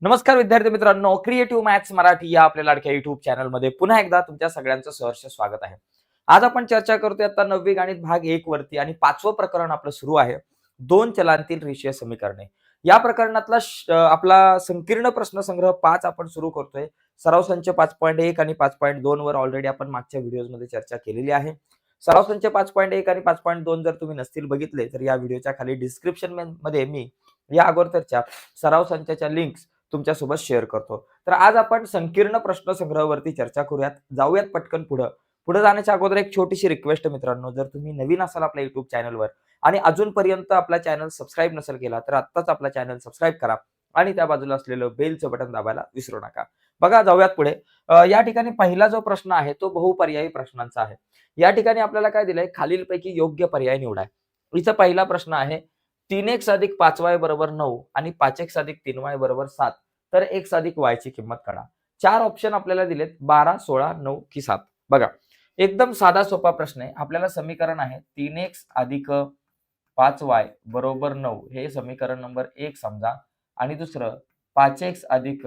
नमस्कार विद्यार्थी मित्रांनो, क्रिएटिव्ह मॅथ्स मराठी या आपल्या लाडक्या युट्यूब चॅनलमध्ये पुन्हा एकदा तुमच्या सगळ्यांचं सहर्ष स्वागत आहे. आज आपण चर्चा करतोय आता 9वी गणित भाग 1 वरती आणि 5वं प्रकरण आपलं सुरू आहे. दोन चलांतील रेषीय समीकरणे. या प्रकरणातला आपला संकीर्ण प्रश्नसंग्रह 5 आपण सुरू करतोय. सराव संच 5.1 आणि 5.2 वर ऑलरेडी आपण मागच्या व्हिडिओमध्ये चर्चा केलेली आहे. सराव संच 5.1 आणि 5.2 जर तुम्ही नसतील बघितले तर या व्हिडिओच्या खाली डिस्क्रिप्शन मध्ये मी या अगोदरच्या सराव संचाच्या लिंक्स तुमच्यासोबत शेअर करतो. तर आज आपण संकीर्ण प्रश्नसंग्रहावरती चर्चा करूयात. जाऊयात पटकन पुढं. पुढे जाण्याच्या अगोदर एक छोटीशी रिक्वेस्ट मित्रांनो, जर तुम्ही नवीन असाल आपल्या YouTube चॅनलवर आणि अजूनपर्यंत आपला चॅनल सबस्क्राईब नसेल केला, तर आत्ताच आपला चॅनल सबस्क्राईब करा आणि त्या बाजूला असलेलं बेलचं बटन दाबायला विसरू नका. बघा जाऊयात पुढे. या ठिकाणी पहिला जो प्रश्न आहे तो बहुपर्यायी प्रश्नांचा आहे. या ठिकाणी आपल्याला काय दिलंय, खालीलपैकी योग्य पर्याय निवडा. इथं पहिला प्रश्न आहे 3x + 5y = 9 आणि 5x + 3y = 7. तर x + y ची किंमत काढा. 4 ऑप्शन आपल्याला दिलेत, 12, 16, 9 की 7. बघा एकदम साधा सोपा प्रश्न आहे. आपल्याला समीकरण आहे 3x + 5y = 9 हे समीकरण नंबर 1 समजा आणि दुसरं 5x +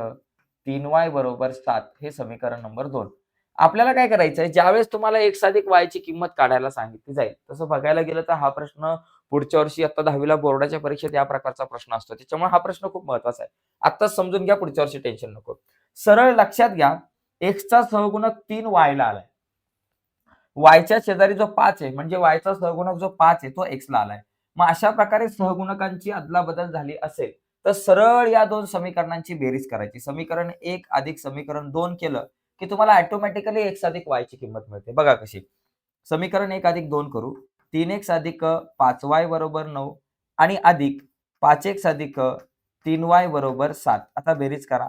3y = 7 हे समीकरण नंबर 2. आपल्याला काय करायचंय, ज्यावेळेस तुम्हाला x + y ची किंमत काढायला सांगितली जाईल, तसं बघायला गेलं तर हा प्रश्न पुढच्या वर्षी आता 10वी बोर्डाच्या परीक्षेत या प्रकारचा प्रश्न असतो. त्याच्यामुळे हा प्रश्न खूप महत्वाचा आहे. आत्ताच समजून घ्या, पुढच्या वर्षी टेन्शन नको. सरळ लक्षात घ्या, x चा सहगुणक 3 y ला आलाय. y च्या शेजारी जो 5 आहे म्हणजे y चा सहगुणक जो 5 आहे तो x ला आलाय. मग अशा प्रकारे सहगुणकांची अदलाबदल झाली असेल तर सरळ या दोन समीकरणांची बेरीज करायची. समीकरण 1 अधिक समीकरण 2 केलं की तुम्हाला ऑटोमॅटिकली x + y ची किंमत मिळते. बघा कशी. समीकरण 1 अधिक 2 करू. 3x + 5y = 9 आणि अधिक 5x + 3y = 7. आता बेरीज करा.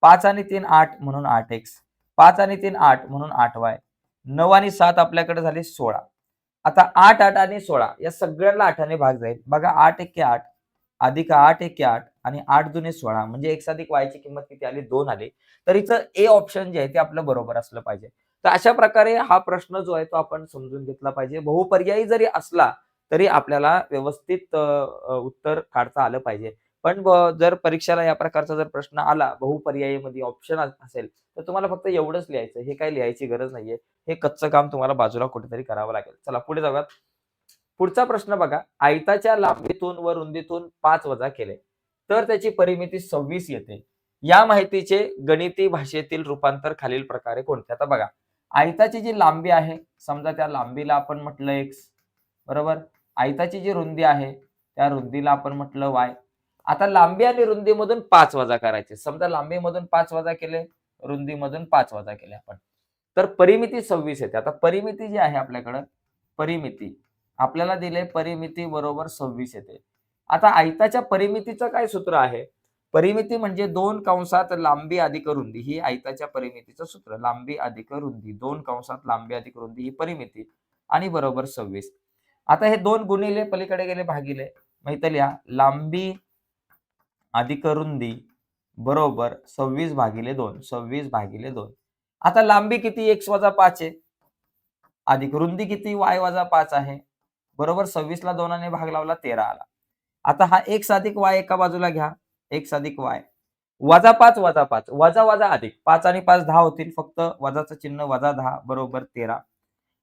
5 आणि 3 8 म्हणून 8x. 5 आणि 3 8 म्हणून 8y. 9 आणि 7 आपल्याकडे झाले 16. आता 8, 8 आणि 16 या सगळ्यांना 8 ने भाग जाईल. बघा 8 एके 8 अधिक 8 एके 8 आणि 8 दुने 16 म्हणजे x + y ची किंमत किती आली? 2 आली. तर इथं ए ऑप्शन जे आहे ते आपलं बरोबर असलं पाहिजे. तर अशा प्रकारे हा प्रश्न जो आहे तो आपण समजून घेतला पाहिजे. बहुपर्यायी जरी असला तरी आपल्याला व्यवस्थित उत्तर काढता आलं पाहिजे. पण जर परीक्षेला या प्रकारचा जर प्रश्न आला बहुपर्यायीमध्ये ऑप्शन असेल तर तुम्हाला फक्त एवढंच लिहायचं. हे काही लिहायची गरज नाहीये. हे कच्चं काम तुम्हाला बाजूला कुठेतरी करावं लागेल. चला पुढे जाऊयात. पुढचा प्रश्न बघा. आयताच्या लांबीतून व रुंदीतून 5 वजा केले तर त्याची परिमिती 26 येते. या माहितीचे गणिती भाषेतील रूपांतर खालील प्रकारे कोणते? आता बघा, आयताची जी लांबी आहे, समजा त्या लांबीला आपण म्हटलं x, बरोबर. आयताची जी रुंदी आहे त्या रुंदीला आपण म्हटलं y. आता लांबी आणि रुंदीमधून 5 वजा करायचे. समजा लांबीमधून 5 वजा केले, रुंदीमधून 5 वजा केले आपण, तर परिमिती 26 येते. आता परिमिती जी आहे आपल्याकडं, परिमिती आपल्याला दिले, परिमिती बरोबर 26 येते. आता आयताच्या परिमितीचं काय सूत्र आहे? परिमिती म्हणजे 2 कंसात लांबी अधिक रुंदी ही आयताच्या परिमितीचं सूत्र. लांबी अधिक रुंदी, 2 कंसात लांबी अधिक रुंदी ही परिमिती आणि बरोबर 26. आता हे 2 गुणिले पलीकडे गेले भागिले. मग इथं लिहा लांबी अधिक रुंदी बरोबर 26/2. 26/2. आता लांबी किती? x - 5 आहे. अधिक रुंदी किती? y - 5 आहे. बरोबर 26 ला 2 ने भाग लावला 13 आला. आता हा x अधिक y एका बाजूला घ्या. x अधिक y वजा 5 वजा 5 वजा वजा अधिक 5 आणि 5 10 होतील. फक्त वजाचं चिन्ह वजा 10 बरोबर 13.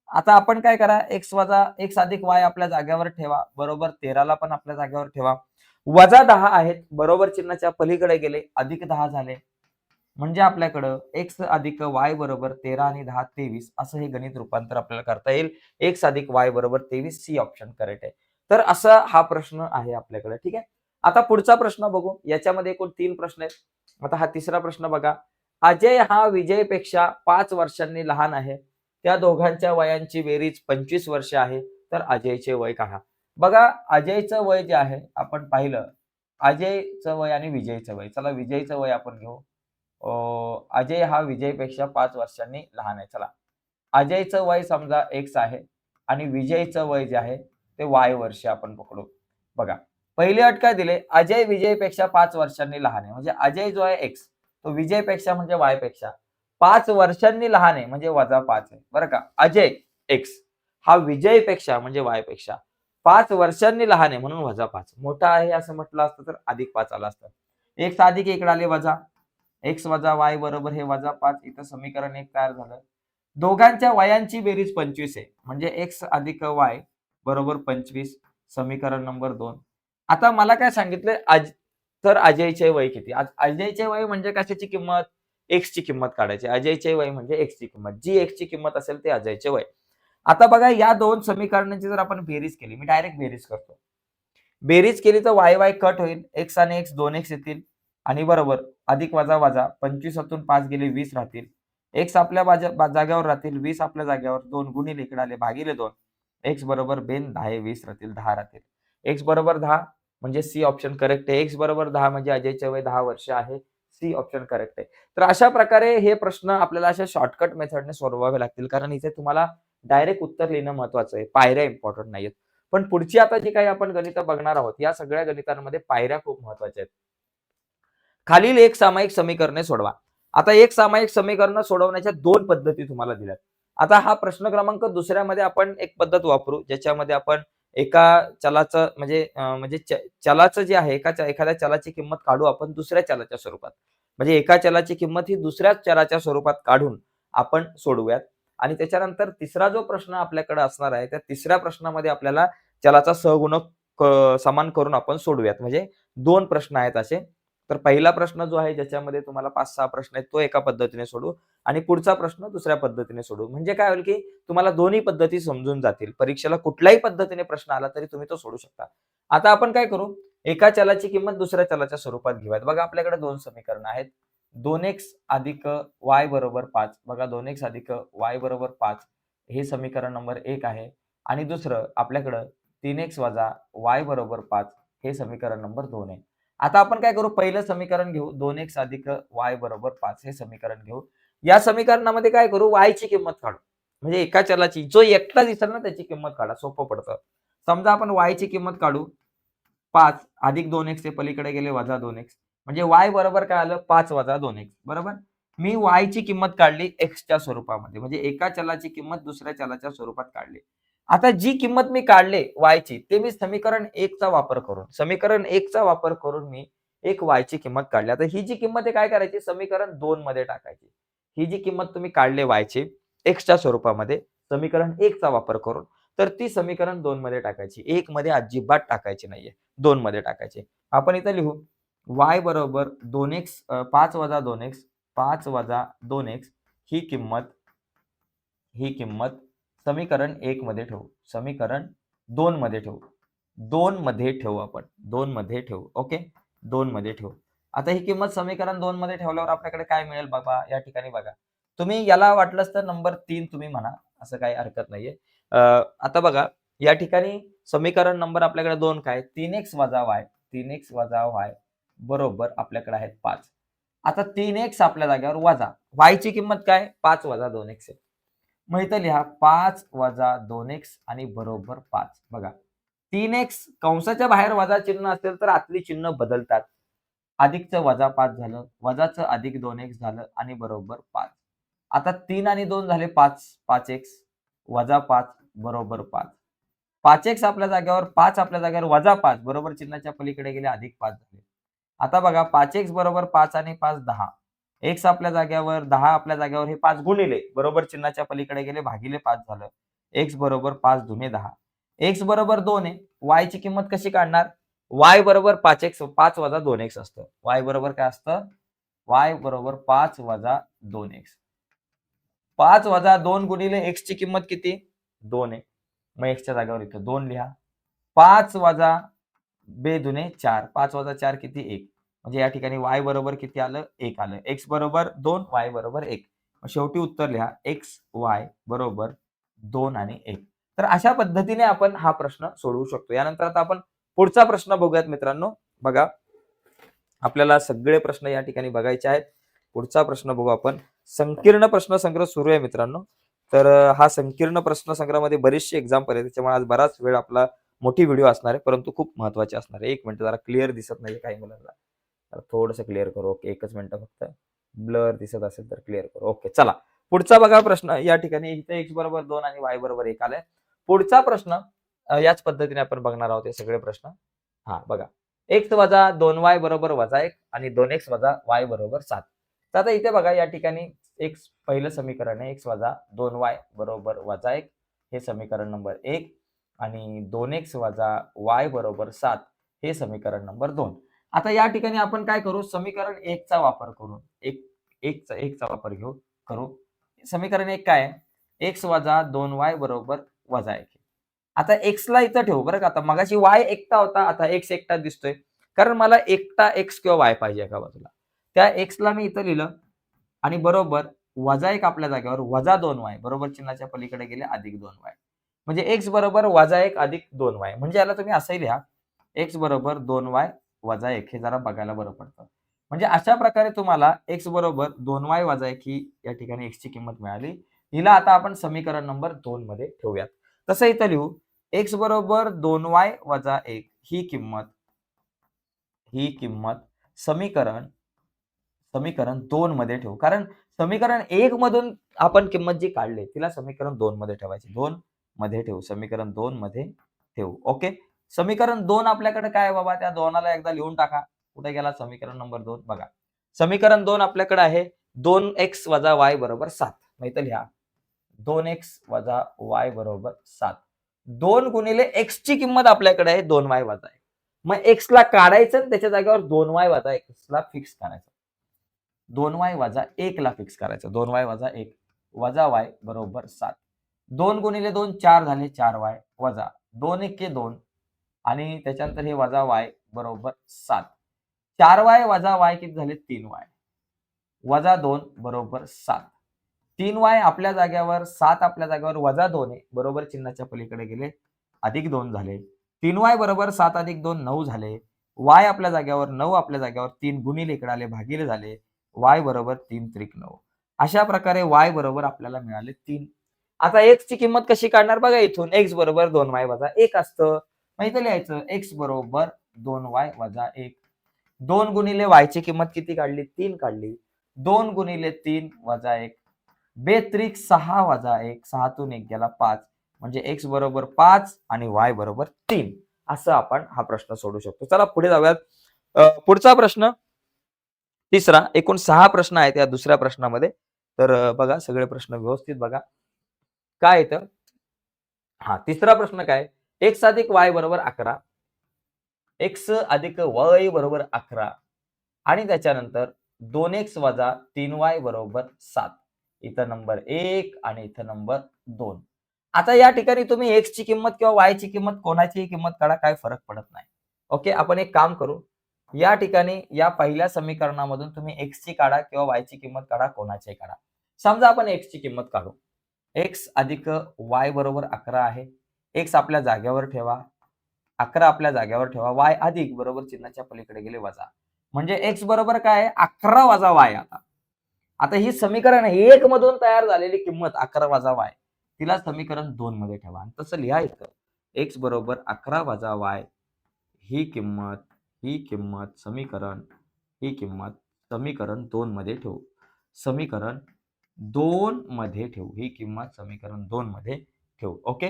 आता आपण काय करा, x अधिक y आपल्या जागेवर ठेवा. बरोबर 13 ला पण आपल्या जागेवर ठेवा. वजा 10 आहेत. बरोबर चिन्हाच्या पलीकडे गेले. अधिक 10 झाले. म्हणजे आपल्याकडं x अधिक y बरोबर 13 आणि 10 23 असं हे गणित रूपांतर आपल्याला करता येईल. x अधिक y बरोबर 23 सी ऑप्शन करेक्ट आहे. तर असा हा प्रश्न आहे आपल्याकडे. ठीक आहे. आता पुढचा प्रश्न बघू. याच्यामध्ये एकूण 3 प्रश्न आहेत. आता हा तिसरा प्रश्न बघा. अजय हा विजयपेक्षा 5 वर्षांनी लहान आहे. त्या दोघांच्या वयांची बेरीज 25 वर्ष आहे. तर अजयचे वय काढा. बघा अजयचं वय जे आहे आपण पाहिलं. अजयचं वय आणि विजयचं वय. चला विजयचं वय आपण घेऊ. अजय हा विजयपेक्षा 5 वर्षांनी लहान आहे. चला अजयचं वय समजा x आहे आणि विजयचं वय जे आहे ते y वर्ष आपण पकडू. बघा पहिली अट काय दिले, अजय विजयपेक्षा 5 वर्षांनी लहान आहे. म्हणजे अजय जो आहे x तो विजयपेक्षा म्हणजे y पेक्षा 5 वर्षांनी लहान आहे म्हणजे वजा 5 आहे. बरं का. अजय x हा विजयपेक्षा म्हणजे y पेक्षा 5 वर्षांनी लहान आहे म्हणून वजा 5. मोठा आहे असं म्हटलं असतं तर अधिक 5 आलं असतं. एक्स अधिक इकडे आले वजा एक्स वजा वाय बरोबर हे वजा 5. इथं समीकरण 1 तयार झालं. दोघांच्या वयांची बेरीज 25 आहे. म्हणजे एक्स अधिक वाय बरोबर 25. समीकरण नंबर 2. आता मला काय सांगितलंय तर अजयचे वय किती? अजयचे वय म्हणजे कशाची किंमत? एक्स ची किंमत काढायची. अजयचे वय म्हणजे एक्स ची किंमत. जी एक्स ची किंमत असेल ते अजयचे वय. आता बघा या दोन समीकरणांची जर आपण बेरीज केली, मी डायरेक्ट बेरीज करतो. बेरीज केली तर वाय वाय कट होईल. एक्स आणि एक्स 2x येतील आणि बरोबर अधिक वजा वजा 25तून 5 गेले 20 राहतील. एक्स आपल्या जागेवर राहतील, 20 आपल्या जागेवर, 2 गुणिले इकडे आले भागिले 2. एक्स बरोबर बेन 10 20 राहतील, 10 राहतील. एक्स बरोबर 10 म्हणजे सी ऑप्शन करेक्ट आहे. एक्स बरोबर 10 म्हणजे अजयचे वय 10 वर्ष आहे. सी ऑप्शन करेक्ट आहे. तर अशा प्रकारे हे प्रश्न आपल्याला अशा शॉर्टकट मेथडने सोडवावे लागतील, कारण इथे तुम्हाला डायरेक्ट उत्तर लिहिणं महत्वाचं आहे. पायऱ्या इम्पॉर्टंट नाहीयेत. पण पुढची आता जी काही आपण गणितं बघणार आहोत, या सगळ्या गणितांमध्ये पायऱ्या खूप महत्वाच्या आहेत. खालील एक सामायिक समीकरणे सोडवा. आता एक सामायिक समीकरण सोडवण्याच्या दोन पद्धती तुम्हाला दिल्यात. आता हा प्रश्न क्रमांक दुसऱ्यामध्ये आपण एक पद्धत वापरू, ज्याच्यामध्ये आपण एका चलाचं म्हणजे चलाचं जे आहे, एखाद्या चलाची किंमत काढू आपण दुसऱ्या चलाच्या स्वरूपात. म्हणजे एका चलाची किंमत ही दुसऱ्या चलाच्या स्वरूपात काढून आपण सोडवूयात. आणि त्याच्यानंतर तिसरा जो प्रश्न आपल्याकडे असणार आहे, त्या तिसऱ्या प्रश्नामध्ये आपल्याला चलाचा सहगुणक समान करून आपण सोडवूयात. म्हणजे 2 प्रश्न आहेत असे. तर पहिला प्रश्न जो आहे ज्याच्यामध्ये तुम्हाला 5-6 प्रश्न आहेत तो एका पद्धतीने सोडवू आणि पुढचा प्रश्न दुसऱ्या पद्धतीने सोडवू. म्हणजे काय होईल की तुम्हाला दोन्ही पद्धती समजून जातील. परीक्षेला कुठल्याही पद्धतीने प्रश्न आला तरी तुम्ही तो सोडवू शकता. आता आपण काय करू? एका चलाची किंमत दुसऱ्या चलाच्या स्वरूपात घेऊयात. बघा आपल्याकडे 2 समीकरणं आहेत. 2x अधिक y बरोबर 5. बघा 2x अधिक y बरोबर 5 हे समीकरण नंबर 1 आहे आणि दुसरं आपल्याकडं 3x वजा y बरोबर 5 हे समीकरण नंबर 2 आहे. आता आपण काय करू? पहिलं समीकरण घेऊ. 2x अधिक y बरोबर 5 हे समीकरण घेऊ. या समीकरणामध्ये काय करू? y ची किंमत काढू. म्हणजे एका चलाची जो एकटा दिसेल ना त्याची किंमत काढा. सोपं पडतं. समजा आपण y ची किंमत काढू. 5 अधिक 2x हे पलीकडे गेले वजा 2x. म्हणजे y बरोबर काय आलं? 5 वजा 2x बरोबर? मी y ची किंमत काढली x च्या स्वरूपामध्ये. म्हणजे एका चलाची किंमत दुसऱ्या चलाच्या स्वरूपात काढली. आता जी किंमत मी काढले y ची, ते मी समीकरण 1 चा वापर करून मी एक y ची किंमत काढली. आता ही जी किंमत आहे काय करायची? समीकरण 2 मध्ये टाकायची. ही जी किंमत तुम्ही काढले y ची x च्या स्वरूपामध्ये समीकरण 1 चा वापर करून, तर ती समीकरण 2 मध्ये टाकायची. 1 मध्ये अजिबात टाकायची नाहीये. 2 मध्ये टाकायची. आपण इथं लिहू y बरोबर 2x 5 वजा 2x 5 वजा 2x ही किंमत समीकरण 1 मध्ये ठेवू. समीकरण 2 मध्ये ठेवू. 2 मध्ये ठेवू आपण. 2 मध्ये ठेवू. ओके. 2 मध्ये ठेवू. आता ही किंमत समीकरण 2 मध्ये ठेवल्यावर आपल्याकडे काय मिळेल बाबा? या ठिकाणी बघा. तुम्ही याला वाटलंच तर नंबर 3 तुम्ही म्हणा. असं काही हरकत नाहीये. आता बघा या ठिकाणी समीकरण नंबर आपल्याकडे 2 काय? 3x वजा y 3x वजा y बरोबर आपल्याकडे आहेत 5. आता 3x आपल्या जागेवर वजा y ची किंमत काय? 5 वजा 2x आहे. मग इथं लिहा 5 वजा 2x आणि बरोबर 5. बघा 3x कंसाच्या बाहेर वजा चिन्ह असेल तर आतली चिन्ह बदलतात. अधिकचं वजा 5 झालं, वजाचं अधिक 2x झालं आणि बरोबर 5. आता 3 आणि 2 झाले 5, 5x वजा 5 बरोबर 5. 5x आपल्या जागेवर 5 आपल्या जागेवर वजा 5 बरोबर चिन्हाच्या पलीकडे गेले अधिक 5 झाले. आता बघा 5x बरोबर 5 आणि 5 10. x आपल्या जागेवर 10 आपल्या जागेवर हे 5 गुणिले बरोबर चिन्हाच्या पलीकडे गेले भागिले 5 झालं. x बरोबर 5 दुने 10. x बरोबर 2 आहे. y ची किंमत कशी काढणार? y बरोबर 5x 5 वजा 2x असतं. y बरोबर काय असतं? y बरोबर 5 वजा 2x. 5 वजा 2 गुणिले x ची किंमत किती? 2 आहे. मग x च्या जागेवर इथं 2 लिहा. 5 वजा 2 दुने 4. 5 वजा 4 किती? 1. म्हणजे या ठिकाणी y बरोबर किती आलं? 1 आलं. x बरोबर 2, y बरोबर 1. शेवटी उत्तर लिहा x, y बरोबर 2 आणि 1. तर अशा पद्धतीने आपण हा प्रश्न सोडवू शकतो. यानंतर आता आपण पुढचा प्रश्न बघूयात मित्रांनो. बघा आपल्याला सगळे प्रश्न या ठिकाणी बघायचे आहेत. पुढचा प्रश्न बघू आपण. संकीर्ण प्रश्न संग्रह सुरू आहे मित्रांनो. तर हा संकीर्ण प्रश्न संग्रहामध्ये बरीचशी एक्झाम्पल आहे. त्याच्यामुळे आज बराच वेळ आपला मोठी व्हिडिओ असणार आहे, परंतु खूप महत्त्वाची असणार आहे. 1 मिनिट जरा क्लिअर दिसत नाहीये काही मुलांना. तर थोडंसं क्लिअर करू. ओके 1च मिनिट फक्त. ब्लर दिसत असेल तर क्लिअर करू. ओके चला. पुढचा बघा प्रश्न या ठिकाणी इथे x बरोबर 2 आणि y बरोबर 1 आलाय. पुढचा प्रश्न याच पद्धतीने आपण बघणार आहोत हे सगळे प्रश्न. हां बघा. एक्स वजा 2y बरोबर वजा 1 आणि 2x वजा y बरोबर 7. तर आता इथे बघा या ठिकाणी एक्स पहिलं समीकरण आहे एक्स वजा 2y बरोबर वजा 1 हे समीकरण नंबर 1 आणि 2x वजा y बरोबर 7 हे समीकरण नंबर 2. आता या ठिकाणी आपण काय करू समीकरण 1 चा वापर करू. 1 चा वापर करू. समीकरण 1 काय आहे? एक्स वजा 2y बरोबर वजा 1. आता x ला इथं ठेवू बरं का. आता मगाशी y एकटा होता, आता x एकटा दिसतोय. कारण मला एकटा x किंवा y पाहिजे एका बाजूला. त्या x ला मी इथं लिहिलं आणि बरोबर वजा 1 आपल्या जागेवर वजा 2y बरोबर चिन्हाच्या पलीकडे गेले अधिक 2y. म्हणजे x बरोबर वजा 1 अधिक 2y. म्हणजे याला तुम्ही असंही लिहा x बरोबर 2y वजा 1 हे जरा बघायला बरं पडतं. म्हणजे अशा प्रकारे तुम्हाला x बरोबर 2y वजा 1 ही या ठिकाणी x ची किंमत मिळाली. हिला आता आपण समीकरण नंबर 2 मध्ये ठेवूयात. तसं इथं लिहू x बरोबर 2y वजा 1 ही किंमत समीकरण 2 मध्ये ठेवू. कारण समीकरण 1 मधून आपण किंमत जी काढली तिला समीकरण 2 मध्ये ठेवायची. 2 मध्ये ठेवू. समीकरण 2 मध्ये ठेवू. ओके. समीकरण 2 आपल्याकडे काय आहे बाबा त्या 2 ला एकदा लिहून टाका. कुठे गेला समीकरण नंबर 2 बघा. समीकरण 2 आपल्याकडे आहे 2x वजा y बरोबर 7. मग इथं लिहा 2x वजा y बरोबर 7. 2 गुणिले x ची किंमत आपल्याकडे आहे 2y वजा 1. मग x ला काढायचं आणि त्याच्या जागेवर 2y वजा 1 ला फिक्स करायचं. 2y वजा 1 ला फिक्स करायचं. 2y वजा 1 वजा y बरोबर 7. 2 गुणिले 2 4 झाले 4y वजा 2 1 2 आणि त्याच्यानंतर हे वजा y बरोबर 7. 4y वजा y किती झाले 3y वजा 2 बरोबर 7. 3y आपल्या जागेवर 7 आपल्या जागेवर वजा 2 आहे बरोबर चिन्हाच्या पलीकडे गेले अधिक 2 झाले. 3y बरोबर 7 अधिक 2 9 झाले. y आपल्या जागेवर 9 आपल्या जागेवर 3 गुणिले इकडे आले भागिले झाले. y बरोबर 3 त्रिक 9. अशा प्रकारे y बरोबर आपल्याला मिळाले 3. आता x ची किंमत कशी काढणार बघा इथून x बरोबर 2y वजा 1 असतं. मग इथं लिहायचं x बरोबर 2y वजा 1. 2 गुणिले y ची किंमत किती काढली 3 काढली. 2 गुणिले 3 वजा 1 बेत्रिक 6 वजा 1 6 तून 1 गेला 5 म्हणजे x बरोबर 5 आणि y बरोबर 3 असं आपण हा प्रश्न सोडू शकतो. चला पुढे जाऊयात. पुढचा प्रश्न तिसरा एकूण 6 प्रश्न आहेत या दुसऱ्या प्रश्नामध्ये. तर बघा सगळे प्रश्न व्यवस्थित बघा. काय येतं? तिसरा प्रश्न काय? x अधिक y बरोबर 11. x अधिक y बरोबर 11 आणि त्याच्यानंतर 2x वजा 3y बरोबर 7. इथं नंबर 1 आणि इथं नंबर 2. आता या ठिकाणी तुम्ही x ची किंमत किंवा y ची किंमत कोणाचीही किंमत काढा काही फरक पडत नाही. ओके आपण एक काम करू. या ठिकाणी या पहिल्या समीकरणामधून तुम्ही x ची काढा किंवा y ची किंमत काढा कोणाचीही काढा. समजा आपण x ची किंमत काढू. x अधिक y बरोबर 11 आहे. x आपल्या जागेवर ठेवा. 11 आपल्या जागेवर ठेवा. y अधिक बरोबर चिन्हाच्या पलीकडे गेले वजा. म्हणजे x बरोबर काय आहे 11 वजा y आता. आता ही समीकरण 1 मधून तयार झालेली किंमत 11 वजा y तिला समीकरण 2 मध्ये ठेवा. आणि तसं लिहायचं x बरोबर 11 वजा y ही किंमत समीकरण 2 मध्ये ठेवू. समीकरण 2 मध्ये ठेवू. ही किंमत समीकरण 2 मध्ये ठेवू. ओके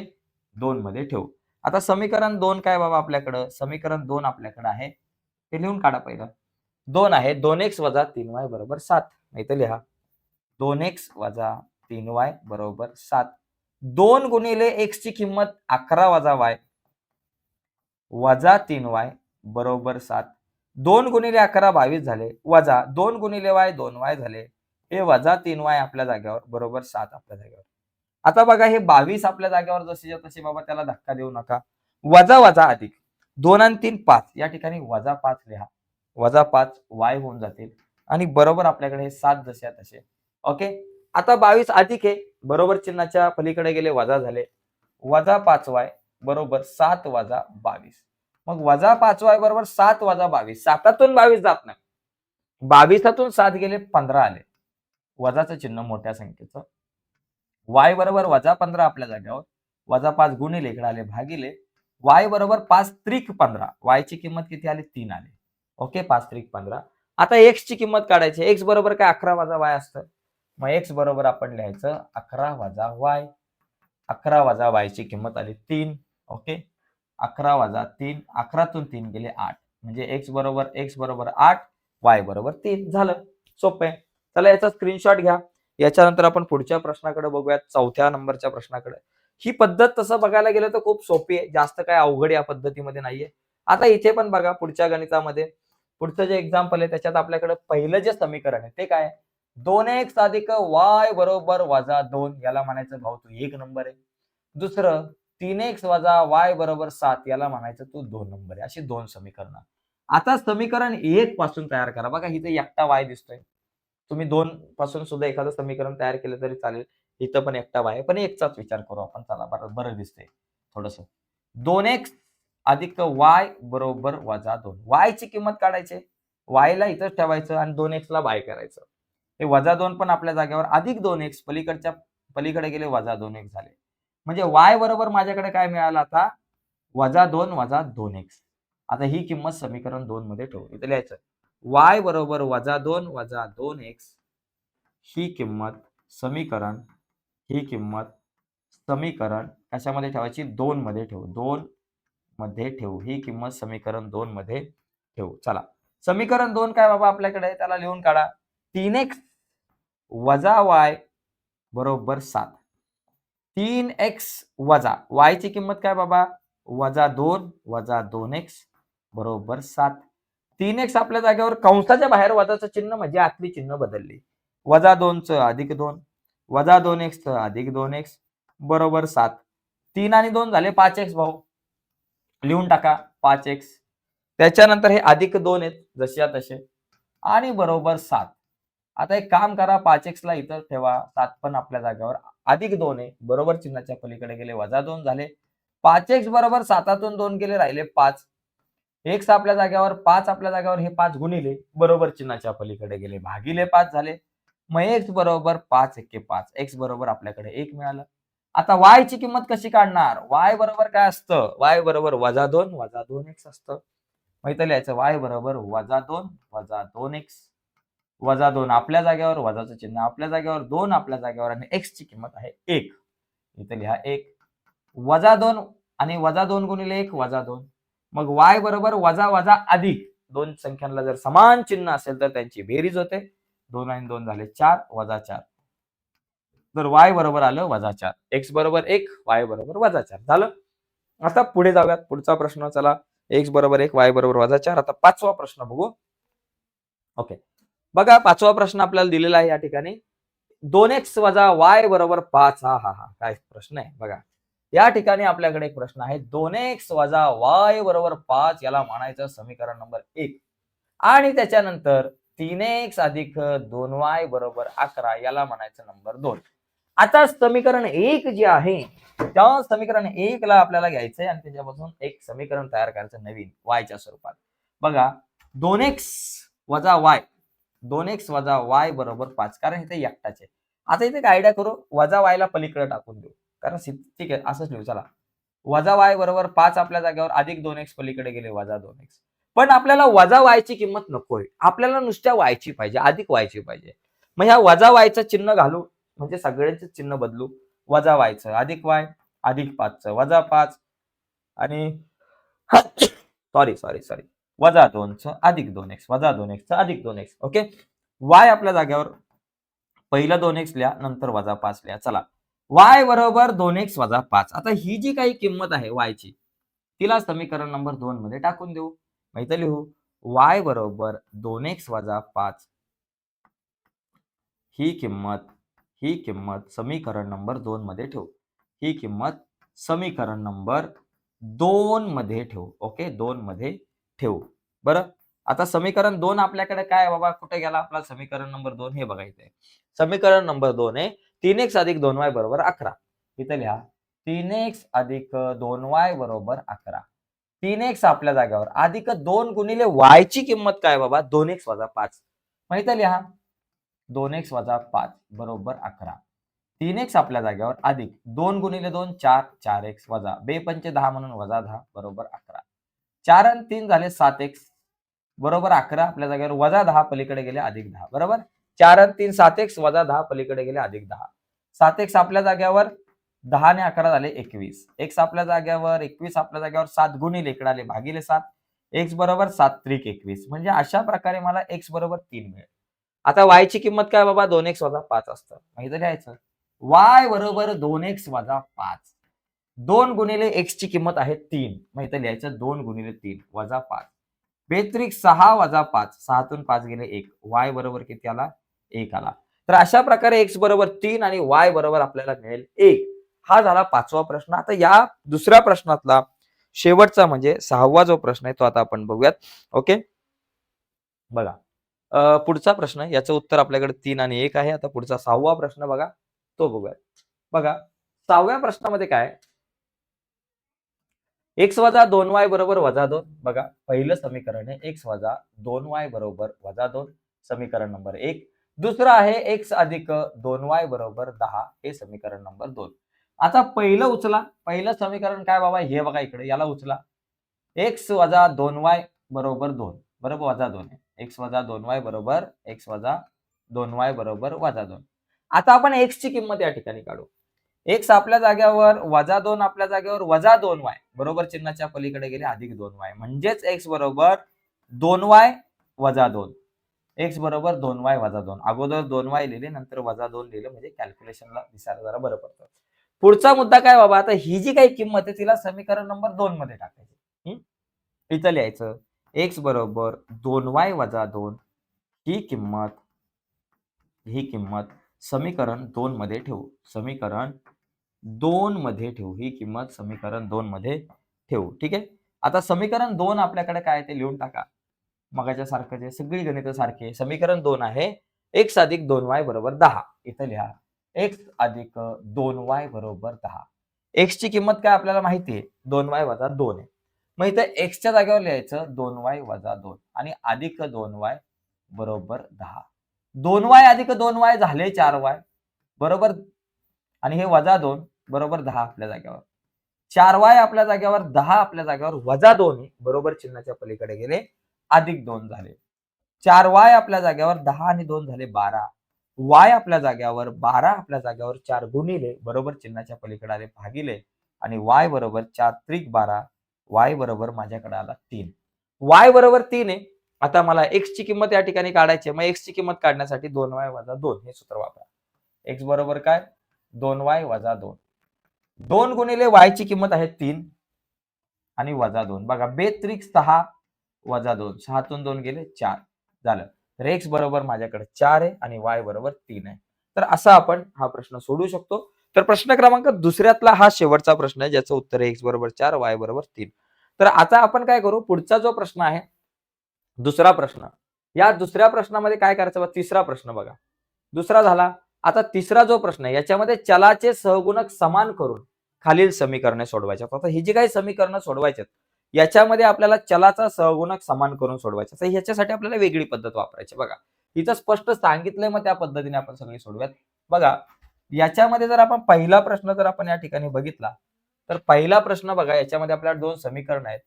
2 मध्ये ठेवू. आता समीकरण 2 काय बाबा आपल्याकडं? समीकरण 2 आपल्याकडे आहे. ते लिहून काढा पहिलं. 2 आहे 2x वजा 3y बरोबर 7. इथे लिहा 2x वजा 3y बरोबर 7. 2 गुणिले x ची किंमत 11 वजा y वजा 3y बरोबर 7. 2 गुणिले 11 22 झाले. वजा 2 गुणिले y 2y झाले. हे वजा 3y आपल्या जागेवर बरोबर 7 आपल्या जागेवर. आता बघा हे 22 आपल्या जागेवर जसेच्या तसे बाबा त्याला धक्का देऊ नका. वजा वजा अधिक 2 आणि 3 5 या ठिकाणी वजा 5 लिहा. वजा 5 y होऊन जातील आणि बरोबर आपल्याकडे हे 7 जसे तसे. ओके आता 22 अधिक आहे बरोबर चिन्हाच्या पलीकडे गेले वजा झाले. वजा 5y बरोबर 7 वजा 22. मग वजा 5y बरोबर 7 वजा 22. 7तून 22 जात नाही. 22तून 7 गेले 15 आले. वजाचं चिन्ह मोठ्या संख्येचं. y बरोबर वजा 15 आपल्या जागेवर वजा 5 गुणिले इकडे आले भागिले y बरोबर 5 त्रिक 15. y ची किंमत किती आली 3 आली. ओके 5 त्रिक 15. आता x ची किंमत काढायची. x बरोबर काय 11 वजा y असतं. मग x बरोबर आपण लिहायचं 11 वजा y. 11 वजा y ची किंमत आली 3. ओके 11 वजा 3 11तून 3 गेले 8. म्हणजे एक्स बरोबर 8, वाय बरोबर 3 झालं. सोपं आहे. चला याचा स्क्रीनशॉट घ्या. याच्यानंतर आपण पुढच्या प्रश्नाकडे बघूयात, 4थ्या नंबरच्या प्रश्नाकडे. ही पद्धत तसं बघायला गेलं तर खूप सोपी आहे. जास्त काय अवघड या पद्धतीमध्ये नाहीये. आता इथे पण बघा पुढच्या गणितामध्ये पुढचं जे एक्झाम्पल आहे त्याच्यात आपल्याकडे पहिलं जे समीकरण आहे ते काय? 2x अधिक y बरोबर वजा 2 याला म्हणायचं भाऊ तू 1 नंबर आहे. दुसरं 3x वजा y बरोबर 7 याला म्हणायचं तू 2 नंबर आहे. अशी 2 समीकरणं. आता समीकरण 1 पासून तयार करा. बघा इथे एकटा y दिसतोय. तुम्ही 2 पासून सुद्धा एखादं समीकरण तयार केलं तरी चालेल. इथं पण एकटा y आहे. पण एकचाच विचार करू आपण. चला बरं दिसतंय थोडंसं. 2x अधिक y बरोबर वजा 2. y ची किंमत काढायची. y ला इथंच ठेवायचं आणि 2x ला बाय करायचं. हे वजा 2 पण आपल्या जागेवर अधिक 2x पलीकडे गेले वजा 2x झाले. म्हणजे y बरोबर माझ्याकडे काय मिळालं आता? वजा 2 वजा 2x. आता ही किंमत समीकरण 2 मध्ये ठेवू. इथे लिहायचं y बरोबर वजा 2 वजा 2x ही किंमत समीकरण कशामध्ये ठेवायची? 2 मध्ये ठेवू. 2 मध्ये ठेवू. ही किंमत समीकरण 2 मध्ये ठेवू. चला. समीकरण 2 काय बाबा आपल्याकडे? त्याला लिहून काढा. 3x वजा y बरोबर 7. 3x वजा y ची किंमत काय बाबा? वजा 2 वजा 2x बरोबर 7. 3x आपल्या जागेवर कंसाच्या बाहेर वजाचं चिन्ह म्हणजे आतली चिन्ह बदलली. वजा 2 चं अधिक 2 वजा 2x चं अधिक 2x बरोबर 7. 3 आणि 2 झाले 5x भाऊ. लिहून टाका 5x. त्याच्यानंतर हे अधिक 2 आहेत जसेच्या तसे आणि बरोबर 7. आता एक काम करा 5x ला इथं ठेवा. 7 पण आपल्या जागेवर अधिक 2 आहे. बरोबर चिन्हाच्या पलीकडे गेले वजा 2 झाले. 5x बरोबर 7तून 2 गेले राहिले 5. x आपल्या जागेवर 5 आपल्या जागेवर हे 5 गुणिले बरोबर चिन्हाच्या पलीकडे गेले भागिले 5 झाले. मग x बरोबर 5 एके 5. x बरोबर आपल्याकडे 1 मिळालं. आता y ची किंमत कशी काढणार? y बरोबर काय असतं? y बरोबर वजा 2 वजा 2x असतं. मग इथं लिहायचं y बरोबर वजा 2 वजा 2x वजा 2 आपल्या जागेवर वजाचं चिन्ह आपल्या जागेवर 2 आपल्या जागेवर आणि x ची किंमत आहे 1. इथे लिहा 1 वजा 2 आणि वजा 2 गुणिले 1 वजा 2. मग y बरोबर वजा वजा अधिक. दोन संख्यांना जर समान चिन्ह असेल तर त्यांची बेरीज होते. 2 आणि 2 झाले 4 वजा 4. तर y बरोबर आलं वजा 4. x बरोबर 1 y बरोबर वजा 4 झालं. आता पुढे जाऊयात. पुढचा प्रश्न चला. x बरोबर 1 y बरोबर वजा 4. आता 5वा प्रश्न बघू. ओके. बघा 5वा प्रश्न आपल्याला दिलेला आहे या ठिकाणी. 2x वजा y बरोबर 5. हा काय प्रश्न आहे बघा. या ठिकाणी आपल्याकडे एक प्रश्न आहे. 2x वजा y बरोबर 5 याला म्हणायचं समीकरण नंबर 1 आणि त्याच्यानंतर 3x अधिक 2y बरोबर 11 याला म्हणायचं नंबर 2. आता समीकरण 1 जे आहे त्या समीकरण 1 ला आपल्याला घ्यायचंय आणि त्याच्यापासून एक समीकरण तयार करायचं नवीन y च्या स्वरूपात. बघा 2x वजा y 2x वजा y बरोबर 5 कारण इथे एकटाच आहे. आता इथे एक आयडिया करू. वजा y ला पलीकडे टाकून देऊ. कारण ठीक आहे असंच लिहू चला. वजा y बरोबर 5 आपल्या जागेवर अधिक 2x पलीकडे गेले वजा 2x. पण आपल्याला वजा y ची किंमत नकोय. आपल्याला नुसत्या y ची पाहिजे, अधिक y ची पाहिजे. मग ह्या वजा y चं चिन्ह घालू म्हणजे सगळ्यांचे चिन्ह बदलू. वजा y चं अधिक y अधिक 5 चं वजा 5 आणि सॉरी वजा 2 चं अधिक 2x वजा 2x चं अधिक 2x. ओके. y आपल्या जागेवर पहिलं 2x लिहा नंतर वजा 5 लिहा. चला y बरोबर 2x वजा 5. आता ही जी काही किंमत आहे y ची तिला समीकरण नंबर 2 मध्ये टाकून देऊ. मग इथे लिहू y बरोबर 2x वजा 5 ही किंमत समीकरण नंबर 2 मध्ये ठेवू. ही किंमत समीकरण नंबर 2 मध्ये ठेवू. ओके 2 मध्ये ठेवू. बरं आता समीकरण 2 आपल्याकडे काय आहे बाबा? कुठे गेला आपला समीकरण नंबर 2? हे बघायचं आहे. समीकरण नंबर 2 आहे 3x अधिक 2y बरोबर 11. इथे लिहा 3x अधिक 2y बरोबर 11. 3x आपल्या जागेवर अधिक 2 गुणिले y ची किंमत काय बाबा? 2x वजा 5. मग इथे लिहा 2x वजा 5 बरोबर 11. 3x आपल्या जागेवर अधिक 2 गुणिले 2 4 4x वजा 2 पंचे 10 म्हणून वजा 10 बरोबर 11. 4 आणि 3 झाले 7x बरोबर 11 आपल्या जागेवर वजा 10 पलीकडे गेले अधिक 10 बरोबर. 4 आणि 3 7x वजा 10 पलीकडे गेले अधिक 10. 7x आपल्या जागेवर 10 आणि 11 झाले 21. x आपल्या जागेवर 21 आपल्या जागेवर 7 गुणिले इकडे आले भागिले 7. x बरोबर 7 त्रिक 21 म्हणजे अशा प्रकारे मला x बरोबर 3 मिळेल. आता y ची किंमत काय बाबा 2x वजा 5 असतं. मग इथं लिहायचं y बरोबर 2x वजा 5. 2 गुणिले x ची किंमत आहे 3. मग इथं लिहायचं 2 गुणिले 3 वजा 5. बेत्रिक 6 वजा 5. 6 तून 5 गेले 1. y बरोबर किती आला? 1 आला. तर अशा प्रकारे x बरोबर 3 आणि y बरोबर आपल्याला मिळेल 1. हा झाला 5वा प्रश्न. आता या दुसऱ्या प्रश्नातला शेवटचा म्हणजे 6वा जो प्रश्न आहे तो आता आपण बघूयात. ओके. बघा. पुढचा प्रश्न याचं उत्तर आपल्याकडे 3 आणि 1 आहे. आता पुढचा 6वा प्रश्न बघा, तो बघूयात. बघा, 6व्या प्रश्नामध्ये काय x वजा 2y बरोबर वजा 2. बघा, पहिलं समीकरण आहे x वजा 2y बरोबर वजा 2, समीकरण नंबर 1. दुसरं आहे x अधिक 2y बरोबर 10, हे समीकरण नंबर 2. आता पहिलं उचला. पहिलं समीकरण काय बाबा? हे बघा इकडे, याला उचला. x वजा 2y बरोबर 2, बरोबर वजा 2 आहे. x वजा 2y बरोबर x वजा 2y बरोबर वजा 2. आता आपण x ची किंमत या ठिकाणी काढू. x आपल्या जागेवर वजा 2 आपल्या जागेवर वजा 2y बरोबर चिन्हाच्या पलीकडे गेले अधिक 2y म्हणजेच x बरोबर 2y वजा 2. x बरोबर 2y वजा 2. अगोदर 2y लिहिले नंतर वजा 2 लिहिले म्हणजे कॅल्क्युलेशनला दिसायला जरा बरं पडतं. पुढचा मुद्दा काय बाबा? आता ही जी काही किंमत आहे तिला समीकरण नंबर 2 मध्ये टाकायची. इथं लिहायचं x बरोबर 2y वजा 2 ही किंमत समीकरण 2 मध्ये ठेवू. समीकरण 2 मध्ये ठेवू. ही किंमत समीकरण 2 मध्ये ठेवू. ठीक आहे. आता समीकरण 2 आपल्याकडे काय ते लिहून टाका. मगाच्या सारखं जे सगळी गणितं सारखी. समीकरण 2 आहे x अधिक 2y बरोबर 10. इथं लिहा x अधिक 2y बरोबर 10. x ची किंमत काय आपल्याला माहिती आहे 2y वजा 2 आहे. मग इथं x च्या जागेवर लिहायचं 2y वजा 2 आणि अधिक 2y बरोबर 10. 2y अधिक 2y झाले 4y बरोबर आणि हे वजा 2 बरोबर 10 आपल्या जागेवर. 4y आपल्या जागेवर 10 आपल्या जागेवर वजा 2 बरोबर चिन्हाच्या पलीकडे गेले अधिक 2 झाले. 4y आपल्या जागेवर 10 आणि 2 झाले 12. y आपल्या जागेवर 12 आपल्या जागेवर 4 गुणिले बरोबर चिन्हाच्या पलीकडे आले भागिले आणि y बरोबर 4 त्रिक 12. y बरोबर माझ्याकडे आला 3. y बरोबर 3 आहे. आता मला x ची किंमत या ठिकाणी काढायची आहे. मग x ची किंमत काढण्यासाठी 2y वजा 2 हे सूत्र वापरा. x बरोबर काय? 2y वजा 2. 2 गुणिले y ची किंमत आहे 3 आणि वजा 2. बघा बेत्रिक 6 वजा 2. 6 तून 2 गेले 4 झालं. तर x बरोबर माझ्याकडे 4 आहे आणि y बरोबर 3 आहे. तर असा आपण हा प्रश्न सोडवू शकतो. तर प्रश्न क्रमांक दुसऱ्यातला हा शेवटचा प्रश्न आहे ज्याचं उत्तर आहे x बरोबर 4 y बरोबर 3. तर आता आपण काय करू? पुढचा जो प्रश्न आहे दुसरा प्रश्न. या दुसऱ्या प्रश्नामध्ये काय करायचं बघा, तिसरा प्रश्न बघा. दुसरा झाला. आता तिसरा जो प्रश्न आहे याच्यामध्ये चलाचे सहगुणक समान करून खालील समीकरणे सोडवायची. आता ही जी काही समीकरणं सोडवायची याच्यामध्ये आपल्याला चलाचा सहगुणक समान करून सोडवायचा. तर ह्याच्यासाठी आपल्याला वेगळी पद्धत वापरायची. बघा, इथं स्पष्ट सांगितलंय मग त्या पद्धतीने आपण सगळी सोडवूयात. बघा, याच्यामध्ये जर आपण पहिला प्रश्न जर आपण या ठिकाणी बघितला तर पहिला प्रश्न बघा, याच्यामध्ये आपल्याला 2 समीकरण आहेत.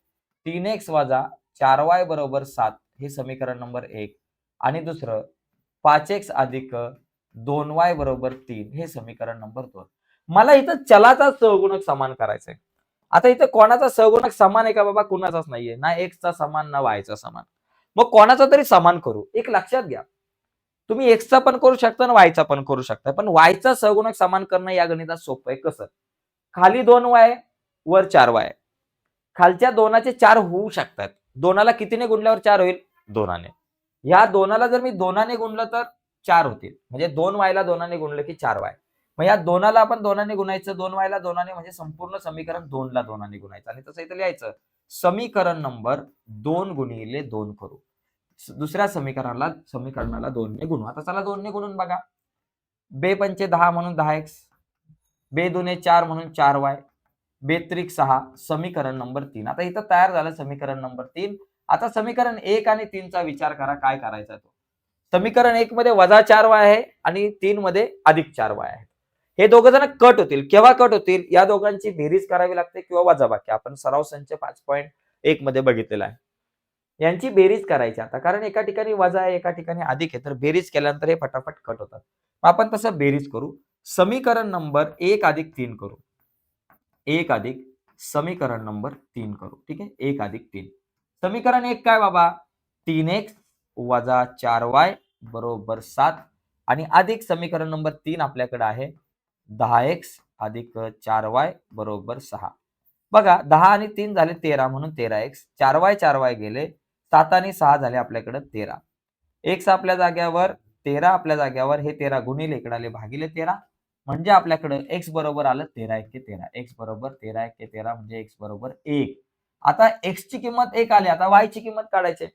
3x वजा 4y बरोबर 7 हे समीकरण नंबर 1 आणि दुसरं 5x अधिक 2y बरोबर 3 हे समीकरण नंबर 2. मला इथं चलाचा सहगुणक समान करायचा आहे. आता इथं कोणाचा सहगुणक समान आहे का बाबा? कुणाचाच नाहीये. ना x चा समान ना y चा समान. मग कोणाचा तरी समान करू. एक लक्षात घ्या. तुम्ही x चा पण करू शकता आणि y चा पण करू शकता. पण y चा सहगुणक समान करणं या गणितात सोपं आहे. कसं? खाली 2y वर 4y. खालच्या 2चे 4 होऊ शकतात. 2ला कितीने गुणल्यावर 4 होईल? 2ने. या 2ला जर मी 2ने गुणलं तर 4 होतील. म्हणजे 2y ला 2ने गुणलं की 4y. मग या 2ला आपण 2ने गुणायचं, 2y ला 2ने म्हणजे संपूर्ण समीकरण 2 ला 2ने गुणायचं आणि तसं इथं लिहायचं. समीकरण नंबर 2 गुणिले 2 करू. दुसऱ्या समीकरणाला 2 ने गुणू. आता चला 2 ने गुणून बघा. बे पंचे 10 म्हणून 10x. बे दुने 4 म्हणून 4y. बेत्रिक 6 समीकरण नंबर 3. आता इथं तयार झालं समीकरण नंबर 3. आता समीकरण 1 आणि 3 चा विचार करा काय करायचा तो. समीकरण 1 मध्ये वजा 4y आहे आणि 3 मध्ये अधिक 4y आहे. हे दोघं जण कट होतील. केव्हा कट होतील? या दोघांची बेरीज करावी लागते किंवा वजाबाकी. आपण सराव संच 5.1 मध्ये बघितलेला आहे. यांची बेरीज करायची आता, कारण एका ठिकाणी वजा आहे एका ठिकाणी अधिक आहे, तर बेरीज केल्यानंतर हे फटाफट कट होतात. आपण तसं बेरीज करू. समीकरण नंबर 1 अधिक 3 करू. 1 अधिक समीकरण नंबर 3 करू. ठीक आहे. 1 अधिक 3 समीकरण 1 काय बाबा, 3x वजा 4y बरोबर 7 आणि अधिक समीकरण नंबर 3 आपल्याकडे आहे 10x अधिक 4y बरोबर 6. बघा 10 आणि 3 झाले 13 म्हणून 13x, 4y गेले, 7 आणि 6 झाले आपल्याकडे 13. x आपल्या जाग्यावर, 13 आपल्या जाग्यावर, हे 13 गुणिले इकडे आले भागिले 13 म्हणजे आपल्याकडे x बरोबर आलं 13 एक्के 13. x बरोबर 13 एक्के 13 म्हणजे x बरोबर 1. आता x ची किंमत 1 आली, आता y ची किंमत काढायची.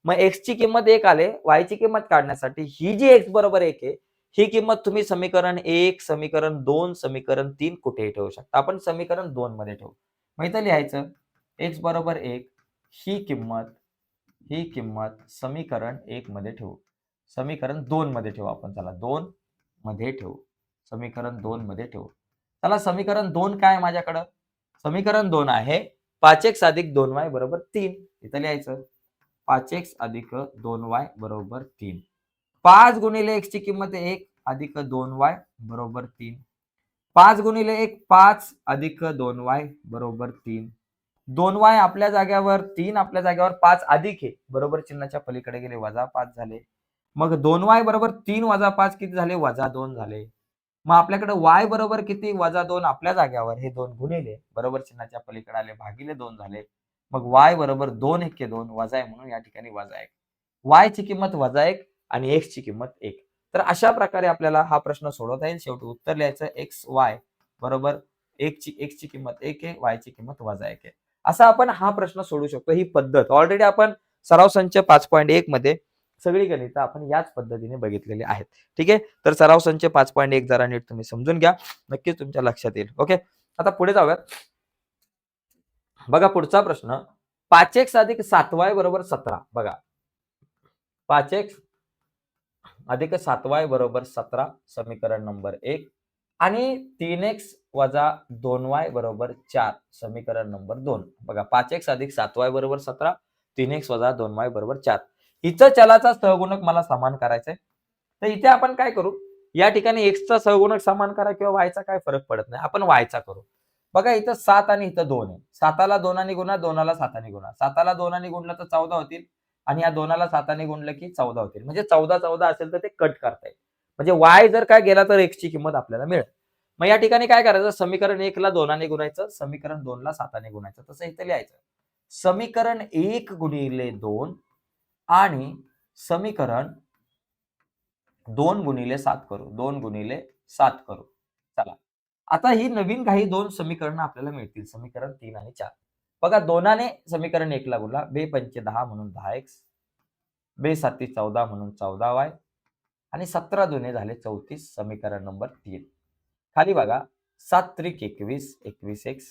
मग x ची किंमत 1 आले, y ची किंमत काढण्यासाठी ही जी x बरोबर 1 आहे, ही किंमत तुम्ही समीकरण 1, समीकरण 2, समीकरण 3 कुठेही ठेवू शकता. आपण समीकरण 2 मध्ये ठेवू. मग इथं लिहायचं x बरोबर 1 ही किंमत समीकरण 1 मध्ये ठेवू. समीकरण 2 मध्ये ठेवू आपण. चला 2 मध्ये ठेवू. समीकरण 2 मध्ये ठेवू. चला समीकरण 2 काय आहे माझ्याकडं? समीकरण 2 आहे 5x अधिक 2y बरोबर 3. इथं लिहायचं 5x अधिक 2y बरोबर 3. 5 गुणिले x ची किंमत आहे 1 अधिक 2y बरोबर 3. 5 गुणिले 1 5 अधिक 2y बरोबर 3. 2y आपल्या जाग्यावर, 3 आपल्या जाग्यावर, 5 अधिक आहे बरोबर चिन्हाच्या पलीकडे गेले वजा 5 झाले. मग 2y बरोबर 3 वजा 5 किती झाले? वजा 2 झाले. मग आपल्याकडे y बरोबर किती? वजा 2 आपल्या जाग्यावर, हे 2 गुणिले बरोबर चिन्हाच्या पलीकडे आले भागिले 2 झाले. मग y बरोबर 2 एक्के 2 वजा आहे म्हणून या ठिकाणी वजा 1. y ची किंमत वजा 1 आणि x ची किंमत 1. तर अशा प्रकारे आपल्याला हा प्रश्न सोडवता येईल. शेवटी उत्तर लिहायचं x y बरोबर 1 ची x ची किंमत 1 आहे, y ची किंमत वजा 1 आहे. असा आपण हा प्रश्न सोडू शकतो. ही पद्धत ऑलरेडी आपण सराव संच 5.1 मध्ये सगळी गणितं आपण याच पद्धतीने बघितलेली आहेत. ठीक आहे. तर सराव संच 5.1 जरा नीट तुम्ही समजून घ्या. नक्कीच तुमच्या लक्षात येईल. ओके. आता पुढे जाऊयात. बघा पुढचा प्रश्न 5x अधिक 7y बरोबर 17. बघा 5x अधिक 7y बरोबर 17 समीकरण नंबर 1 आणि 3x वजा 2y बरोबर 4 समीकरण नंबर 2. बघा 5x अधिक 7y बरोबर 17, 3x वजा 2y बरोबर 4. हिचं चलाचा सहगुणक मला समान करायचंय. तर इथे आपण काय करू, या ठिकाणी x चा सहगुणक समान करा किंवा y चा काय फरक पडत नाही. आपण y चा करू. बघा इथं 7 आणि इथं 2 आहे. 7ला 2 ने गुणा, 2ला 7 ने गुणा. 7ला 2 ने गुणलं तर 14 होतील आणि या 2ला 7 ने गुणलं की 14 होतील. म्हणजे 14 असेल तर ते कट करता येईल. म्हणजे y जर काय गेला तर x ची किंमत आपल्याला मिळेल. मग या ठिकाणी काय करायचं, समीकरण 1 ला 2 ने गुणायचं, समीकरण 2 ला 7 ने गुणायचं. तसं इथं लिहायचं. समीकरण 1 गुणिले 2 आणि समीकरण 2 गुणिले 7 करू. 2 गुणिले 7 करू. चला. आता ही नवीन काही 2 समीकरणं आपल्याला मिळतील. समीकरण 3 आणि 4. बघा 2 ने समीकरण 1 ला गुणला. 2 पंचे 10 म्हणून 10x. 2 साती 14 म्हणून 14y आणि 17 दुने झाले 34 समीकरण नंबर 3. खाली बघा 7 त्रिक 21, 21x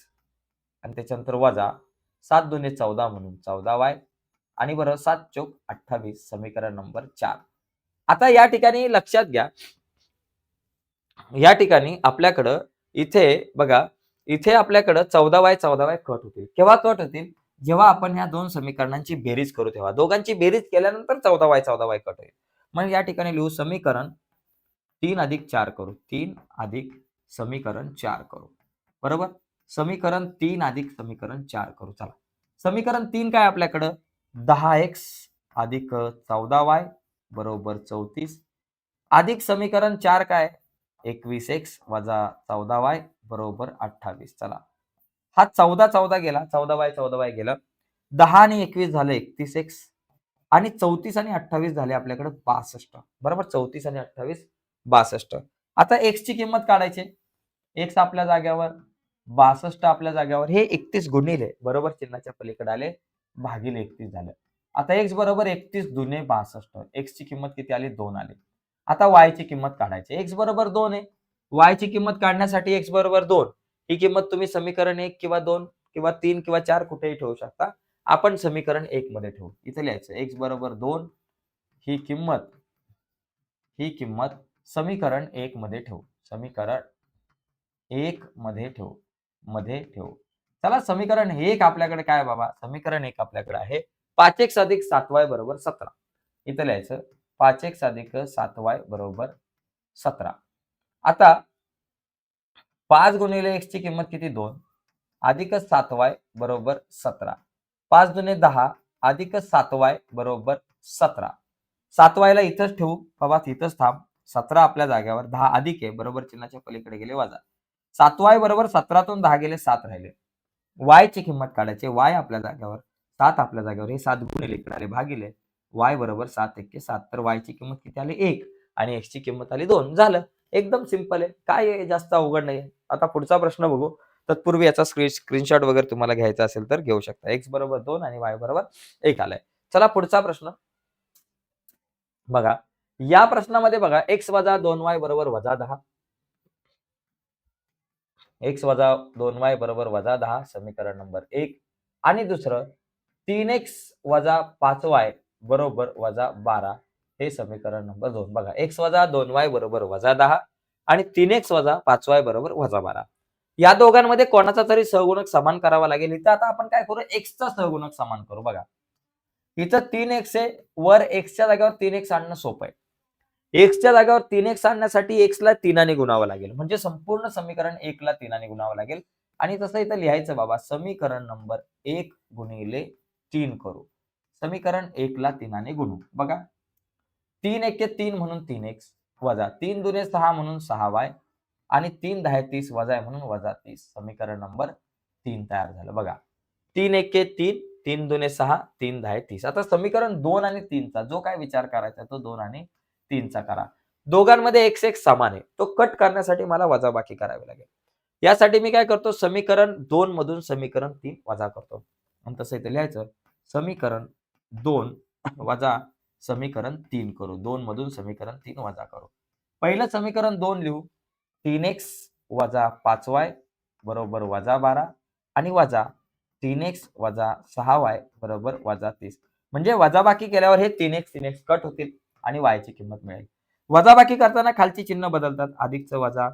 आणि त्याच्यानंतर वजा 7 दुने 14 म्हणून 14y आणि बरोबर 7 चौक 28 समीकरण नंबर 4. आता या ठिकाणी लक्षात घ्या, या ठिकाणी आपल्याकडं इथे बघा, इथे आपल्याकडं 14y कट होतील. केव्हा कट होतील? जेव्हा आपण ह्या 2 समीकरणांची बेरीज करू तेव्हा. दोघांची बेरीज केल्यानंतर 14y कट होईल. मग या ठिकाणी लिहू समीकरण 3 अधिक 4 करू. 3 अधिक समीकरण 4 करू. बरोबर? समीकरण 3 अधिक समीकरण 4 करू. चला. समीकरण 3 काय आपल्याकडं? 10x अधिक 14y बरोबर 34 अधिक समीकरण 4 काय? 21x वजा 14y बरोबर 28. चला. हा 14 गेला. 14y गेलं. 10 आणि 21 झालं 31x आणि 34 आणि 28 झाले आपल्याकडे 62. बरोबर? 34 आणि 28 62. आता x ची किंमत काढायची. x आपल्या जाग्यावर, 62 आपल्या जाग्यावर, हे 31 गुणिले बरोबर चिन्हाच्या पलीकडे आले भागिले 31 झालं. आता x बरोबर 31 दुने 62. x ची किंमत किती आली? 2 आली. आता y ची किंमत काढायची. x बरोबर 2 आहे. y ची किंमत काढण्यासाठी x बरोबर 2. ही किंमत तुम्ही समीकरण 1 किंवा 2 किंवा 3 किंवा 4 कुठेही ठेवू शकता. आपण समीकरण 1 मध्ये ठेवू. इथे लिहायचं x बरोबर 2 ही किंमत समीकरण 1 मध्ये ठेवू. समीकरण 1 मध्ये ठेवू. चला समीकरण 1 आपल्याकडे काय बाबा? समीकरण 1 आपल्याकडे आहे 5x अधिक 7y बरोबर 17. इथं लिहायचं 5x अधिक 7y बरोबर 17. आता 5 गुणिले x ची किंमत किती? 2 अधिक 7y बरोबर 17. 5 दुने 10 अधिक 7y बरोबर 17. 7yला इथंच ठेवू बाबा, तिथंच थांब. 17 आपल्या जागेवर, 10 अधिक आहे बरोबर चिन्हाच्या पलीकडे गेले वजा. 7y बरोबर 17तून 10 गेले 7 राहिले. y ची किंमत काढायची. y आपल्या जागेवर, 7 आपल्या जागेवर, हे 7 गुणिले इकडे आले भागिले. y बरोबर 7 एक्के 7. तर y ची किंमत किती आली 1 आणि x ची किंमत आली 2. झालं. एकदम सिंपल आहे. काय आहे, जास्त अवघड नाही. आता पुढचा प्रश्न बघू. तत्पूर्वी याचा स्क्रीनशॉट वगैरे तुम्हाला घ्यायचा असेल तर घेऊ शकता. x बरोबर 2 आणि y बरोबर 1 आलाय. चला पुढचा प्रश्न बघा. या प्रश्नामध्ये बघा x वजा 2y बरोबर वजा 10. x वजा 2y बरोबर वजा 10 समीकरण नंबर 1 आणि दुसरं 3x वजा 5y बरोबर वजा 12 हे समीकरण नंबर 2. बघा, x वजा 2y बरोबर वजा 10 आणि 3x वजा 5y बरोबर वजा 12. या दोघांमध्ये कोणाचा तरी सहगुणक समान करावा लागेल. इथं आता आपण काय करू, x चा सहगुणक समान करू. बघा, इथं 3x आहे, वर x च्या जागेवर 3x आणणं सोपं आहे. x च्या जागेवर 3x आणण्यासाठी x ला 3 ने गुणावं लागेल. म्हणजे संपूर्ण समीकरण 1 ला 3 ने गुणावं लागेल. आणि तसं इथं लिहायचं बाबा, समीकरण नंबर 1 गुणिले 3 करू. समीकरण 1 ला 3 ने गुणू. बघा, 3 एके 3 म्हणून 3x वजा 3 दुने 6 म्हणून 6y आणि 3 10 30 वजा आहे म्हणून वजा 30. समीकरण नंबर 3 तयार झालं. बघा, 3 एके 3, 3 दुने 6, 3 10 30. आता समीकरण 2 आणि 3 चा जो काय विचार करायचा तो 2 आणि 3 चा करा. दोघांमध्ये x एक समान आहे. तो कट करण्यासाठी मला वजाबाकी करावी लागेल. यासाठी मी काय करतो, समीकरण 2 मधून समीकरण 3 वजा करतो. आणि तसं इथे लिहायचं, समीकरण 2 वजा समीकरण 3 करू. 2 मधून समीकरण 3 वजा करू. पहिलं समीकरण 2 लिहू. 3x वजा 5y बरोबर वजा 12 आणि वजा 3x वजा 6y बरोबर वजा 30. म्हणजे वजाबाकी केल्यावर हे 3x कट होतील आणि y ची किंमत मिळेल. वजाबाकी करताना खालची चिन्ह बदलतात. अधिकचं वजा,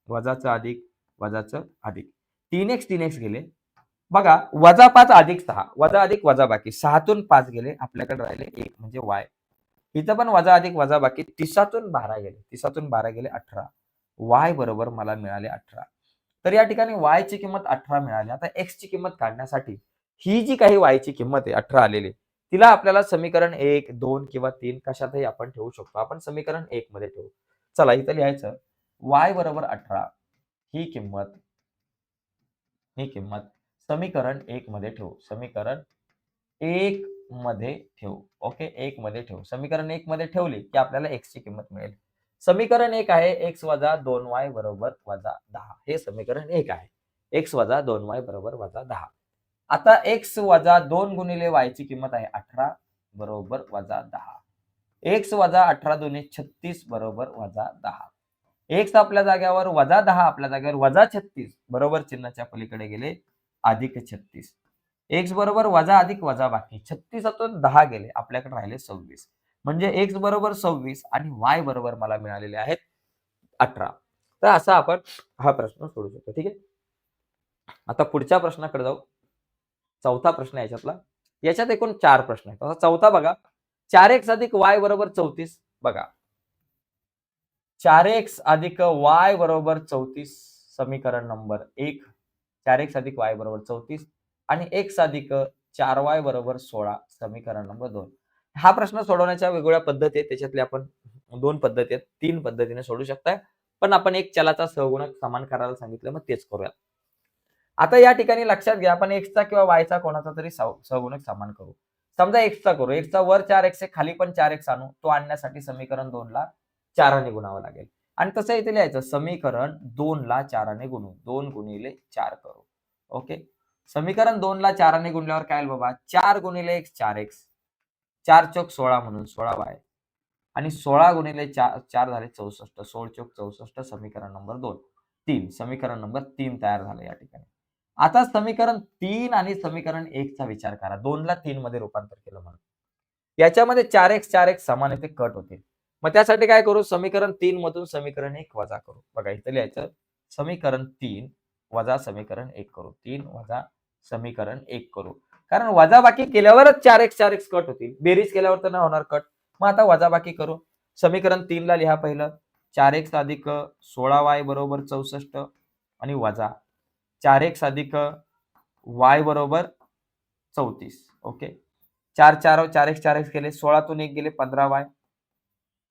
वजाचं अधिक, वजाचं अधिक. 3x गेले. बघा, वजा 5 अधिक 6, वजा अधिक वजाबाकी. 6 तून 5 गेले, आपल्याकडे राहिले 1 म्हणजे y. इथं पण वजा अधिक वजाबाकी. 30 तून 12 गेले, 30 तून 12 गेले 18. y बरोबर मला मिळाले 18. तर या ठिकाणी y ची किंमत 18 मिळाली. आता x ची किंमत काढण्यासाठी ही जी काही y ची किंमत आहे 18 आलेली, तिला आपल्याला समीकरण 1, 2 किंवा 3 कशातही आपण ठेवू शकतो. आपण समीकरण 1 मध्ये ठेवू. चला इथं लिहायचं, y बरोबर 18 ही किंमत समीकरण 1 मध्ये ठेवू. समीकरण 1 मध्ये ठेवू. ओके, 1 मध्ये ठेवू. समीकरण 1 मध्ये ठेवली की आपल्याला x ची किंमत मिळेल. समीकरण 1 आहे x वजा 2y बरोबर वजा 10. हे समीकरण 1 आहे. x वजा 2y बरोबर वजा 10. आता x वजा 2 गुणिले y ची किंमत आहे 18 बरोबर वजा 10. x वजा 18 दुने 36 बरोबर वजा 10. x आपल्या जागेवर वजा 10 आपल्या जागेवर वजा 36 बरोबर चिन्हाच्या पलीकडे गेले अधिक 36. x बरोबर वजा अधिक वजा बाकी. 36तून 10 गेले, आपल्याकडे राहिले 26. म्हणजे x बरोबर 26 आणि y बरोबर मला मिळालेले आहेत 18. तर असा आपण हा प्रश्न सोडू शकतो. ठीक आहे. आता पुढच्या प्रश्नाकडे जाऊ. चौथा प्रश्न याच्यातला. याच्यात एकूण 4 प्रश्न आहेत. आता चौथा बघा, 4x अधिक y बरोबर 34. बघा, 4x अधिक y बरोबर 34 समीकरण नंबर 1. 4x अधिक y बरोबर 34 आणि x अधिक 4y बरोबर 16 समीकरण नंबर 2. हा प्रश्न सोडवण्याच्या वेगवेगळ्या पद्धती आहेत. त्याच्यातले आपण 2 पद्धती आहेत. 3 पद्धतीने सोडू शकताय. पण आपण एक चलाचा सहगुणक समान करायला सांगितलं, मग तेच करूया. आता या ठिकाणी लक्षात घ्या, आपण x चा किंवा y चा कोणाचा तरी सहगुणक समान करू. समजा x चा करू. x चा वर 4x आहे, खाली पण 4x आणू. तो आणण्यासाठी समीकरण 2 ला 4 ने गुणावं लागेल. आणि तसं इथे लिहायचं, समीकरण 2 ला 4 ने गुणू. 2 गुणिले 4 करू. ओके, समीकरण 2 ला 4 ने गुणल्यावर काय बाबा, 4 गुणिले x 4x, 4 चौक 16 म्हणून 16y आणि 16 गुणिले 4 झाले 64, 16 चौक 64 समीकरण नंबर 2. 3 समीकरण नंबर 3 तयार झालं या ठिकाणी. आता समीकरण 3 आणि समीकरण 1 चा विचार करा. 2 ला 3 मध्ये रूपांतर केलं म्हणून. याच्यामध्ये 4x समान आहे, ते कट होतील. मग त्यासाठी काय करू, समीकरण 3 मधून समीकरण 1 वजा करू. बघा इथं लिहायचं, समीकरण 3 वजा समीकरण 1 करू. 3 वजा समीकरण 1 करू. कारण वजाबाकी केल्यावरच 4x कट होतील. बेरीज केल्यावर तर नाही होणार कट. मग आता वजाबाकी करू. समीकरण 3 ला लिहा पहिलं, 4x अधिक 16y बरोबर 64 आणि वजा 4x अधिक y बरोबर 34. ओके, 4 4 4 x 4 x गेले, 16तून 1 गेले 15y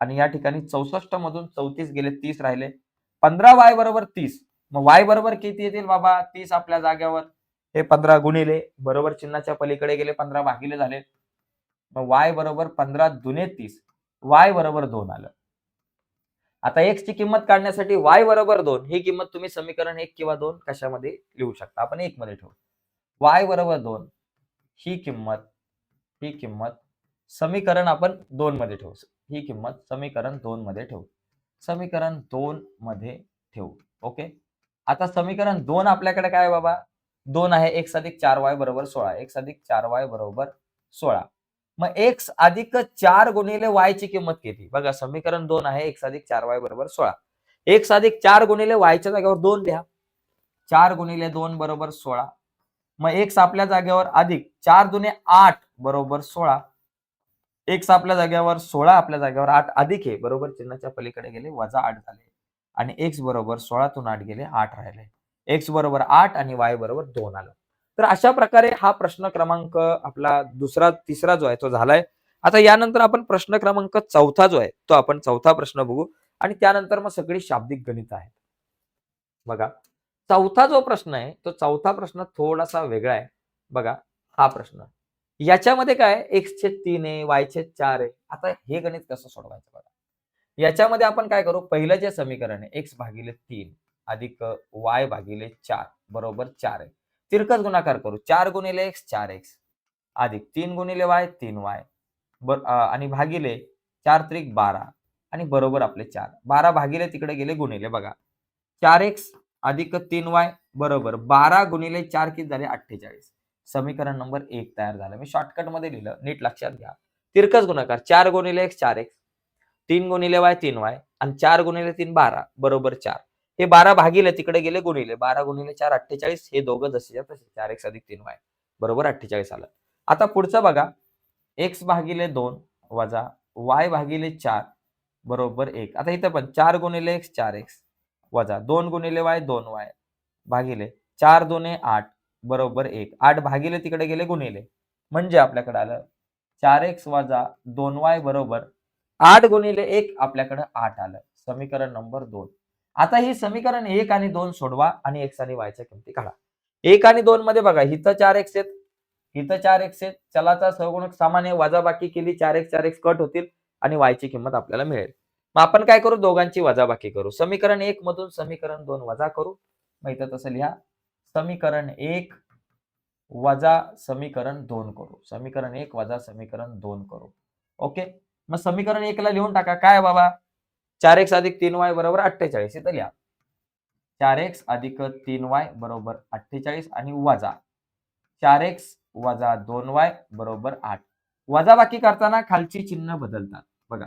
आणि या ठिकाणी 64 मधून 34 गेले, 30 राहिले. 15y बरोबर 30. मग y बरोबर किती येतील बाबा? 30 आपल्या जागेवर. हे 15 गुणिले बरोबर चिन्हाच्या पलीकडे गेले 15 भागिले झाले. मग y बरोबर 15 दुने 30. y बरोबर 2 आलं. आता x ची किंमत काढण्यासाठी y बरोबर 2 ही किंमत तुम्ही समीकरण 1 किंवा 2 कशामध्ये लिहू शकता? आपण 1 मध्ये ठेवू. y बरोबर 2 ही किंमत समीकरण आपण 2 मध्ये ठेवू. ही किंमत समीकरण 2 मध्ये ठेवू. समीकरण 2 मध्ये ठेवू. ओके. आता समीकरण 2 आपल्याकडे काय आहे बाबा? 2 आहे x अधिक 4y बरोबर 16. x अधिक 4y बरोबर 16. मग x अधिक 4 गुणिले y ची किंमत किती? बघा समीकरण 2 आहे x अधिक 4y बरोबर 16. x अधिक 4 गुणिले y च्या जागेवर 2 लिहा. 4 गुणिले 2 बरोबर 16. मग x आपल्या जागेवर अधिक 4 दुने 8 बरोबर 16. x आपल्या जागेवर 16 आपल्या जागेवर 8 अधिक आहे बरोबर चिन्हाच्या पलीकडे गेले वजा 8 झाले आणि x बरोबर 16 तून 8 गेले 8 राहिले. x बरोबर 8 आणि y बरोबर 2 आलं. तर अशा प्रकारे हा प्रश्न क्रमांक आपला तिसरा जो आहे तो झालाय. आता यानंतर आपण प्रश्न क्रमांक चौथा जो आहे तो आपण चौथा प्रश्न बघू आणि त्यानंतर मग सगळी शाब्दिक गणित आहेत. बघा चौथा जो प्रश्न आहे तो चौथा प्रश्न थोडासा वेगळा आहे. बघा हा प्रश्न याच्यामध्ये काय x/3 आहे y/4 आहे. आता हे गणित कसं सोडवायचं बघा. याच्यामध्ये आपण काय करू? पहिलं जे समीकरण आहे x/3 अधिक y/4 बरोबर 4 आहे. तिरकस गुणाकार करू. 4 गुणिले x 4x अधिक 3 गुणिले y 3y आणि भागिले 4 त्रिक 12 आणि बरोबर आपले 4. 12 भागिले तिकडे गेले गुणिले बघा. 4x अधिक 3y बरोबर 12 गुणिले 4 किती झाले? 48. समीकरण नंबर 1 तयार झालं. मी शॉर्टकट मध्ये लिहिलं, नीट लक्षात घ्या. तिरकस गुणाकार 4 गुणिले x 4x 3 गुणिले y 3y आणि 4 गुणिले 3 12 बरोबर 4. हे 12 भागिले तिकडे गेले गुणिले 12 गुणिले 4 48. हे दोघं जसेच्या तसे 4x अधिक 3y बरोबर 48 आलं. आता पुढचं बघा x भागिले 2 वजा y भागिले 4 बरोबर 1. आता इथं पण 4 गुणिले x 4x वजा 2 गुणिले y 2y भागिले 4 दुने 8 बरोबर 1. 8 भागिले तिकडे गेले गुणिले म्हणजे आपल्याकडे आलं 4x वजा 2y बरोबर 8 गुणिले 1 आपल्याकडे 8 आलं. समीकरण नंबर 2. आता ही समीकरण 1 आणि 2 सोडवा आणि x आणि y च्या किमती काढा. 1 आणि 2 मध्ये बघा इथं 4x आहेत, इथं 4x आहेत. चलाचा सहगुणक सामान्य वजाबाकी केली 4x 4x कट होतील आणि y ची किंमत आपल्याला मिळेल. मग आपण काय करू? दोघांची वजाबाकी करू. समीकरण 1 मधून समीकरण 2 वजा करू. मग इथं तसं लिहा समीकरण 1 वजा समीकरण 2 करू. समीकरण 1 वजा समीकरण 2 करू. ओके. मग समीकरण 1 ला लिहून टाका. काय बाबा? 4x अधिक 3y बरोबर 48. इथं लिहा 4x अधिक 3y बरोबर 48 आणि वजा 4x वजा 2y बरोबर 8. वजाबाकी करताना खालची चिन्ह बदलतात. बघा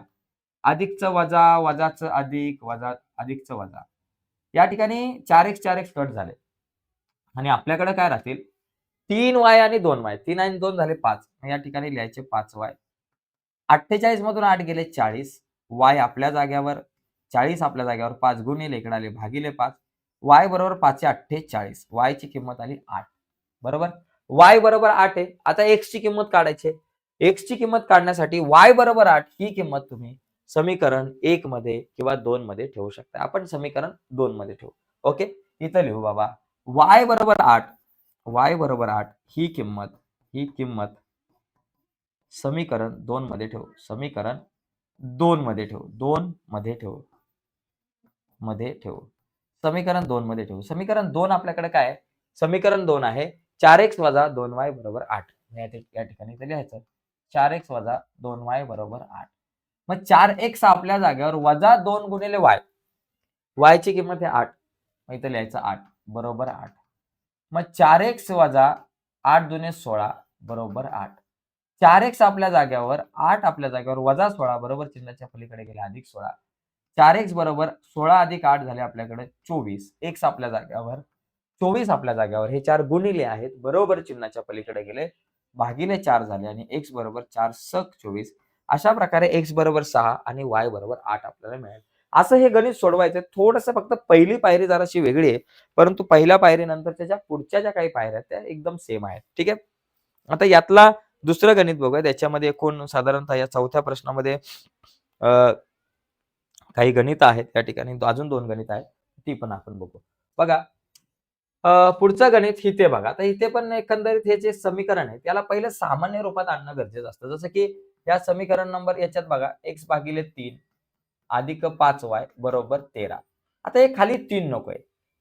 अधिकचं वजा, वजाचं अधिक, वजा अधिकचं वजा. या ठिकाणी 4x 4x कट झाले आणि आपल्याकडे काय राहतील? 3y आणि 2y. 3 आणि 2 झाले 5. या ठिकाणी लिहायचे 5y. 48 मधून 8 गेले 40. y आपल्या जाग्यावर 40 आपल्या जाग्यावर 5 गुणिले इकडे आले भागिले 5. y बरोबर 5 48. y ची किंमत आली 8. बरोबर. y बरोबर 8 आहे. आता x ची किंमत काढायची. x ची किंमत काढण्यासाठी y बरोबर 8 ही किंमत तुम्ही समीकरण 1 मध्ये किंवा 2 मध्ये ठेवू शकता. आपण समीकरण 2 मध्ये ठेवू. ओके. इथं लिहू बाबा y बरोबर 8. y बरोबर 8 ही किंमत समीकरण 2 मध्ये ठेवू. समीकरण 2 मध्ये ठेवू. 2 मध्ये ठेवू. समीकरण 2 मध्ये ठेवू. समीकरण 2 आपल्याकडे काय आहे? समीकरण 2 आहे 4x वजा 2y बरोबर 8. या ठिकाणी इथे लिहायचं 4x वजा 2y बरोबर 8. मग 4x आपल्या जागेवर वजा 2 गुणिले y. y ची किंमत आहे 8. मग इथे लिहायचं 8 बरोबर 8. मग 4x वजा 8 दुने 16 बरोबर 8. 4x आपल्या जागेवर 8 आपल्या जागेवर वजा 16 बरोबर चिन्हाच्या पलीकडे गेले अधिक 16. 4x बरोबर 16 अधिक 8 झाले आपल्याकडे 24. x आपल्या जागेवर 24 आपल्या जागेवर हे 4 गुणिले आहेत बरोबर चिन्हाच्या पलीकडे गेले भागिले 4 झाले आणि x बरोबर 4 सक 24. अशा प्रकारे x बरोबर 6 आणि y बरोबर 8 आपल्याला मिळेल. असं हे गणित सोडवायचं. थोडंसं फक्त पहिली पायरी जराशी वेगळी आहे, परंतु पहिल्या पायरीनंतर त्याच्या पुढच्या ज्या काही पायऱ्या आहेत त्या एकदम सेम आहेत. ठीक आहे. आता यातला दुसरं गणित बघूया. त्याच्यामध्ये एकूण साधारणतः या चौथ्या प्रश्नामध्ये अ, काही गणित आहेत त्या ठिकाणी. अजून 2 गणित आहेत. ती पण आपण बघू. बघा पुढचं गणित इथे बघा. आता इथे पण एकंदरीत हे जे समीकरण आहे, त्याला पहिलं सामान्य रूपात आणणं गरजेचं असतं. जसं की या समीकरण नंबर याच्यात बघा x/3 अधिक 5y बरोबर 13. आता हे खाली 3 नकोय.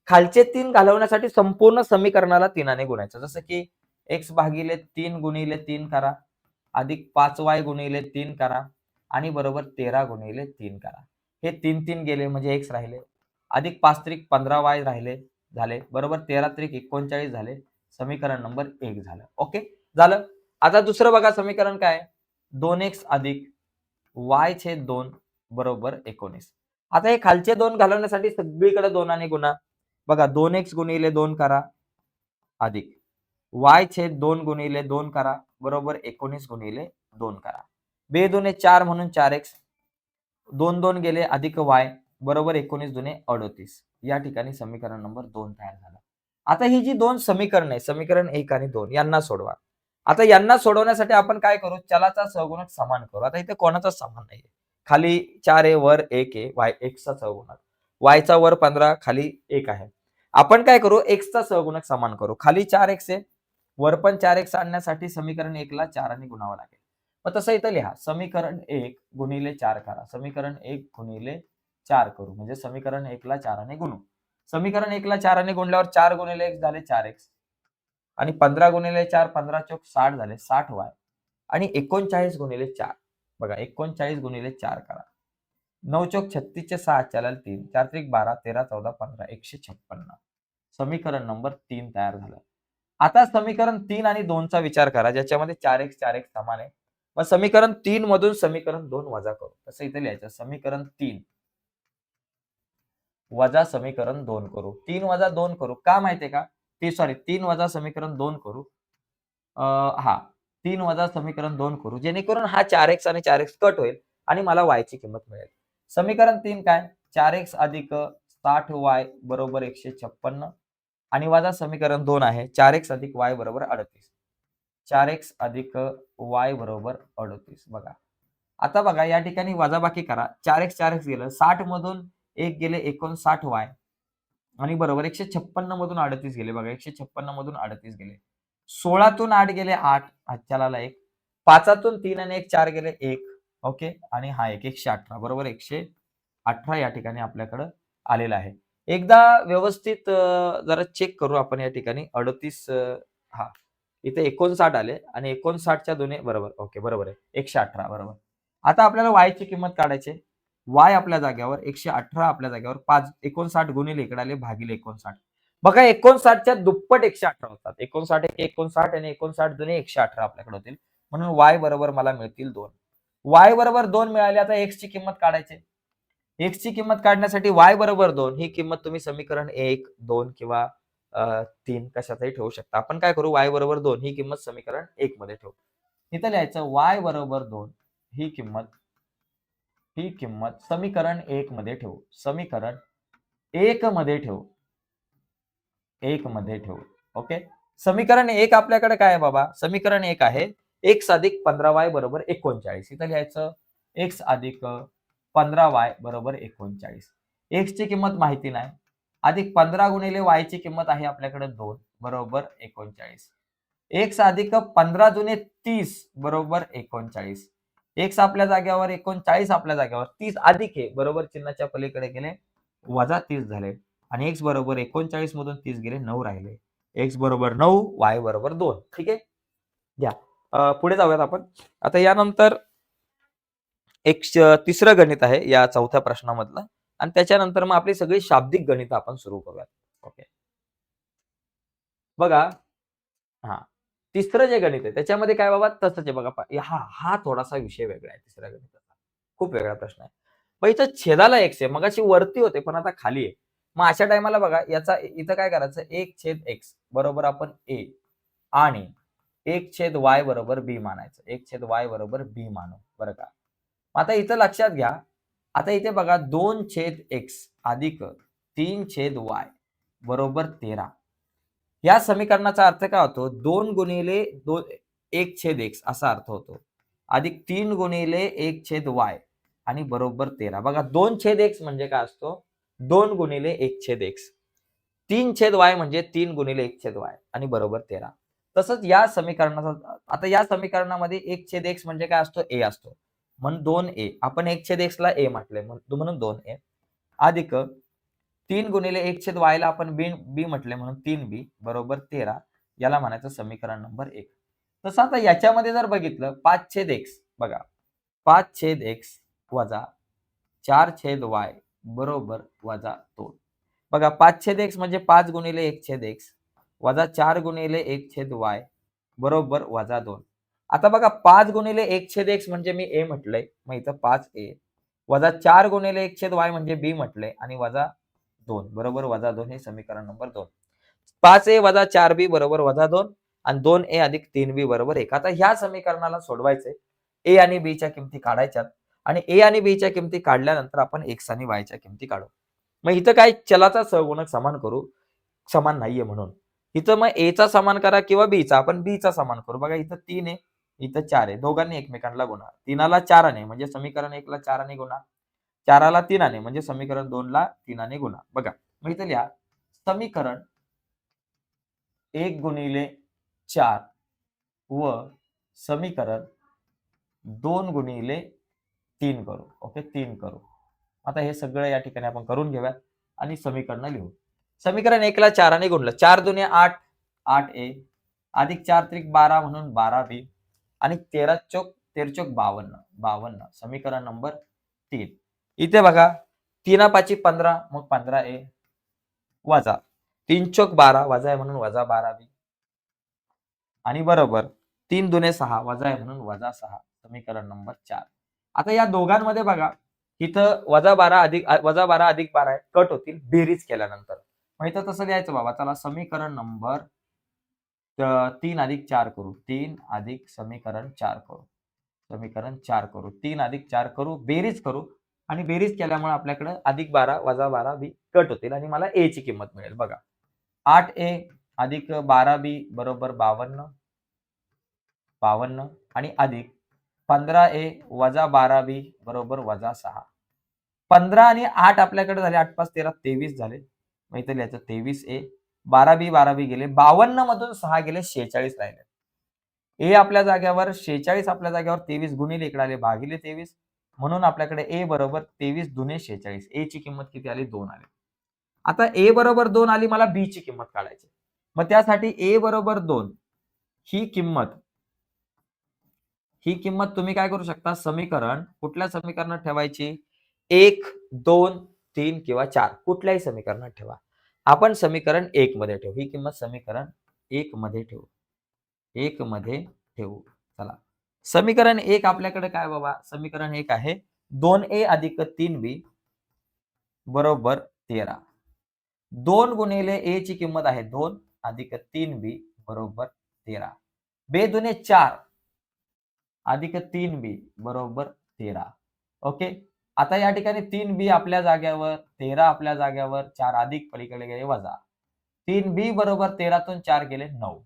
खालचे 3 घालवण्यासाठी संपूर्ण समीकरणाला 3 ने गुणायचं. जसं की x/3 गुणिले 3 करा, अधिक 5y गुणिले 3 करा आणि बरोबर 13 गुणिले 3 करा. हे 3 गेले म्हणजे x राहिले. अधिक 5 त्रिक 15y राहिले झाले. बरोबर 13 त्रिक 39 झाले. समीकरण नंबर 1 झालं. ओके. झालं. आता दुसरं बघा समीकरण काय आहे? 2x अधिक y/2 बरोबर 19. आता हे खालचे 2 घालवण्यासाठी सगळीकडे 2 ने गुणा. बघा 2x गुणिले 2 करा अधिक y/2 गुणिले 2 करा बरोबर 19 गुणिले 2 करा. 2 दुने 4 म्हणून 4x. 2 गेले अधिक y बरोबर 19 दुने 38. या ठिकाणी समीकरण नंबर 2 तयार झालं. आता ही जी 2 समीकरण आहे, समीकरण 1 आणि 2 यांना सोडवा. आता यांना सोडवण्यासाठी आपण काय करू? चलाचा सहगुणक समान करू. आता इथे कोणाचाच समान नाहीये. खाली 4 आहे, वर 1 आहे. x चा सहगुणक. y चा वर 15 खाली 1 आहे. आपण काय करू? x चा सहगुणक समान करू. खाली 4x आहे. वर पण 4x आणण्यासाठी समीकरण 1 ला 4 ने गुणावं लागेल. मग तसं इथं लिहा. समीकरण 1 गुणिले 4 करा. समीकरण 1 गुणिले 4 करू. म्हणजे समीकरण 1 ला 4 ने गुणू. समीकरण 1 ला 4 ने गुणल्यावर 4 गुणिले x झाले 4x आणि 15 गुणिले 4 15 चोक 60 झाले 60y आणि 39 गुणिले 4 बघा 39 गुणिले 4 करा. 9 चोक 36 चे 6 चलाल 3 4 त्रिक 12 13 14 15 156. समीकरण नंबर 3 तयार झालं. आता समीकरण 3 आणि 2 चा विचार करा ज्याच्यामध्ये 4x 4x समान आहे. मग समीकरण 3 मधून समीकरण 2 वजा करू. तसं इथे लिहायचं समीकरण 3 वजा समीकरण 2 करू. 3 वजा 2 करू. का माहितीये का? 3 वजा समीकरण 2 करू. हां, 3 वजा समीकरण 2 करू. जेणेकरून हा 4x आणि 4x कट होईल आणि मला y ची किंमत मिळेल. समीकरण 3 काय? 4x अधिक 60y बरोबर 156 आणि वजा समीकरण 2 आहे 4x अधिक y बरोबर 38. 4x अधिक y बरोबर 38 बघा. आता बघा या ठिकाणी वजाबाकी करा. 4x 4x गेलं. 60 मधून 1 गेले 59y आणि बरोबर 156 मधून 38 गेले बघा. 156 मधून 38 गेले. 16 तून 8 गेले 8. चलाला 1. 5 तून 3 आणि 1 4 गेले 1. ओके. आणि हा 1 118 बरोबर 118 या ठिकाणी आपल्याकडे आलेला आहे. एकदा व्यवस्थित जरा चेक करू आपण या ठिकाणी 38 हां. इथे 59 आले आणि 59च्या दुने बरोबर. ओके बरोबर आहे. 118 बरोबर. आता आपल्याला y ची किंमत काढायची आहे. y आपल्या जागेवर 118 आपल्या जागेवर 5 59 गुणिले इकडे आले भागिले 59. बघा 59च्या दुप्पट 118 होतात. 59 एके 59 आणि 59 दुने 118 आपल्याकडे होतील. म्हणून y बरोबर मला मिळतील 2. y बरोबर 2 मिळाले. आता x ची किंमत काढायची. x ची किंमत काढण्यासाठी y बरोबर 2 ही किंमत तुम्ही समीकरण 1, 2 किंवा 3 कशातही ठेवू शकता. आपण काय करू y बरोबर 2 ही किंमत समीकरण 1 मध्ये ठेवू. इथं लिहायचं y बरोबर 2 ही किंमत समीकरण 1 मध्ये ठेवू. समीकरण 1 मध्ये ठेवू. 1 मध्ये ठेवू. ओके. समीकरण 1 आपल्याकडे काय आहे बाबा? समीकरण 1 आहे x अधिक 15y बरोबर 39. इथं लिहायचं x अधिक 15y बरोबर 39. x ची किंमत माहिती नाही. अधिक 15 गुणिले y ची किंमत आहे आपल्याकडे 2 बरोबर 39. x अधिक 15 दुने 30 बरोबर 39. x आपल्या जागेवर 39 आपल्या जागेवर 30 अधिक आहे बरोबर चिन्हाच्या पलीकडे गेले वजा 30 झाले आणि x बरोबर 39 मधून 30 गेले 9 राहिले. x बरोबर 9 y बरोबर 2. ठीक आहे. घ्या. पुढे जाऊयात आपण. आता यानंतर एक तिसरं गणित आहे या चौथ्या प्रश्नामधलं आणि त्याच्यानंतर मग आपली सगळी शाब्दिक गणित आपण सुरू करूयात. ओके. बघा हां. तिसरं जे गणित आहे त्याच्यामध्ये काय बाबा तसंच आहे बघा. हा थोडासा विषय वेगळा आहे तिसऱ्या गणिताचा. खूप वेगळा प्रश्न आहे. मग इथं छेदाला x आहे. मगाशी वरती होते पण आता खाली आहे. मग अशा टाईमाला बघा याचा इथं काय करायचं 1/x बरोबर आपण a आणि 1/y बरोबर b मानायचं. 1/y बरोबर b मानू बरं का. आता इथं लक्षात घ्या. आता इथे बघा 2/x अधिक 3/y बरोबर 13. या समीकरणाचा अर्थ काय होतो? 2 गुणिले एक छेद एक्स असा अर्थ होतो, अधिक 3 गुणिले एक छेद वाय आणि बरोबर 13. बघा 2 छेद एक्स म्हणजे काय असतो, 2 गुणिले एक छेद एक्स. 3 छेद वाय म्हणजे 3 गुणिले एक छेद वाय आणि बरोबर 13. तसंच या समीकरणाचा आता या समीकरणामध्ये एक छेद एक्स म्हणजे काय असतो, ए असतो. म्हणून 2a. आपण एक छेद एक्स ला ए म्हटलंय म्हणून 2a अधिक 3 गुणिले एक छेद वाय ला आपण बी म्हटले म्हणून 3b बरोबर 13. याला म्हणायचं समीकरण नंबर 1. तसं आता याच्यामध्ये जर बघितलं 5 छेद एक्स बघा 5 छेद एक्स वजा 4 छेद वाय बरोबर वजा 2. बघा 5 छेद एक्स म्हणजे 5 गुणिले एक छेद एक्स वजा 4 गुणिले एक छेद वाय बरोबर वजा 2. आता बघा 5 गुणिले एक छेद एक्स म्हणजे मी ए म्हटलंय, मग इथं 5a वजा 4 गुणिले एक छेद वाय म्हणजे बी म्हटलंय आणि वजा 2 बरोबर वजा 2 हे समीकरण नंबर 2. 5a वजा 4b बरोबर वजा 2 आणि 2a अधिक 3b बरोबर 1. आता ह्या समीकरणाला सोडवायचंय. ए आणि बी च्या किमती काढायच्यात आणि ए आणि बी च्या किमती काढल्यानंतर आपण एक्स आणि वाय च्या किमती काढू. मग इथं काय चलाचा सहगुणक समान करू, समान नाहीये म्हणून. इथं मग ए चा समान करा किंवा बी चा, आपण बी चा समान करू. बघा इथं 3 आहे, इथं 4 आहे. दोघांनी एकमेकांना गुणा. 3 ला 4 ने म्हणजे समीकरण 1 ला 4 ने गुणा. 4 ला 3 ने म्हणजे समीकरण 2 ला 3 ने गुणा. बघा मग इथं लिहा समीकरण 1 गुणिले 4 व समीकरण 2 गुणिले 3 करू. ओके 3 करू. आता हे सगळं या ठिकाणी आपण करून घेऊयात आणि समीकरण लिहू. समीकरण 1 ला 4 ने गुणलं. 4 दुने 8, 8a अधिक 4 त्रिक 12 म्हणून 12b आणि 13 चोक 13 52, 52 समीकरण नंबर 3. इथे बघा 3 5 15 मग 15a वजा 3 चोक 12 वजा आहे म्हणून वजा 12b आणि बरोबर 3 दुने 6 वजा आहे म्हणून वजा 6 समीकरण नंबर 4. आता या दोघांमध्ये बघा इथं वजा 12 अधिक 12 आहे, कट होतील बेरीज केल्यानंतर. मग इथं तसं लिहायचं बाबा. चला समीकरण नंबर 3 अधिक 4 करू. 3 अधिक समीकरण 4 करू. समीकरण 4 करू. 3 अधिक 4 करू, बेरीज करू आणि बेरीज केल्यामुळे आपल्याकडे अधिक 12 वजा 12b कट होतील आणि मला a ची किंमत मिळेल. बघा 8a अधिक 12b बरोबर 52, 52 आणि अधिक 15a वजा 12b बरोबर वजा 6. 15 आणि 8 आपल्याकडे झाले. 8 5 13 23 झाले. मग इथे लिहायचं 23a 12b गेले. 52 मधून 6 गेले 46 राहिले. ए आपल्या जाग्यावर 46 आपल्या जाग्यावर 23 गुणिले इकडे आले भागिले 23 म्हणून आपल्याकडे ए बरोबर 23 दुने 46. ए ची किंमत किती आली 2 आली. आता ए बरोबर 2 आली, मला बी ची किंमत काढायची. मग त्यासाठी ए बरोबर 2 ही किंमत तुम्ही काय करू शकता, समीकरण कुठल्या समीकरणात ठेवायची, 1 2 3 किंवा 4 कुठल्याही समीकरणात ठेवा. आपण समीकरण 1 मध्ये ठेवू. ही किंमत समीकरण 1 मध्ये ठेवू. 1 मध्ये ठेवू. चला समीकरण 1 आपल्याकडे काय बाबा, समीकरण 1 आहे 2a अधिक 3b बरोबर 13. 2 गुणिले a ची किंमत आहे 2 अधिक 3b बरोबर 13. 2 दुने 4 अधिक 3b बरोबर 13. ओके. आता या ठिकाणी 3b आपल्या जाग्यावर, 13 आपल्या जाग्यावर, 4 अधिक पलीकडे गेले वजा. 3b बरोबर 13 तून 4 गेले 9.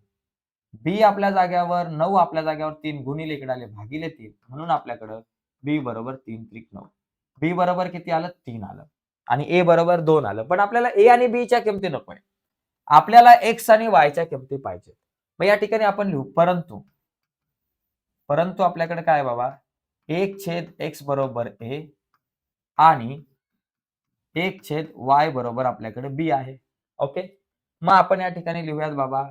बी आपल्या जाग्यावर, 9 आपल्या जाग्यावर, 3 गुणिले इकडे आले भागिले 3 म्हणून आपल्याकडे बी बरोबर 3 त्रिक 9. बी बरोबर किती आलं 3 आलं आणि ए बरोबर 2 आलं. पण आपल्याला ए आणि बी च्या किमती नकोय. आपल्याला एक्स आणि वाय च्या किमती पाहिजे. मग या ठिकाणी आपण लिहू परंतु आपल्याकडे काय बाबा 1/x बरोबर a आणि 1/y बरोबर आपल्याकडे b आहे. ओके. मग आपण या ठिकाणी लिहूयात बाबा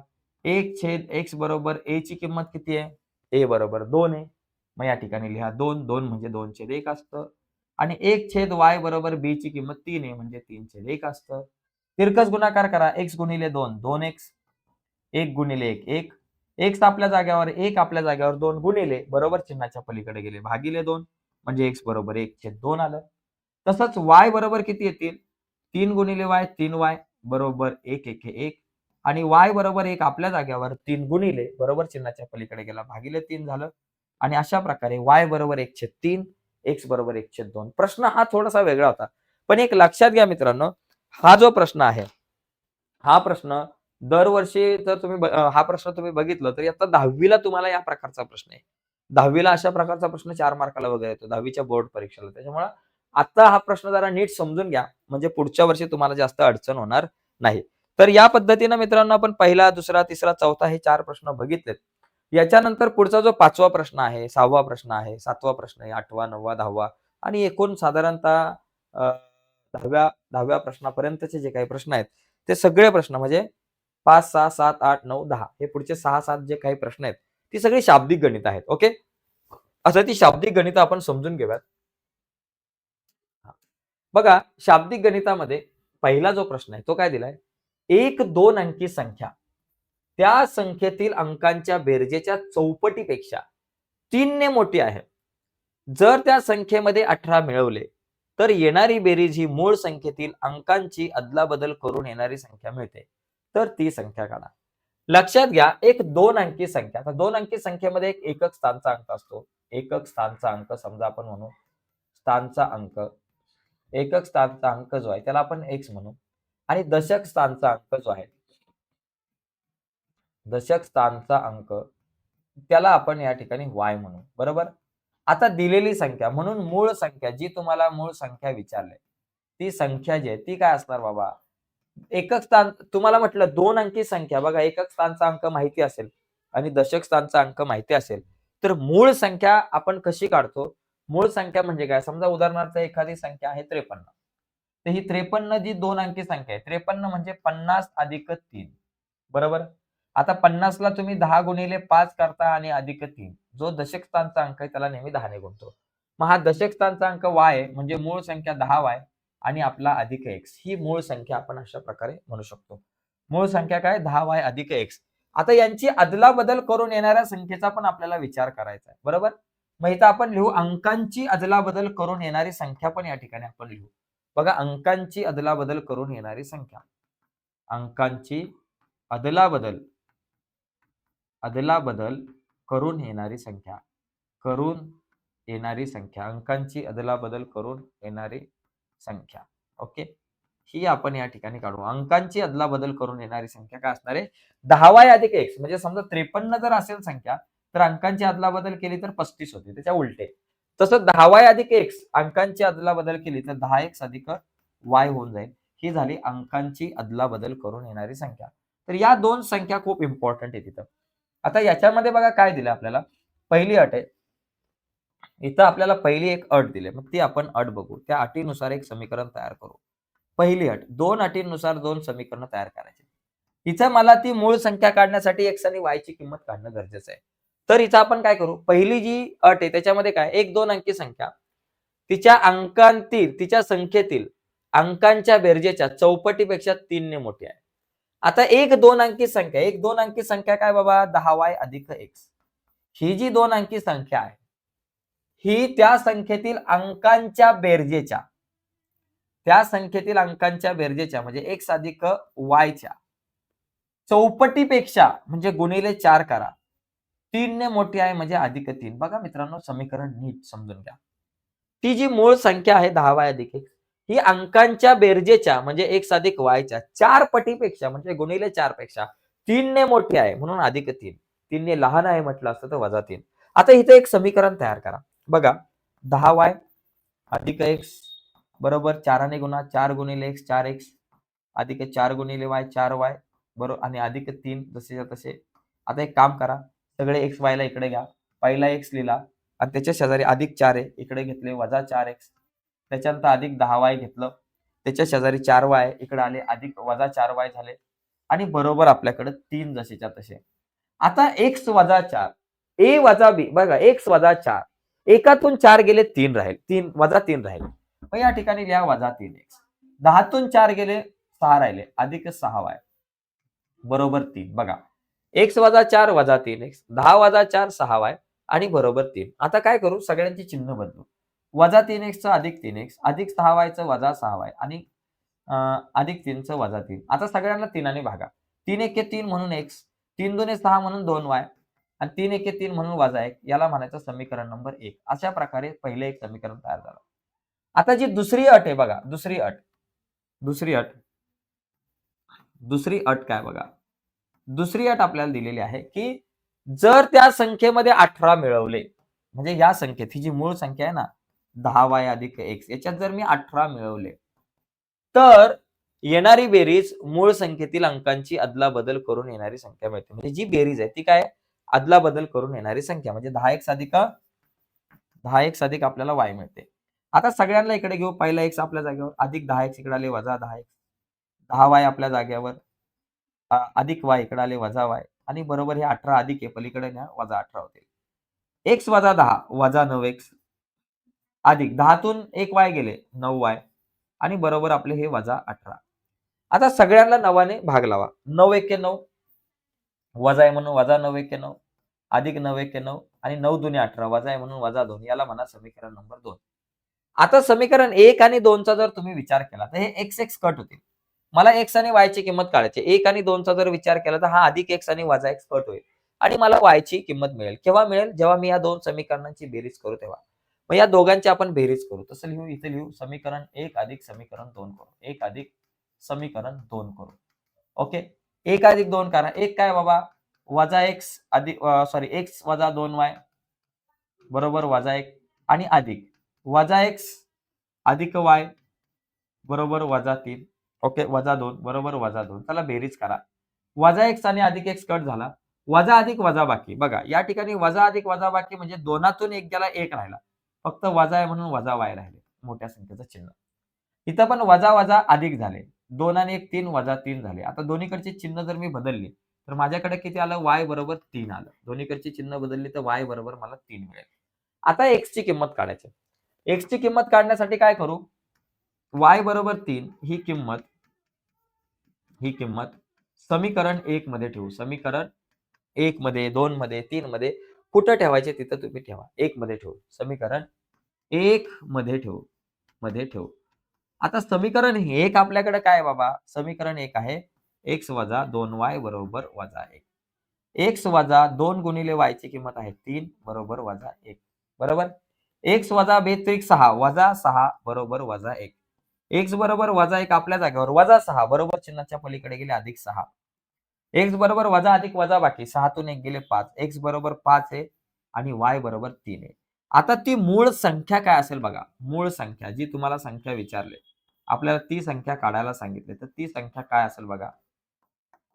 1/x बरोबर a ची किंमत किती आहे, a बरोबर 2 आहे. मग या ठिकाणी लिहा 2, 2 म्हणजे 2/1 असतं आणि 1/y बरोबर b ची किंमत 3 आहे म्हणजे 3/1 असतं. तिरकस गुणाकार करा. x गुणिले 2 2x, 1 गुणिले 1 1, x आपल्या जाग्यावर 1 आपल्या जाग्यावर 2 गुणिले बरोबर चिन्हाच्या पलीकडे गेले भागिले 2 म्हणजे x बरोबर 1/2 आलं. तसंच y बरोबर किती येतील 3 गुणिले y 3y बरोबर 1 1 1 आणि y बरोबर 1 आपल्या जाग्यावर 3 गुणिले बरोबर चिन्हाच्या पलीकडे गेला भागिले 3 झालं आणि अशा प्रकारे y बरोबर 1/3 x बरोबर 1/2. प्रश्न हा थोडासा वेगळा होता, पण एक लक्षात घ्या मित्रांनो, हा जो प्रश्न आहे हा प्रश्न दरवर्षी जर तुम्ही हा प्रश्न तुम्ही बघितलं तर आता 10वीला तुम्हाला या प्रकारचा प्रश्न आहे. 10वीला अशा प्रकारचा प्रश्न 4 मार्काला वगैरे येतो 10वीच्या बोर्ड परीक्षेला. त्याच्यामुळे आता हा प्रश्न जरा नीट समजून घ्या, म्हणजे पुढच्या वर्षी तुम्हाला जास्त अडचण होणार नाही. तर या पद्धतीनं मित्रांनो आपण पहिला, दुसरा, तिसरा, चौथा हे 4 प्रश्न बघितलेत. याच्यानंतर पुढचा जो 5वा प्रश्न आहे, 6वा प्रश्न आहे, 7वा प्रश्न आहे, 8वा, 9वा, 10वा आणि एकूण साधारणतः 10व्या प्रश्नापर्यंतचे जे काही प्रश्न आहेत, ते सगळे प्रश्न म्हणजे 5, 6, 7, 8, 9, 10 हे पुढचे 6-7 जे काही प्रश्न आहेत, ती सगळी शाब्दिक गणित आहेत. ओके. आता ती शाब्दिक गणितं आपण समजून घेऊयात. बघा, शाब्दिक गणितामध्ये पहिला जो प्रश्न आहे तो काय दिलाय? एक 2 अंकी संख्या त्या संख्येतील अंकांच्या बेरजेच्या चौपटीपेक्षा 3 ने मोठी आहे. जर त्या संख्येमध्ये 18 मिळवले तर येणारी बेरीज ही मूळ संख्येतील अंकांची अदलाबदल करून येणारी संख्या मिळते. तर ती संख्या काढा. लक्षात घ्या, एक 2 अंकी संख्या. आता 2 अंकी संख्येमध्ये एक एकक स्थानचा अंक असतो. एकक स्थानचा अंक समजा आपण म्हणू स्थानचा अंक. एकक स्थानचा अंक जो आहे त्याला आपण x म्हणू आणि दशक स्थानचा अंक जो आहे, दशक स्थानचा अंक त्याला आपण या ठिकाणी y म्हणू. बरोबर? आता दिलेली संख्या म्हणून मूळ संख्या जी तुम्हाला मूळ संख्या विचारली, ती संख्या जी आहे ती काय असणार बाबा? एकक स्थान तुम्हाला म्हटलं 2 अंकी संख्या बघा, एकक स्थानचा अंक माहिती असेल आणि दशक स्थानचा अंक माहिती असेल, तर मूळ संख्या आपण कशी काढतो? मूळ संख्या म्हणजे काय? समजा उदाहरणार्थ एखादी संख्या आहे 53. तर ही 53 जी 2 अंकी संख्या आहे, 53 म्हणजे 50 अधिक 3. बरोबर? आता 50 ला तुम्ही 10 गुणिले 5 करता आणि अधिक 3. जो दशक स्थानचा अंक आहे त्याला नेहमी 10 ने गुणतो. मग हा दशक स्थानचा अंक y आहे म्हणजे मूळ संख्या 10y आणि आपला अधिक x ही मूळ संख्या आपण अशा प्रकारे म्हणू शकतो. मूळ संख्या काय? 10y अधिक x. आता यांची अदलाबदल करून येणाऱ्या संख्येचा पण आपल्याला विचार करायचा आहे. बरोबर? मग इथं आपण लिहू अंकांची अदलाबदल करून येणारी संख्या पण या ठिकाणी आपण लिहू. बघा, अंकांची अदलाबदल करून येणारी संख्या. अंकांची अदलाबदल अदलाबदल करून येणारी संख्या. करून येणारी संख्या. अंकांची अदलाबदल करून येणारी संख्या. ओके. ही आपण या ठिकाणी काढू. अंकांची अदलाबदल करून येणारी संख्या काय असणार आहे? 10y अधिक x म्हणजे समजा 53 जर असेल संख्या, तर अंकांची अदलाबदल केली तर 35 होते. त्याच्या उलटे. तसं 10y अधिक x अंकांची अदलाबदल केली तर 10x अधिक y होऊन जाईल. ही झाली अंकांची अदलाबदल करून येणारी संख्या. तर या 2 संख्या खूप इम्पॉर्टंट आहे तिथं. आता याच्यामध्ये बघा काय दिलं आपल्याला? पहिली अट आहे. इथं आपल्याला पहिली एक अट दिली. मग ती आपण अट बघू. त्या अटीनुसार एक समीकरण तयार करू. पहिली अट, 2 अटींनुसार 2 समीकरणं तयार करायची. इथं मला ती मूळ संख्या काढण्यासाठी x आणि y ची किंमत काढणं गरजेचं आहे. तर इथं आपण काय करू? पहिली जी अट आहे त्याच्यामध्ये काय? एक 2 अंकी संख्या तिच्या अंकांतील, तिच्या संख्येतील अंकांच्या बेरजेच्या चौपटीपेक्षा 3 ने मोठी आहे. आता एक 2 अंकी संख्या, एक 2 अंकी संख्या काय बाबा? 10y अधिक x. ही जी 2 अंकी संख्या आहे, ही त्या संख्येतील अंकांच्या बेरजेच्या म्हणजे x अधिक y च्या चौपटीपेक्षा म्हणजे गुणिले 4 करा. 3 ने मोठी आहे म्हणजे अधिक 3. बघा मित्रांनो, समीकरण नीट समजून घ्या. ती जी मूळ संख्या आहे 10y अधिक x ही अंकांच्या बेरजेच्या म्हणजे x अधिक y च्या 4 पटीपेक्षा म्हणजे गुणिले 4 पेक्षा 3 ने मोठी आहे म्हणून अधिक 3. 3 ने लहान आहे म्हटलं असतं तर वजा 3. आता इथे एक समीकरण तयार करा. बघा, 10y अधिक x बरोबर 4 ने गुणा 4 गुणिले x 4x अधिक 4 गुणिले y 4y बरोबर आणि अधिक 3 जसेच्या तसे. आता एक काम करा, सगळे x y ला इकडे घ्या. पहिला x लिहिला आणि त्याच्या शेजारी अधिक 4 आहे इकडे घेतले वजा 4x. त्याच्यानंतर अधिक 10y घेतलं. त्याच्या शेजारी 4y इकडे आले अधिक वजा 4y झाले आणि बरोबर आपल्याकडे 3 जसेच्या तसे. आता x वजा 4 a वजा b बघा x वजा 4 एकातून 4 गेले 3 राहील 3 वजा 3 राहील. मग या ठिकाणी लिहा वजा 3x. 10 तून 4 गेले 6 राहिले अधिक 6y बरोबर 3. बघा, x वजा 4 वजा 3x 10 वजा 4 6y आणि बरोबर 3. आता काय करू? सगळ्यांची चिन्ह बदलू. वजा 3x चं अधिक 3x अधिक 6y चं वजा 6y आणि अधिक 3 चं वजा 3. आता सगळ्यांना 3 ने भागा. 3 एके 3 म्हणून x 3 दुने 6 म्हणून 2y आणि 3 एके 3 म्हणून वजा 1 याला म्हणायचं समीकरण नंबर 1. अशा प्रकारे पहिले एक समीकरण तयार झालं. आता जी दुसरी अट आहे बघा, दुसरी अट काय बघा? दुसरी अट आपल्याला दिलेली आहे की जर त्या संख्येमध्ये 18 मिळवले, म्हणजे या संख्येत ही जी मूळ संख्या आहे ना 10y अधिक x, याच्यात जर मी 18 मिळवले, तर येणारी बेरीज मूळ संख्येतील अंकांची अदलाबदल करून येणारी संख्या मिळते. म्हणजे जी बेरीज आहे ती काय, अदलाबदल करून येणारी संख्या, म्हणजे 10x अधिक आपल्याला y मिळते. आता सगळ्यांना इकडे घेऊ. पहिला x आपल्या जागेवर, अधिक 10x इकडे आले, वजा 10x, 10y आपल्या जागेवर, अधिक y इकडे आले, वजा y, आणि बरोबर हे 18 अधिक आहे पलीकडे न्या, वजा 18 होते. x वजा 10 वजा 9x, अधिक 10 तून 1 y गेले, 9y, आणि बरोबर आपले हे वजा 18. आता सगळ्यांना 9ने भाग लावा. 9 एके 9, वजा आहे म्हणून वजा 9 एके 9, अधिक 9 एके 9, आणि 9 दुने 18, वजा आहे म्हणून वजा 2. याला म्हणा समीकरण नंबर 2. आता समीकरण 1 आणि 2 चा जर तुम्ही विचार केला तर हे x कट होतील. मला x आणि y ची किंमत काढायची. 1 आणि 2 चा जर विचार केला तर हा अधिक x आणि वजा x कट होईल आणि मला y ची किंमत मिळेल. केव्हा मिळेल? जेव्हा मी या दोन समीकरणांची बेरीज करू तेव्हा. मग या दोघांची आपण बेरीज करू. तसं लिहू, इथे लिहू, समीकरण 1 अधिक समीकरण 2 करू. 1 अधिक समीकरण 2 करू. ओके. 1 अधिक 2 करा. 1 काय बाबा? वजा x अधिक x वजा 2y बरोबर वजा 1, आणि अधिक वजा x अधिक y बरोबर वजा 3. ओके. वजा 2 बरोबर वजा 2. चला बेरीज करा. वजा x आणि अधिक x कट झाला. वजा अधिक वजा बाकी. बघा या ठिकाणी वजा अधिक वजा बाकी म्हणजे दोनातून एक गेला, एक राहिला. फक्त वजा आहे म्हणून वजा y राहिले. मोठ्या संख्येचं चिन्ह. इथं पण वजा वजा अधिक झाले. 2 आणि 1 3, वजा 3 झाले. आता दोन्हीकडची चिन्ह जर मी बदलली तर माझ्याकडे किती आलं? y बरोबर 3 आलं. दोन्हीकडची चिन्ह बदलली तर y बरोबर मला 3 मिळेल. आता x ची किंमत काढायची. x ची किंमत काढण्यासाठी काय करू? y बरोबर 3 ही किंमत समीकरण 1 मध्ये ठेवू. समीकरण 1 मध्ये, 2 मध्ये, 3 मध्ये कुठं ठेवायचे तिथं तुम्ही ठेवा. 1 मध्ये ठेवू. समीकरण 1 मध्ये ठेवू. आता समीकरण 1 आपल्याकडे काय आहे बाबा? समीकरण 1 आहे x वजा 2y बरोबर वजा 1. x वजा 2 गुणिले y ची किंमत आहे 3 बरोबर वजा 1. बरोबर? x वजा बेत्रिक 6 वजा 6 बरोबर वजा 1. x बरोबर वजा 1 आपल्या जागेवर, वजा 6 बरोबर चिन्हाच्या पलीकडे गेले, अधिक 6. x बरोबर वजा अधिक वजा बाकी, 6 तून 1 गेले 5. x बरोबर 5 आहे आणि y बरोबर 3 आहे. आता ती मूळ संख्या काय असेल बघा. मूळ संख्या जी तुम्हाला संख्या विचारले, आपल्याला ती संख्या काढायला सांगितले, तर ती संख्या काय असेल बघा.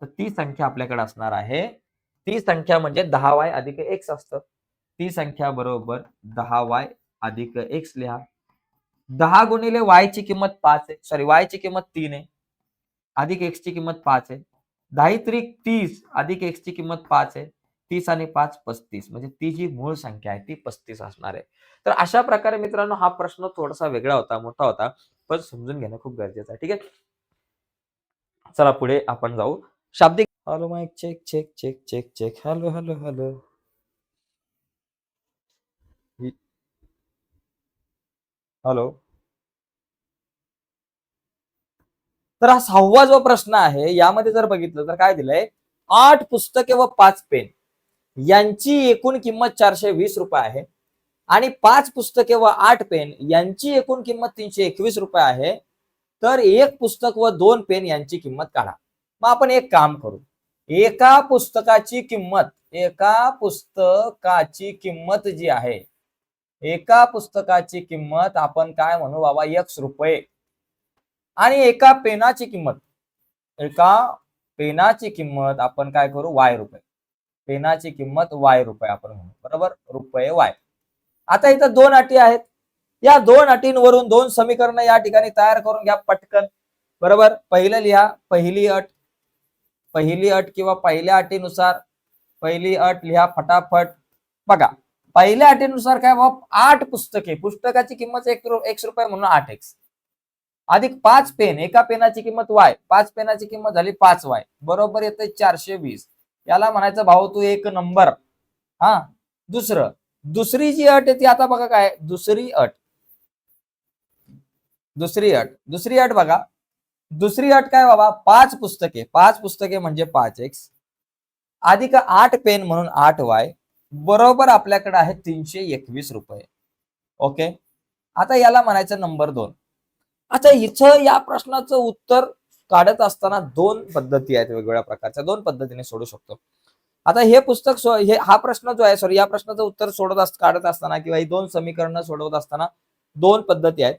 तर ती संख्या आपल्याकडे असणार आहे, ती संख्या म्हणजे 10y अधिक x असतं. ती संख्या बरोबर 10y अधिक x लिहा. 10 गुणिले y ची किंमत 5 आहे. सॉरी, y ची किंमत 3 आहे. अधिक x ची किंमत 5 आहे. 10 त्रिक 30 अधिक x ची किंमत 5 आहे. 30 आणि 5 35, म्हणजे ती जी मूळ संख्या आहे ती 35 असणार आहे. तर अशा प्रकारे मित्रांनो हा प्रश्न थोडासा वेगळा होता, मोठा होता, पण समजून घेणं खूप गरजेचं आहे. ठीक आहे. चला पुढे आपण जाऊ. शाब्दिक. Hello mike check check check check check. Hello hello hello. Hello. तर हा 6वा जो प्रश्न आहे यामध्ये जर बघितलं तर काय दिलंय, 8 पुस्तके व 5 पेन यांची एकूण किंमत 420 रुपये आहे आणि 5 पुस्तके व 8 पेन यांची एकूण किंमत 321 रुपये आहे. तर एक पुस्तक व 2 पेन यांची किंमत काढा. मग आपण एक काम करू. एका पुस्तकाची किंमत जी आहे, एका पुस्तकाची किंमत आपण काय म्हणू बाबा, x रुपये, आणि एका पेनाची किंमत आपण काय करू, y रुपये. पेनाची किंमत y रुपये आपण म्हणू. बरोबर? रुपये y. आता इथं 2 अटी आहेत. या 2 अटींवरून 2 समीकरण या ठिकाणी तयार करून घ्या पटकन. बरोबर? पहिलं लिहा, पहिली अट किंवा पहिल्या अटीनुसार पहिली अट लिहा फटाफट. बघा, पहिल्या अटीनुसार काय बाबा, 8 पुस्तके, पुस्तकाची किंमत x रुपये म्हणून 8x, अधिक 5 पेन, एका पेनाची किंमत y, 5 पेनाची किंमत झाली 5y, बरोबर येते 420. याला म्हणायचं भाऊ तू एक नंबर. हा. दुसरी जी अट आहे ती आता बघा काय, दुसरी अट बघा. दुसरी अट काय बाबा, 5 पुस्तके म्हणजे 5x, अधिक 8 पेन म्हणून 8y, बरोबर आपल्याकडे आहे 321 रुपये. ओके. आता याला म्हणायचं नंबर 2. आता इथं या प्रश्नाचं उत्तर काढत असताना दोन पद्धती आहेत, वेगवेगळ्या प्रकारच्या दोन पद्धतीने सोडू शकतो. आता हे पुस्तक हा प्रश्न जो आहे, सॉरी, या प्रश्नाचं उत्तर काढत असताना किंवा ही दोन समीकरणं सोडवत असताना दोन पद्धती आहेत.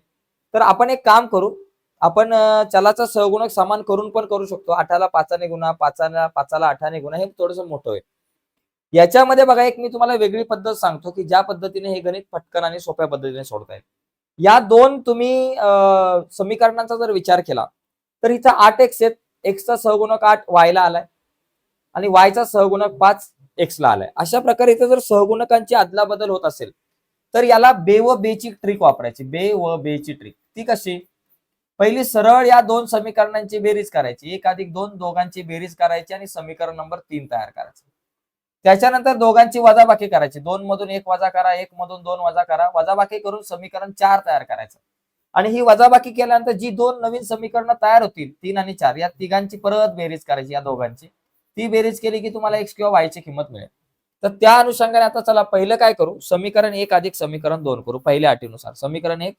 तर आपण एक काम करू, आपण चलाचा सहगुणक समान करून पण करू शकतो. 8ला 5ने गुणा, 5ला 8ने गुणा, हे थोडंसं मोठं होईल. याच्यामध्ये बघा, एक मी तुम्हाला वेगळी पद्धत सांगतो की ज्या पद्धतीने हे गणित पटकन आणि सोप्या पद्धतीने सोडता येईल. या दोन तुम्ही समीकरणांचा जर विचार केला तर इथं 8x आहेत, एक्सचा सहगुणक 8 वायला आलाय आणि वायचा सहगुणक 5 एक्सला आलाय. अशा प्रकारे इथं जर सहगुणकांची अदलाबदल होत असेल तर याला बे व बेची ट्रिक वापरायची. बे व बेची ट्रिक ती कशी? पहिली सरळ या दोन समीकरणांची बेरीज करायची, 1+2 दोघांची बेरीज करायची आणि समीकरण नंबर 3 तयार करायचं. त्याच्यानंतर दोघांची वजाबाकी करायची, 2 मधून 1 वजा करा, 1 मधून 2 वजा करा, वजाबाकी करून समीकरण 4 तयार करायचं. आणि ही वजाबाकी केल्यानंतर जी दोन नवीन समीकरणं तयार होतील, 3 आणि 4, या तिघांची परत बेरीज करायची, या दोघांची. ती बेरीज केली की तुम्हाला एक्स किंवा वायची किंमत मिळेल. तर त्या अनुषंगाने आता चला पहिलं काय करू, समीकरण 1 अधिक समीकरण 2 करू. पहिल्या अटीनुसार समीकरण 1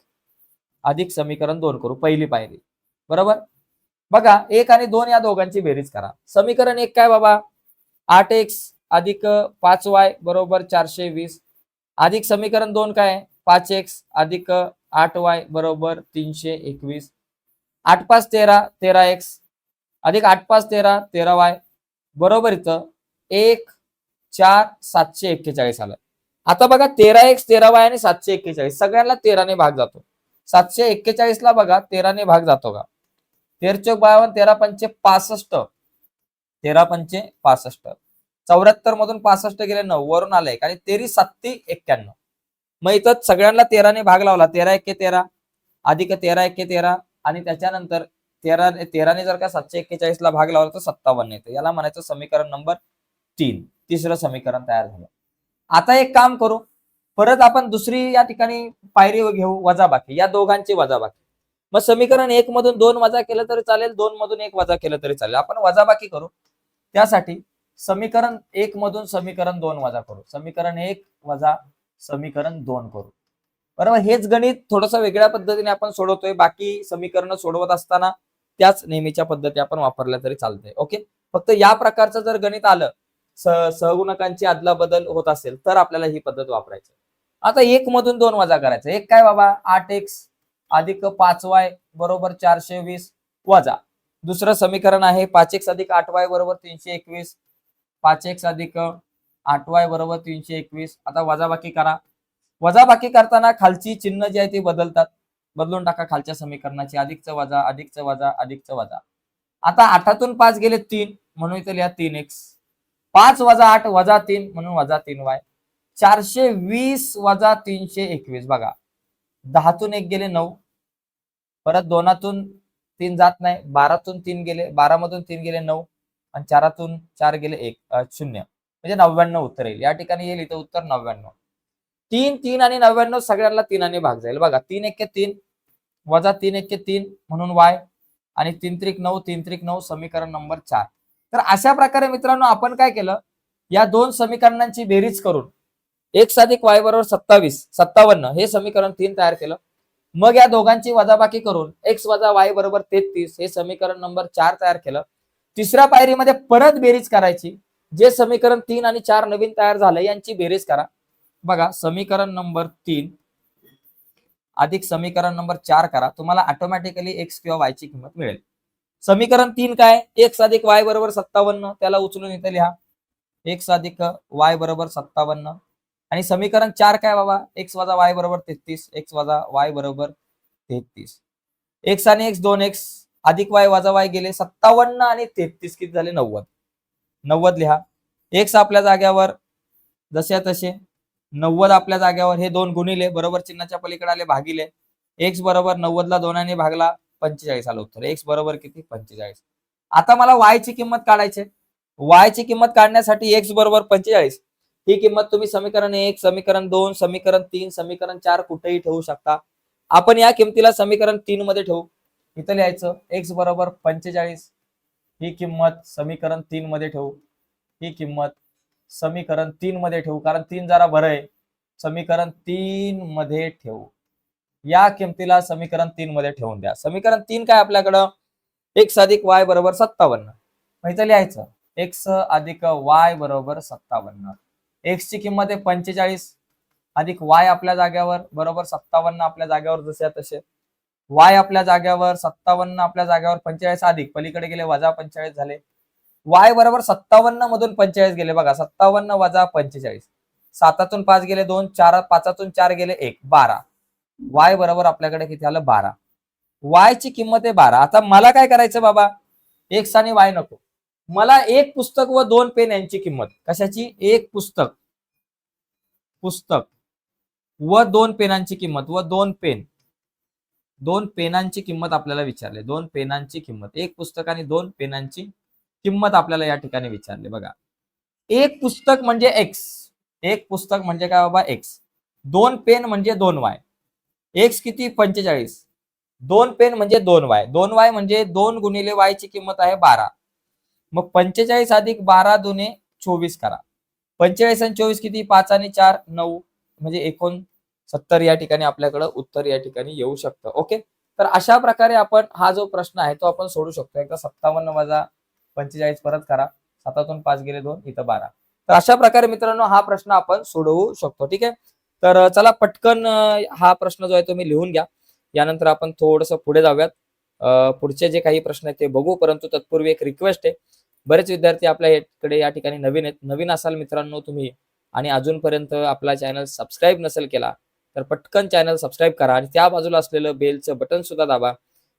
अधिक समीकरण 2 करू, पहिली पायरी. बरोबर? बघा, 1 आणि 2 या दोघांची बेरीज करा. समीकरण 1 काय बाबा, 8x अधिक 5y बरोबर 420, अधिक समीकरण 2 काय, 5x अधिक 8y बरोबर 321, 8×5 13, 13x अधिक 8×5 13, 13y बरोबर इथं 1 4 741 आलं. आता बघा, 13x 13y आणि 741 सगळ्यांना 13 ने भाग जातो. 741 ला बघा 13 ने भाग जातो का? 13 52, 13×5 65, 13×5 74 मधून 65 गेले 9, वरून आलंय आणि 13×7 91. मग इथं सगळ्यांना 13 ने भाग लावला, 13×1 13 अधिक 13×1 13 आणि त्याच्यानंतर 13 ने जर का 741 ला भाग लावला तर 57 येतं. याला म्हणायचं समीकरण नंबर 3. तिसरं समीकरण तयार झालं. आता एक काम करू, परत आपण दुसरी या ठिकाणी पायरी घेऊ, वजाबाकी, या दोघांची वजाबाकी. मग समीकरण 1 मधून 2 वजा केलं तरी चालेल, 2 मधून 1 वजा केलं तरी चालेल. आपण वजाबाकी करू. त्यासाठी समीकरण 1 मधून समीकरण 2 वजा करू, समीकरण 1 वजा समीकरण 2 करू. बरोबर? हेच गणित थोडंसं वेगळ्या पद्धतीने आपण सोडवतोय. बाकी समीकरण सोडवत असताना त्याच नेहमीच्या पद्धती आपण वापरल्या तरी चालतंय. ओके, फक्त या प्रकारचं जर गणित आलं, सहगुणकांची अदलाबदल होत असेल तर आपल्याला ही पद्धत वापरायची. आता 1 मधून 2 वजा करायचं. एक काय बाबा, 8x अधिक 5y बरोबर 420 वजा दुसरं समीकरण आहे 5x अधिक 8y बरोबर 321, 5x अधिक 8y बरोबर 321. आता वजाबाकी करा. वजाबाकी करताना खालची चिन्ह जी आहे ती बदलून टाका खालच्या समीकरणाची, अधिकचं वजा, अधिकचं वजा, अधिकचं वजा. आता 8तून 5 गेले 3 म्हणून इथे लिहा 3x, 5 वजा 8 वजा 3 म्हणून वजा 3y, 420 वजा 321. बघा, 10तून 1 गेले 9, परत 2तून 3 जात नाही, 12तून 3 गेले, 12 मधून 3 गेले 9 आणि 4तून 4 गेले 0, म्हणजे 99 उत्तर येईल. या ठिकाणी येईल इथं उत्तर 99. 3 3 आणि 99 सगळ्यांना 3 ने भाग जाईल. बघा, 3 1 3 वजा 3 1 3 म्हणून y आणि 3 3 9, 3 3 9 समीकरण नंबर 4. तर अशा प्रकारे मित्रांनो आपण काय केलं, या दोन समीकरणांची बेरीज करून x अधिक y बरोबर 57 हे समीकरण 3 तयार केलं. मग या दोघांची वजाबाकी करून x वजा y बरोबर 33 हे समीकरण नंबर 4 तयार केलं. तिसऱ्या पायरीमध्ये परत बेरीज करायची. जे समीकरण 3 आणि 4 नवीन तयार झालं यांची बेरीज करा. बघा, समीकरण नंबर 3 अधिक समीकरण नंबर 4 करा, तुम्हाला ऑटोमॅटिकली x किंवा y ची किंमत मिळेल. समीकरण 3 काय, x अधिक y बरोबर 57, त्याला उचलून इथे लिहा, x अधिक y बरोबर 57. आणि समीकरण 4 काय बाबा, x वजा y बरोबर 33, x वजा y बरोबर 33. x आणि x 2x अधिक y वजा y गेले 57 आणि 33 किती झाले 90 लिहा. x आपल्या जाग्यावर जसे तसे, 90 आपल्या जाग्यावर, हे 2 गुणिले बरोबर चिन्हाच्या पलीकडे आले भागिले, x बरोबर 90 ला 2 ने भागला 45 आलं उत्तर. x बरोबर किती, 45. आता मला y ची किंमत काढायची. y ची किंमत काढण्यासाठी x बरोबर 45 ही किंमत तुम्ही समीकरण 1, समीकरण 2, समीकरण 3, समीकरण 4 कुठेही ठेवू शकता. आपण या किमतीला समीकरण 3 मध्ये ठेवू. इथं लिहायचं x बरोबर 45 ही किंमत समीकरण 3 मध्ये ठेवू. ही किंमत समीकरण 3 मध्ये ठेवू, कारण 3 जरा बरं आहे. समीकरण 3 मध्ये ठेवू. या किमतीला समीकरण 3 मध्ये ठेवून द्या. समीकरण 3 काय आपल्याकडं, एक्स अधिक वाय बरोबर 57. मग इथं लिहायचं एक्स अधिक वाय बरोबर 57. एक्स ची किंमत आहे 45 अधिक वाय आपल्या जाग्यावर बरोबर 57 आपल्या जाग्यावर जसे तसे. वाय आपल्या जाग्यावर 57 आपल्या जाग्यावर 45 अधिक पलीकडे गेले वजा 45 झाले. वाय बरोबर 57 मधून 45 गेले बघा 57 वजा 45. 7तून 5 गेले 2, 5तून 4 गेले 1, 12. वाय बरोबर आपल्याकडे किती आलं 12. वाय ची किंमत आहे 12. आता मला काय करायचं बाबा, एक्स आणि वाय नको. मला एक पुस्तक व 2 पेन यांची किंमत. कशाची? एक पुस्तक व 2 पेनांची किंमत व 2 पेन. 2 पेनांची किंमत आपल्याला विचारले. 2 पेनांची किंमत. एक पुस्तक आणि 2 पेनांची किंमत आपल्याला या ठिकाणी विचारले बघा. एक पुस्तक म्हणजे एक्स. एक पुस्तक म्हणजे काय बाबा एक्स. 2 पेन म्हणजे 2 वाय. एक्स किती 45. 2 पेन म्हणजे 2 वाय. 2 वाय म्हणजे 2 गुणिले वाय ची किंमत आहे 12. मग 45 अधिक 12 दुने 24 करा. 45 आणि 24 किती 5 आणि 4 9 म्हणजे 69 या ठिकाणी आपल्याकडे उत्तर या ठिकाणी येऊ शकतं. ओके. तर अशा प्रकारे आपण हा जो प्रश्न आहे तो आपण सोडू शकतो. एकदा 57 वजा 45 परत करा. 7तून 5 गेले 2 इथं 12. तर अशा प्रकारे मित्रांनो हा प्रश्न आपण सोडवू शकतो. ठीक आहे. तर चला पटकन हा प्रश्न जो आहे तो मी लिहून घ्या. यानंतर आपण थोडंसं पुढे जाऊयात. पुढचे जे काही प्रश्न आहेत ते बघू, परंतु तत्पूर्वी एक रिक्वेस्ट आहे. बरेच विद्यार्थी आपल्याकडे या ठिकाणी नवीन आहेत. नवीन असाल मित्रांनो तुम्ही आणि अजूनपर्यंत आपला चॅनल सबस्क्राईब नसेल केला तर पटकन चॅनल सबस्क्राईब करा आणि त्या बाजूला असलेलं बेलचं बटन सुद्धा दाबा,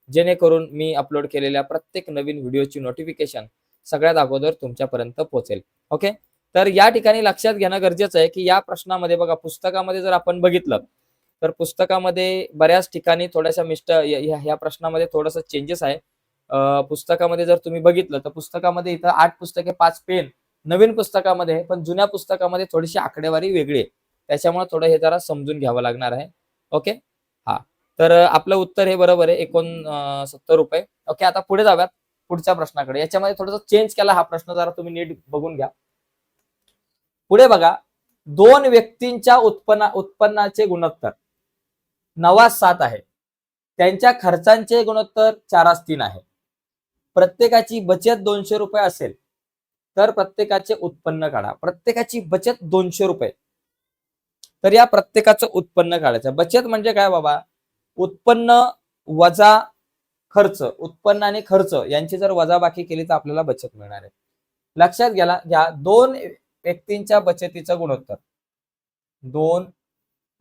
जेणेकरून मी अपलोड केलेल्या प्रत्येक नवीन व्हिडिओची नोटिफिकेशन सगळ्यात अगोदर तुमच्यापर्यंत पोहोचेल. ओके. तर या ठिकाणी लक्षात घेणं गरजेचं आहे की या प्रश्नामध्ये बघा पुस्तकामध्ये जर आपण बघितलं तर पुस्तकामध्ये बऱ्याच ठिकाणी थोड्याशा ह्या प्रश्नामध्ये थोडंसं चेंजेस आहे. पुस्तकामध्ये जर तुम्ही बघितलं तर पुस्तकामध्ये इथं 8 पुस्तके 5 पेन नवीन पुस्तकामध्ये, पण जुन्या पुस्तकामध्ये थोडीशी आकडेवारी वेगळी आहे. त्याच्यामुळे थोडं हे जरा समजून घ्यावं लागणार आहे. ओके. हा. तर आपलं उत्तर हे बरोबर आहे 69 रुपये. ओके. आता पुढे जाऊयात पुढच्या प्रश्नाकडे. याच्यामध्ये थोडंसं चेंज केला हा प्रश्न, जरा तुम्ही नीट बघून घ्या. पुढे बघा 2 व्यक्तींच्या उत्पन्नाचे गुणोत्तर 9:7 आहे. त्यांच्या खर्चांचे गुणोत्तर 4:3 आहे. प्रत्येकाची बचत 200 रुपये असेल तर प्रत्येकाचे उत्पन्न काढा. प्रत्येकाची बचत 200 रुपये. तर या प्रत्येकाचं उत्पन्न काढायचं. बचत म्हणजे काय बाबा? उत्पन्न वजा खर्च. उत्पन्न आणि खर्च यांची जर वजाबाकी केली तर आपल्याला बचत मिळणार आहे. लक्षात घ्या 2 व्यक्तींच्या बचतीचं गुणोत्तर. 2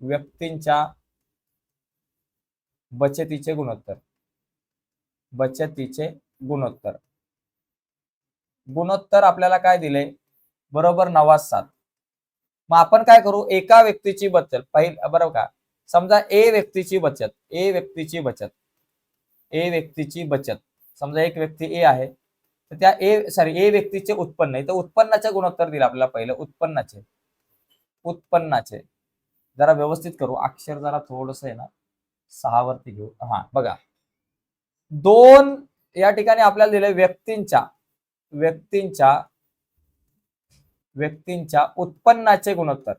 व्यक्तींच्या बचतीचे गुणोत्तर. बचतीचे गुणोत्तर. गुणोत्तर आपल्याला काय दिले? बरोबर 9:7. मग आपण काय करू? एका व्यक्तीची बचत बरोबर का? समजा ए व्यक्तीची बचत. ए व्यक्तीची बचत. समजा एक व्यक्ती ए आहे. तर त्या ए व्यक्तीचे उत्पन्न. इथं उत्पन्नाचे गुणोत्तर दिलं आपल्याला पहिलं. उत्पन्नाचे जरा व्यवस्थित करू. अक्षर जरा थोडंसं आहे ना 6 वरती घेऊ. हा बघा 2 या ठिकाणी आपल्याला दिले व्यक्तींच्या उत्पन्नाचे गुणोत्तर.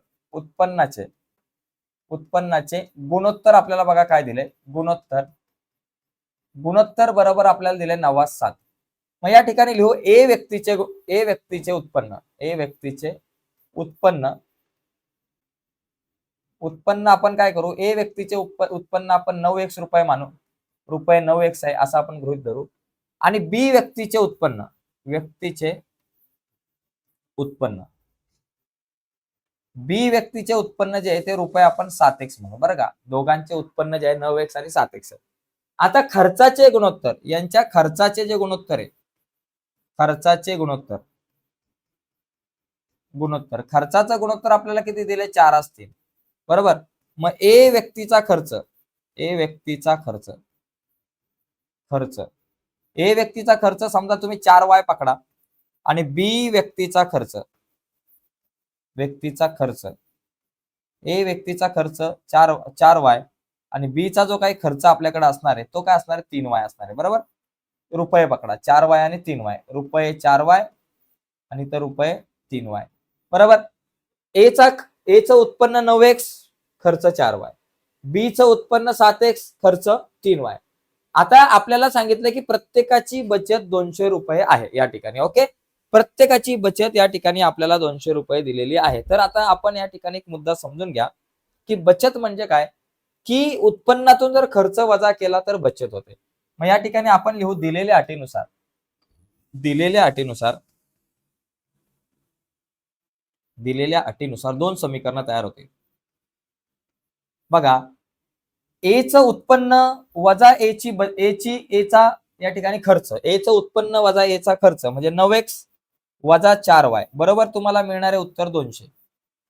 उत्पन्नाचे गुणोत्तर आपल्याला बघा काय दिले? गुणोत्तर बरोबर आपल्याला दिले 9:7. मग या ठिकाणी लिहू ए व्यक्तीचे उत्पन्न आपण काय करू? ए व्यक्तीचे उत्पन्न आपण 9x रुपये मानू. रुपये 9x आहे असं आपण गृहीत धरू. आणि बी व्यक्तीचे उत्पन्न बी व्यक्तीचे उत्पन्न जे आहे ते रुपये आपण 7x म्हणू बरं का. दोघांचे उत्पन्न जे आहे 9x आणि 7x आहे. आता खर्चाचे गुणोत्तर, यांच्या खर्चाचे जे गुणोत्तर आहे, खर्चाचे गुणोत्तर खर्चाचा गुणोत्तर आपल्याला किती दिले? 4:3 बरोबर. मग ए व्यक्तीचा खर्च समजा तुम्ही 4y पकडा आणि बी व्यक्तीचा खर्च ए व्यक्तीचा खर्च 4y आणि बी चा जो काही खर्च आपल्याकडे असणार आहे तो काय असणार आहे? 3y असणार आहे बरोबर. रुपये पकडा 4y आणि 3y. रुपये 4y आणि तर रुपये 3y बरोबर. एचं उत्पन्न 9x, खर्च 4y. बी चं उत्पन्न 7x, खर्च 3y. आता आपल्याला सांगितलं की प्रत्येकाची बचत 200 रुपये आहे या ठिकाणी. ओके, प्रत्येकाची बचत या ठिकाणी आपल्याला 200 रुपये दिलेली आहे. तर आता आपण या ठिकाणी एक मुद्दा समजून घ्या की बचत म्हणजे काय, की उत्पन्नातून जर खर्च वजा केला तर बचत होते. मग या ठिकाणी आपण लिहू दिलेल्या अटीनुसार, दिलेल्या अटीनुसार दिलेल्या अटीनुसार दोन समीकरणं तयार होतील. बघा, ए चं उत्पन्न वजा ए चा या ठिकाणी खर्च, ए चं उत्पन्न वजा ए चा खर्च म्हणजे 9x वजा 4y बरोबर तुम्हाला मिळणारे उत्तर 200.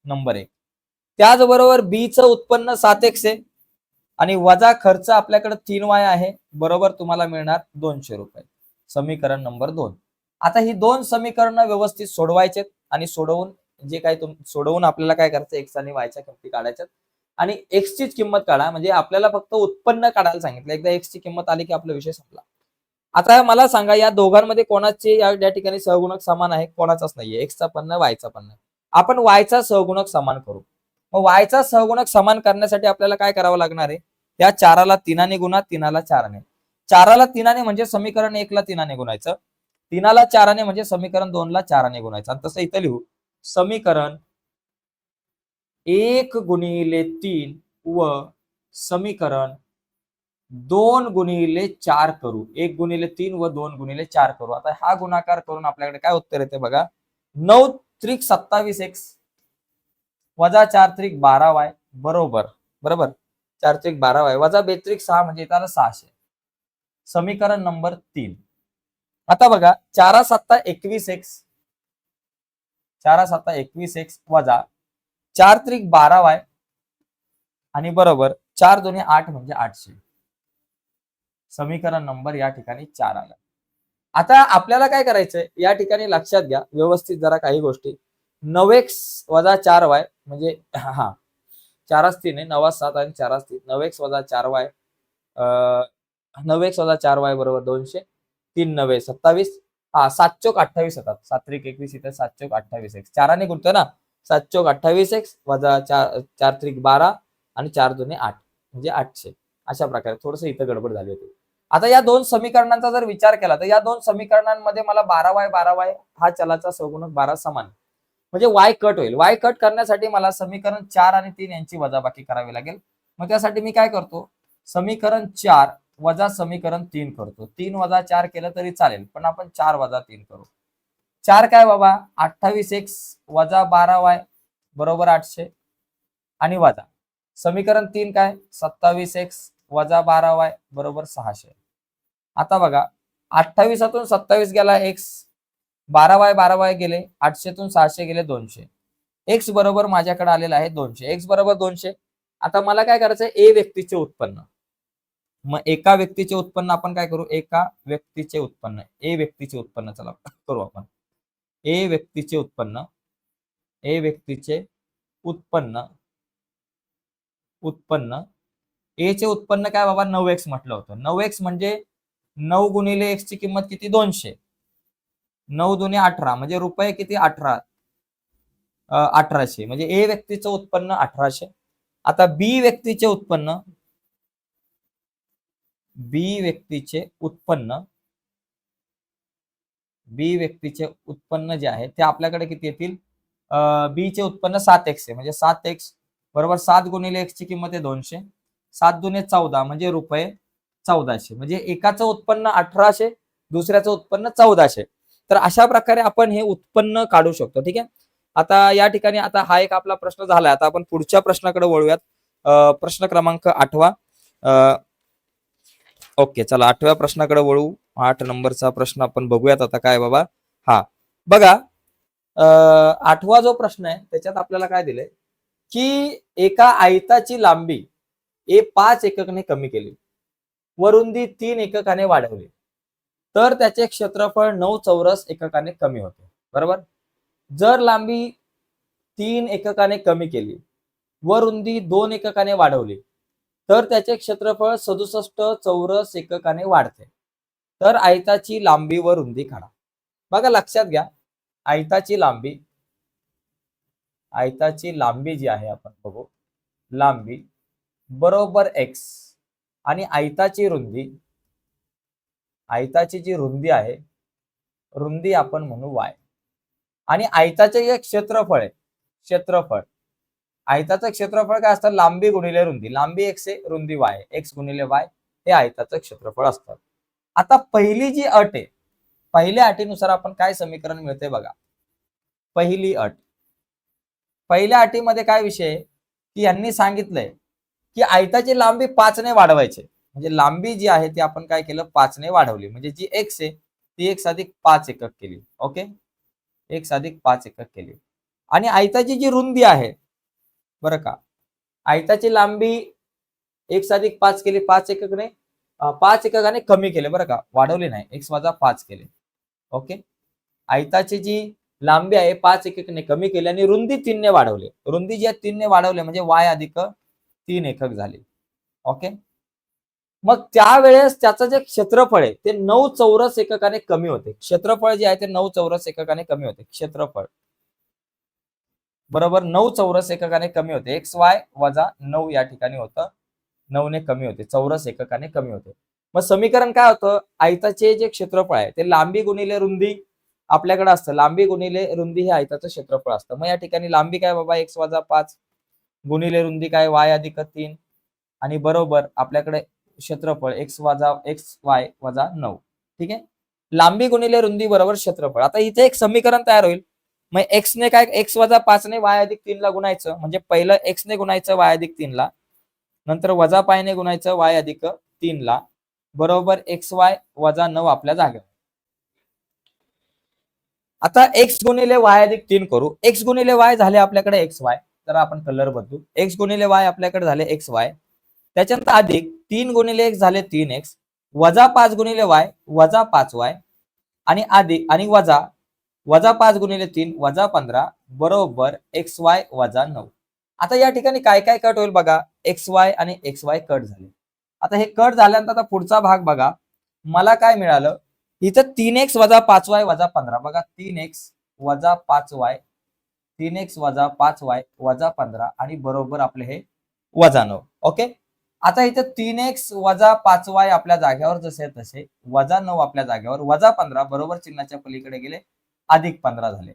नंबर 1. त्याचबरोबर बी चं उत्पन्न 7x आहे आणि वजा खर्च आपल्याकडे 3y आहे बरोबर तुम्हाला मिळणार 200 रुपये. समीकरण नंबर 2. आता ही दोन समीकरणं व्यवस्थित सोडवायचे आणि सोडवून जे काही सोडवून आपल्याला काय करायचं, x आणि y च्या किमती काढायच्यात आणि x चीच किंमत काढा. म्हणजे आपल्याला फक्त उत्पन्न काढायला सांगितलं. एकदा x ची किंमत आली की आपला विषय संपला. आता मला सांगा या दोघांमध्ये कोणाचे या ठिकाणी सहगुणक समान आहे? कोणाचाच नाहीये. x चा पण नाही, y चा पण नाही. आपण y चा सहगुणक समान करू. मग y चा सहगुणक समान करण्यासाठी आपल्याला काय करावं लागणार आहे? या 4ला 3ने गुणा, 3ला 4ने. 4ला 3ने म्हणजे समीकरण 1ला 3ने गुणायचं. 3ला 4ने म्हणजे समीकरण 2ला 4ने गुणायचं. आणि तसं इथं लिहू समीकरण 1 गुणिले 3 व समीकरण 2 गुणिले 4 करू. 1 गुणिले 3 व 2 गुणिले 4 करू. आता हा गुणाकार करून आपल्याकडे काय उत्तर येते बघा, 9 त्रिक 27x वजा 4 त्रिक 12y बरोबर 4 त्रिक 12y वजा 2 त्रिक 6 म्हणजे त्याला 600. समीकरण नंबर 3. आता बघा 4 7 21x 4 7 21x वजा 4 त्रिक 12y आणि बरोबर 4 2 8 म्हणजे 800. समीकरण नंबर या ठिकाणी 4 आला. आता आपल्याला काय करायचंय या ठिकाणी लक्षात घ्या व्यवस्थित जरा काही गोष्टी. 9x वजा 4y म्हणजे 4 3 आहे 9 7 आणि 4 3 9x वजा 4y 9x वजा 4y बरोबर 200. 3 9 27 7 चोक 28 होतात. 7 त्रिक 21 इथे 7 चोक 28x 4 ने गुणतो ना 7 चोक 28x वजा 4 त्रिक 12 आणि 4 2 8 म्हणजे 800. अशा प्रकारे थोडस इथं गडबड झाली होती. आता या दोन समीकरणांचा जर विचार केला तर या दोन समीकरणांमध्ये मला 12y हा चलाचा सहगुणक 12 समान म्हणजे y कट होईल. y कट करण्यासाठी मला समीकरण 4 आणि 3 यांची वजाबाकी करावी लागेल. मग त्यासाठी मी काय करतो, समीकरण 4 वजा समीकरण 3 करतो. 3 वजा 4 केलं तरी चालेल पण आपण 4 वजा 3 करू. 4 काय बाबा 28x वजा 12y बरोबर 800 आणि वजा समीकरण 3 काय 27x वजा 12y बरोबर 600. आता बघा 28तून 27 गेला x 12y गेले 800तून 600 गेले 200. x बरोबर माझ्याकडे आलेला आहे 200. x बरोबर 200. आता मला काय करायचं ए व्यक्तीचे उत्पन्न. मग एका व्यक्तीचे उत्पन्न आपण काय करू, एका व्यक्तीचे उत्पन्न ए व्यक्तीचे उत्पन्न चला करू आपण. ए व्यक्तीचे उत्पन्न उत्पन्न ए चे उत्पन्न काय बाबा 9x म्हटलं होतं. 9x म्हणजे 9 गुणिले x ची किंमत किती 200. 9 दुने 18 म्हणजे रुपये किती 1800 म्हणजे ए व्यक्तीचं उत्पन्न 1800. आता बी व्यक्तीचे उत्पन्न जे आहे ते आपल्याकडे किती येतील, बी चे उत्पन्न 7x आहे म्हणजे 7x बरोबर 7 गुणिले x ची किंमत आहे 200. 7 दुने 14 म्हणजे रुपये 1400 म्हणजे एकाचं उत्पन्न 1800 दुसऱ्याचं उत्पन्न 1400. तर अशा प्रकारे आपण हे उत्पन्न काढू शकतो. ठीक आहे. आता या ठिकाणी आता हा एक आपला प्रश्न झाला. आता आपण पुढच्या प्रश्नाकडे वळूयात. प्रश्न क्रमांक 8वा. ओके चला 8व्या प्रश्नाकडे वळू. 8 नंबरचा प्रश्न आपण बघूयात आता काय बाबा. बघा 8वा जो प्रश्न आहे त्याच्यात आपल्याला काय दिलंय की एका आयताची लांबी 5 एककने कमी केली व रुंदी 3 एककाने वाढवली तर त्याचे क्षेत्रफळ 9 चौरस एककाने कमी होते. बरोबर. जर लांबी 3 एककाने कमी केली व रुंदी 2 एककाने वाढवली तर त्याचे क्षेत्रफळ 67 चौरस एककाने वाढते. तर आयताची लांबी व रुंदी काढा. बघा लक्षात घ्या आयताची लांबी जी आहे आपण बघू लांबी बरोबर x आणि आयताची रुंदी आयताची जी रुंदी आहे, रुंदी आपण म्हणू y. आणि आयताचे एक क्षेत्रफळ आहे, क्षेत्रफळ. आयताचं क्षेत्रफळ काय असतं? लांबी गुणिले रुंदी. लांबी x आहे, रुंदी y आहे. x गुणिले y हे आयताचं क्षेत्रफळ असतं. आता पहिली जी अट आहे, पहिल्या अटीनुसार आपण काय समीकरण मिळते बघा. पहिली अट. पहिल्या अटीमध्ये काय विषय आहे की यांनी सांगितलंय की आयताची लांबी 5 ने वाढवायची. म्हणजे लांबी जी आहे ती आपण काय केलं? 5 ने वाढवली. म्हणजे जी x आहे ती x अधिक 5 एकक केली. ओके, x अधिक 5 एकक केली. आणि आयताची जी रुंदी आहे बरं का, आयताची लांबी x अधिक 5 केली, 5 एककने 5 एककाने कमी केले बरं का, वाढवली नाही, x वजा 5 केले. ओके, आयताची जी लांबी आहे 5 एककने कमी केली आणि रुंदी 3 ने वाढवली. रुंदी जी आहे 3 ने वाढवली म्हणजे y अधिक 3 एकक झाली. ओके, मग त्यावेळेस त्याचं जे क्षेत्रफळ आहे ते 9 चौरस एककाने कमी होते. क्षेत्रफळ जे आहे ते 9 चौरस एककाने कमी होते. क्षेत्रफळ बरोबर 9 चौरस एककाने कमी होते. xy वजा 9 या ठिकाणी होतं, 9 ने कमी होते, चौरस एककाने कमी होते. मग समीकरण काय होतं? आयताचे जे क्षेत्रफळ आहे ते लांबी गुणिले रुंदी आपल्याकडे असतं. लांबी गुणिले रुंदी हे आयताचं क्षेत्रफळ असतं. मग या ठिकाणी लांबी काय बाबा? x वजा 5 गुणिले रुंदी काय? y अधिक 3 आणि बरोबर आपल्याकडे क्षेत्रफळ x y वजा 9. ठीक आहे, लांबी गुणिले रुंदी बरोबर क्षेत्रफळ. आता इथे एक समीकरण तयार होईल. मग x ने काय? x वजा 5 ने y अधिक 3 ला गुणायचं. म्हणजे पहिलं x ने गुणायचं y अधिक 3 ला, नंतर वजा पाय ने गुणायचं y अधिक 3 ला, बरोबर xy वजा 9 आपल्या जागेवर. आता x गुणिले y अधिक 3 करू. x गुणिले y झाले आपल्याकडे xy. तर आपण कलर बदलू. x गुणिले y आपल्याकडे झाले xy. त्याच्यानंतर अधिक 3 गुणिले x झाले 3x, वजा 5 गुणिले y वजा 5y आणि अधिक आणि वजा 5 गुणिले 3 वजा 15 बरोबर xy वजा 9. आता या ठिकाणी काय काय कट होईल बघा. xy आणि xy कट झाले. आता हे कट झाल्यानंतर आता पुढचा भाग बघा. मला काय मिळालं? इथं 3x वजा 5y वजा 15 बघा. 3x वजा 5y, 3x वजा 5y वजा 15 आणि बरोबर आपले हे वजा 9. ओके, आता इथं 3x वजा 5y आपल्या जागेवर जसे तसे, वजा 9 आपल्या जागेवर, वजा 15 बरोबर चिन्हाच्या पलीकडे गेले, अधिक 15 झाले.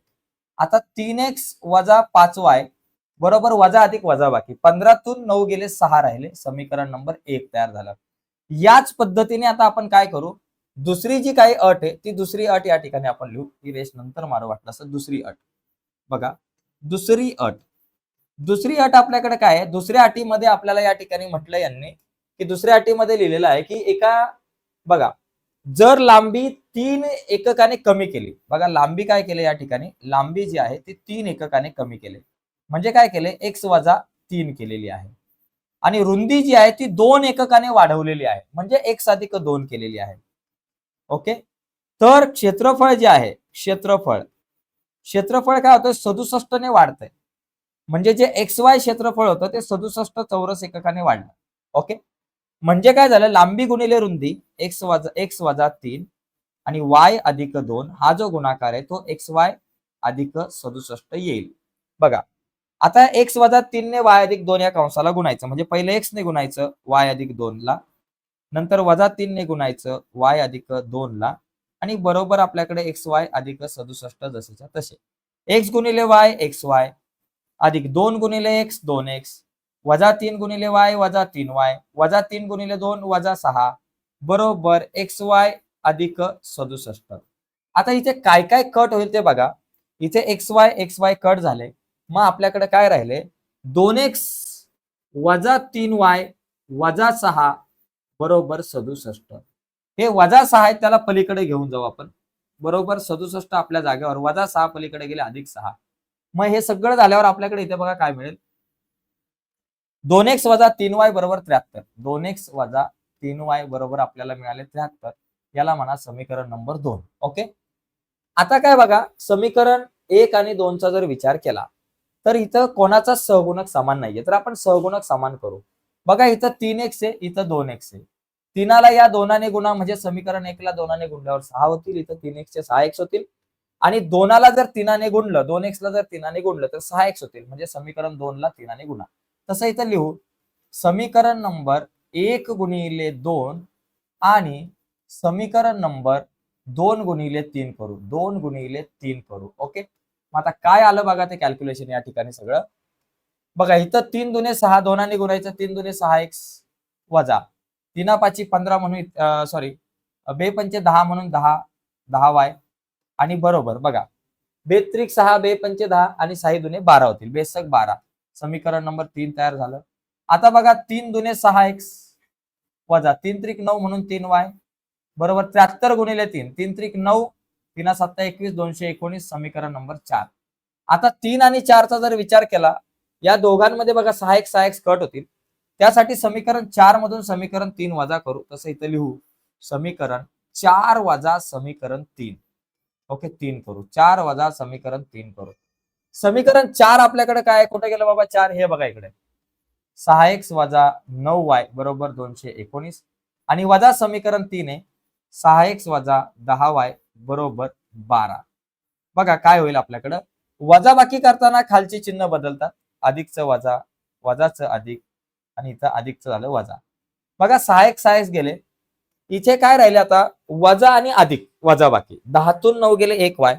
आता 3x वजा 5y बरोबर वजा अधिक वजा बाकी, 15 तून 9 गेले, 6 राहिले. समीकरण नंबर 1 तयार झालं. याच पद्धतीने आता आपण काय करू? दुसरी जी काही अट आहे ती दुसरी अट या ठिकाणी आपण लिहू. ही रेष नंतर मारू वाटलं असं. दुसरी अट बघा. दुसरी अट, दुसरी अट आपल्याकडे काय आहे? दुसऱ्या अटीमध्ये आपल्याला या ठिकाणी म्हटलं यांनी की दुसऱ्या अटीमध्ये लिहिलेलं आहे की एका बघा, जर लांबी 3 एककाने कमी केली, बघा लांबी काय केली या ठिकाणी? लांबी जी आहे ती 3 एककाने कमी केली. म्हणजे काय केले? x वजा 3 केलेली आहे. आणि रुंदी जी आहे ती 2 एककाने वाढवलेली आहे. म्हणजे x अधिक 2 केलेली आहे. ओके, तर क्षेत्रफळ जे आहे, क्षेत्रफळ काय होतं? 67 ने वाढतंय. म्हणजे जे xy क्षेत्रफळ होतं ते 67 चौरस एककाने वाढलं. ओके, म्हणजे काय झालं? लांबी गुणिले रुंदी x वजा 3 आणि y अधिक 2 हा जो गुणाकार आहे तो xy अधिक 67 येईल. बघा, आता x वजा 3 ने y अधिक 2 या कंसाला गुणायचं. म्हणजे पहिले x ने गुणायचं y अधिक 2 ला, नंतर वजा 3 ने गुणायचं y अधिक 2 ला आणि बरोबर आपल्याकडे xy अधिक 67 जसेच्या तसे. x गुणिले y xy अधिक 2 गुणिले x 2x वजा 3 गुणिले y वजा 3y वजा 3 गुणिले 2 वजा 6 बरोबर xy अधिक 67. आता इथे काय काय कट होईल ते बघा. इथे xy कट झाले. मग आपल्याकडे काय राहिले? 2x वजा 3y वजा 6 बरोबर 67. हे वजा 6 आहे त्याला पलीकडे घेऊन जाऊ आपण. बरोबर 67 आपल्या जागेवर, वजा 6 पलीकडे गेले, अधिक 6. मग हे सगळं झाल्यावर आपल्याकडे इथे बघा काय मिळेल? 2x वजा 3y बरोबर 73. 2x वजा 3y बरोबर आपल्याला मिळाले 73. याला म्हणा समीकरण नंबर 2. ओके, आता काय बघा, समीकरण 1 आणि 2 चा जर विचार केला तर इथं कोणाचा सहगुणक समान नाहीये. तर आपण सहगुणक समान करू. बघा, इथं 3x आहे, इथं 2x आहे. 3 ला या 2 ने गुणा म्हणजे समीकरण 1 ला 2 ने गुणल्यावर 6 होतील. इथं 3x चे 6x होतील. आणि 2 ला जर 3 ने गुणलं, 2x ला जर 3 ने गुणलं तर 6x होतील. म्हणजे समीकरण 2 ला 3 ने गुणा. तसं इथं लिहू, समीकरण नंबर 1 गुणिले 2 आणि समीकरण नंबर 2 गुणिले 3 करू, 2 गुणिले 3 करू. ओके, मग आता काय आलं बघा ते कॅल्क्युलेशन या ठिकाणी सगळं. बघा इथं 3 दुने 6, दोनाने गुणायचं, 3 दुने 6x वजा 3 5 15 म्हणून सॉरी 2 पंचे 10 म्हणून 10 आणि बरोबर बघा 2 त्रिक 6, 2 पंचे 10 आणि 6 दुने 12 होतील, बेसक 12. समीकरण नंबर 3 तयार झालं. आता बघा 3 दुने 6x वजा 3 त्रिक 9 म्हणून 3y बरोबर 73 गुणिले 3, 3 त्रिक 9, 3 7 21, 219. समीकरण नंबर 4. आता 3 आणि 4चा जर विचार केला, या दोघांमध्ये बघा 6x कट होतील, त्यासाठी समीकरण 4 मधून समीकरण 3 वजा करू. तसं इथं लिहू समीकरण 4 वजा समीकरण 3. ओके, 3 करू, 4 वजा समीकरण 3 करू. समीकरण 4 आपल्याकडे काय कुठे गेलं बाबा 4, हे बघा इकडे 6x वजा 9y बरोबर 219 आणि वजा समीकरण 3 आहे 6x वजा 10y बरोबर 12. बघा काय होईल आपल्याकडं, वजा बाकी करताना खालची चिन्ह बदलतात, अधिकचं वजा, वजाचं अधिक आणि इथं अधिकचं झालं वजा. बघा 6x गेले, इथे काय राहिले आता वजा आणि अधिक वजा बाकी. 10 तून 9 गेले 1y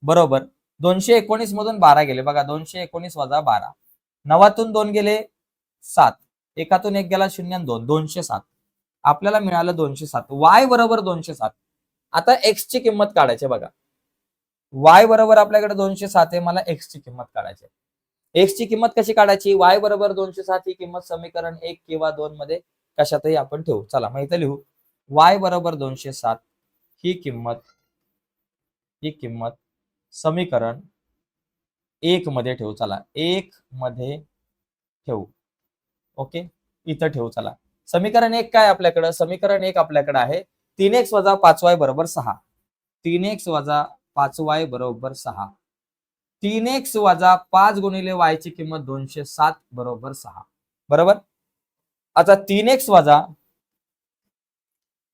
बरोबर 219 मधून 12 गेले, बघा 219 वजा 12. 9तून 2 गेले 7, 1तून 1 गेला 0 आणि 2, 207. आपल्याला मिळालं 207. y बरोबर 207. आता x ची किंमत काढायची बघा. y बरोबर आपल्याकडे 207 आहे, मला x ची किंमत काढायची. x ची किंमत कशी काढायची, y बरोबर 207 ही किंमत समीकरण 1 किंवा 2 मध्ये कशातही आपण ठेवू. चला मग इथे लिहू y बरोबर 207 ही किंमत समीकरण 1 मध्ये ठेवू. चला 1 मध्ये ठेवू. ओके, इथं ठेवू. चला समीकरण 1 काय आपल्याकडं, समीकरण 1 आपल्याकडे आहे 3x वजा 5y बरोबर 6. 3x वजा 5y बरोबर 6. 3x वजा 5 गुणिले y ची किंमत 207 बरोबर 6 बरोबर. आता 3x वजा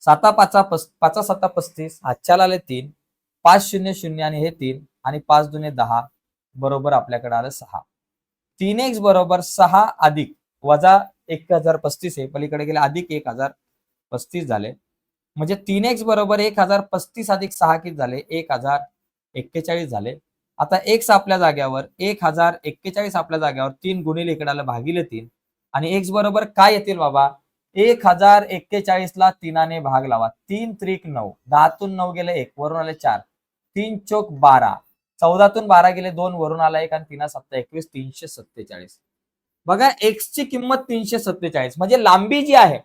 7 5 7 35, हातच्याला आले 3, 5 0 0 आणि हे 3 आणि 5 दुने 10 बरोबर आपल्याकडे आलं 6. 3x बरोबर 6 अधिक वजा 1035 आहे, पलीकडे गेले अधिक 1035 झाले, म्हणजे 3x बरोबर 1035 अधिक 6 किती झाले 1041 झाले. आता x आपल्या जाग्यावर 1041 आपल्या जाग्यावर 3 गुणिले इकडे आलं भागिले 3 आणि x बरोबर काय येतील बाबा 1041 ला 3 ने भाग लावा. 3 त्रिक 9, 10तून 9 गेले 1 वरून आले 4, 3 चोक 12, 14तून 12 गेले 2 वरून आला 1 आणि 3 7 21, 347. बघा x ची किंमत 347, म्हणजे लांबी जी आहे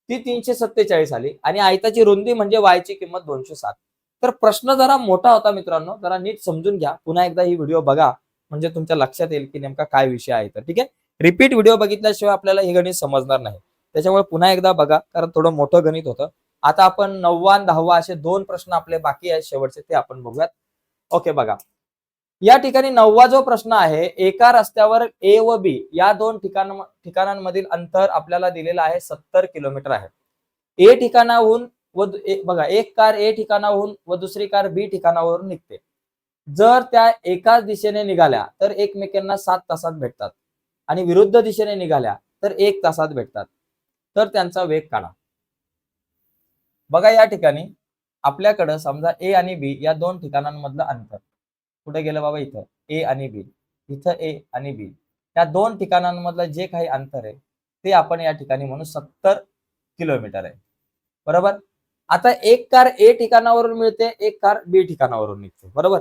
ती 347 आली आणि आयताची रुंदी म्हणजे y ची किंमत 207. तर प्रश्न जरा मोठा होता मित्रांनो, जरा नीट समजून घ्या, पुन्हा एकदा ही व्हिडिओ बघा म्हणजे तुमच्या लक्षात येईल की नेमका काय विषय आहे. तर ठीक आहे, रिपीट व्हिडिओ बघितल्याशिवाय आपल्याला हे गणित समजणार नाही, त्याच्यामुळे पुन्हा एकदा बघा, कारण थोडं मोठं गणित होतं. आता आपण 9वा आणि 10वा असे 2 प्रश्न आपले बाकी आहेत शेवटचे, ते आपण बघूयात. ओके, बघा या ठिकाणी 9वा जो प्रश्न आहे, एका रस्त्यावर A व B या 2 ठिकाणांमधील अंतर आपल्याला दिलेलं आहे 70 किलोमीटर आहे. ए ठिकाणाहून बघा एक कार A ठिकाणाहून व दुसरी कार B ठिकाणावरून निघते. जर त्या एकाच दिशेने निघाल्या तर एकमेकांना 7 तासात भेटतात आणि विरुद्ध दिशेने निघाल्या तर 1 तासात भेटतात, तर त्यांचा वेग काढा. बघा या ठिकाणी आपल्याकडे समजा A आणि B या 2 ठिकाणांमधलं अंतर कुठे गेलं बाबा, इथं A आणि B, इथं A आणि B या 2 ठिकाणांमधलं जे काही अंतर आहे ते आपण या ठिकाणी म्हणू 70 किलोमीटर आहे बरोबर. आता एक कार A ठिकाणावरून मिळते, एक कार B ठिकाणावरून निघते बरोबर.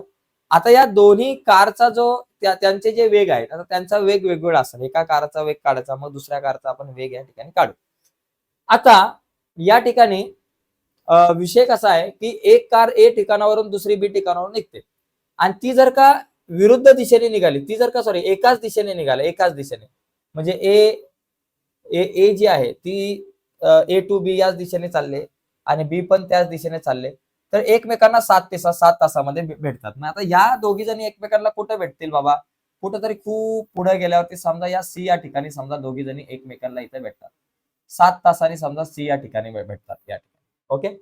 आता या दोन्ही कारचा जो त्यांचे जे वेग आहेत, आता त्यांचा वेग वेगवेगळा असेल. एका कारचा वेग काढायचा, मग दुसऱ्या कारचा आपण वेग या ठिकाणी काढू. आता या ठिकाणी विषय कसा आहे की एक कार A ठिकाणावरून दुसरी B ठिकाणावरून निघते आणि ती जर का विरुद्ध दिशेने निघाली, ती जर का एकाच दिशेने निघाली, एकाच दिशेने म्हणजे ए जी आहे ती A टू B याच दिशेने चालले आणि B पण त्याच दिशेने चालले, तर एकमेकांना 7 तासामध्ये भेटतात. मग आता या दोघी जणी एकमेकांना कुठे भेटतील बाबा, कुठेतरी खूप पुढे गेल्यावरती समजा या C या ठिकाणी समजा दोघी जणी एकमेकांना इथे भेटतात 7 तासांनी, समजा C या ठिकाणी भेटतात या ठिकाणी. ओके,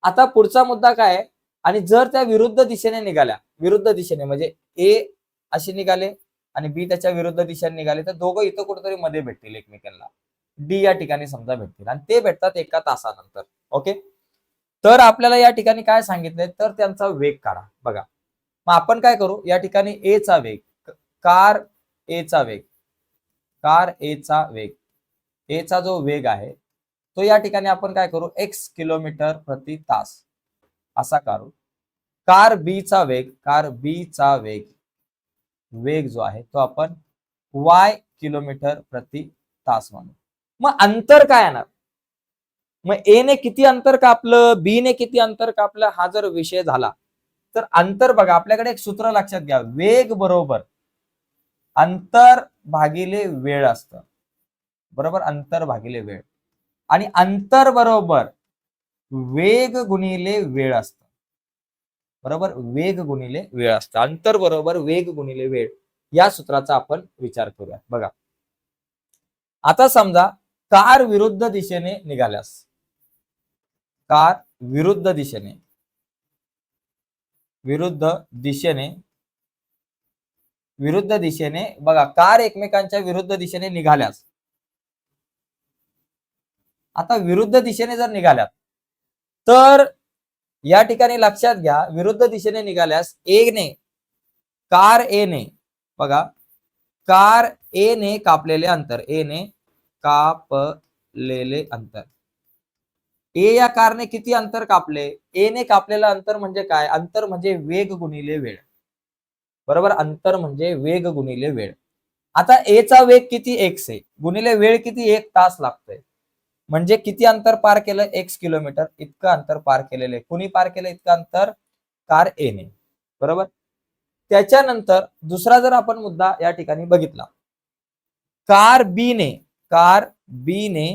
आता पुढचा मुद्दा काय आहे, आणि जर त्या विरुद्ध दिशेने निघाल्या, विरुद्ध दिशेने म्हणजे A अशी निघाले आणि B त्याच्या विरुद्ध दिशेने निघाले, तर दोघं इथं कुठेतरी मध्ये भेटतील एकमेकांना. डी या ठिकाणी समजा भेटतील आणि ते भेटतात एका तासानंतर. ओके, तर आपल्याला या ठिकाणी काय सांगितलंय तर त्यांचा वेग काढा. बघा, मग आपण काय करू, या ठिकाणी ए चा वेग, कार ए चा वेग, कार ए चा वेग, ए चा जो वेग आहे तो या ठिकाणी आपण काय करू, x किलोमीटर प्रति तास असा करू. कार बी चा वेग, कार बी चा वेग, वेग जो आहे तो आपण y किलोमीटर प्रति तास म्हणू. मग अंतर काय येणार, मग ए ने किती अंतर कापलं, बी ने किती अंतर कापलं, हा जर विषय झाला तर अंतर बघा, आपल्याकडे एक सूत्र लक्षात घ्या, वेग बरोबर अंतर भागिले वेळ असतं. बरोबर, अंतर भागिले वेळ, आणि अंतर बरोबर वेग गुणिले वेळ असतं. बरोबर, वेग गुणिले वेळ असतं. अंतर बरोबर वेग गुणिले वेळ या सूत्राचा आपण विचार करूया. बघा, आता समजा कार विरुद्ध दिशेने निघाल्यास, कार विरुद्ध दिशेने, विरुद्ध दिशेने, विरुद्ध दिशेने बघा, कार एकमेकांच्या विरुद्ध दिशेने निघाल्यास, आता विरुद्ध दिशेने जर निघाल्यात तर या ठिकाणी लक्षात घ्या, विरुद्ध दिशेने निघाल्यास ए ने, कार ए ने, बघा कार ए ने कापलेले अंतर, ए ने कापलेले अंतर, ए या कारने किती अंतर कापले, ए ने कापलेलं अंतर म्हणजे काय, अंतर म्हणजे वेग गुणिले वेळ. बरोबर, अंतर म्हणजे वेग गुणिले वेळ. आता ए चा वेग किती, x आहे, गुणिले वेळ किती, 1 तास लागतोय, म्हणजे किती अंतर पार केलं, x किलोमीटर इतकं अंतर पार केलेलं आहे. कुणी पार केलं इतकं अंतर, कार ए ने. बरोबर, त्याच्यानंतर दुसरा जर आपण मुद्दा या ठिकाणी बघितला, कार बी ने, कार बी ने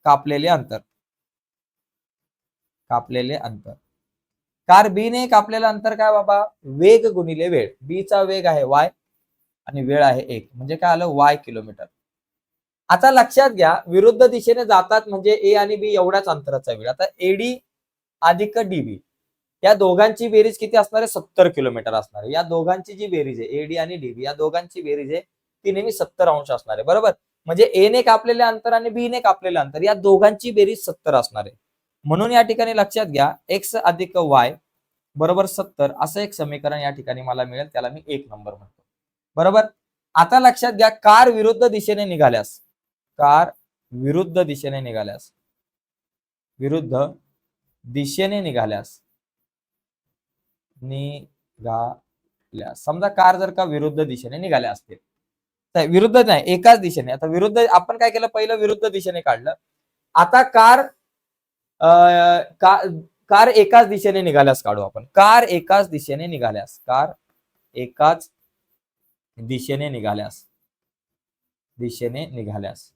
कापलेले अंतर, कापलेले अंतर, कार बी ने कापलेलं अंतर काय बाबा, वेग गुणिले वेळ. बी चा वेग आहे y आणि वेळ आहे 1, म्हणजे काय आलं, y किलोमीटर. आता लक्षात घ्या, विरुद्ध दिशेने जातात म्हणजे ए आणि बी एवढ्याच अंतराचा वेळ. आता एडी अधिक डीबी या दोघांची बेरीज किती असणार आहे, 70 किलोमीटर असणार आहे. या दोघांची जी बेरीज आहे, एडी आणि डीबी या दोघांची बेरीज आहे ती नेहमी 70 अंश असणार आहे. बरोबर, म्हणजे ए ने कापलेले अंतर आणि बी ने कापलेले अंतर या दोघांची बेरीज 70 असणार आहे. म्हणून या ठिकाणी लक्षात घ्या, x अधिक y बरोबर 70 असं एक समीकरण या ठिकाणी मला मिळेल, त्याला मी 1 नंबर म्हणतो. बरोबर, आता लक्षात घ्या, कार विरुद्ध दिशेने निघाल्यास, कार विरुद्ध दिशेने निघाल्यास, विरुद्ध दिशेने निघाल्यास, निघाल्यास समजा कार जर का विरुद्ध दिशेने निघाल्या असतील, तर विरुद्ध नाही एकाच दिशेने. आता विरुद्ध आपण काय केलं, पहिलं विरुद्ध दिशेने काढलं. आता कार कार एकाच दिशेने निघाल्यास काढू आपण. कार एकाच दिशेने निघाल्यास, कार एकाच दिशेने निघाल्यास, दिशेने निघाल्यास,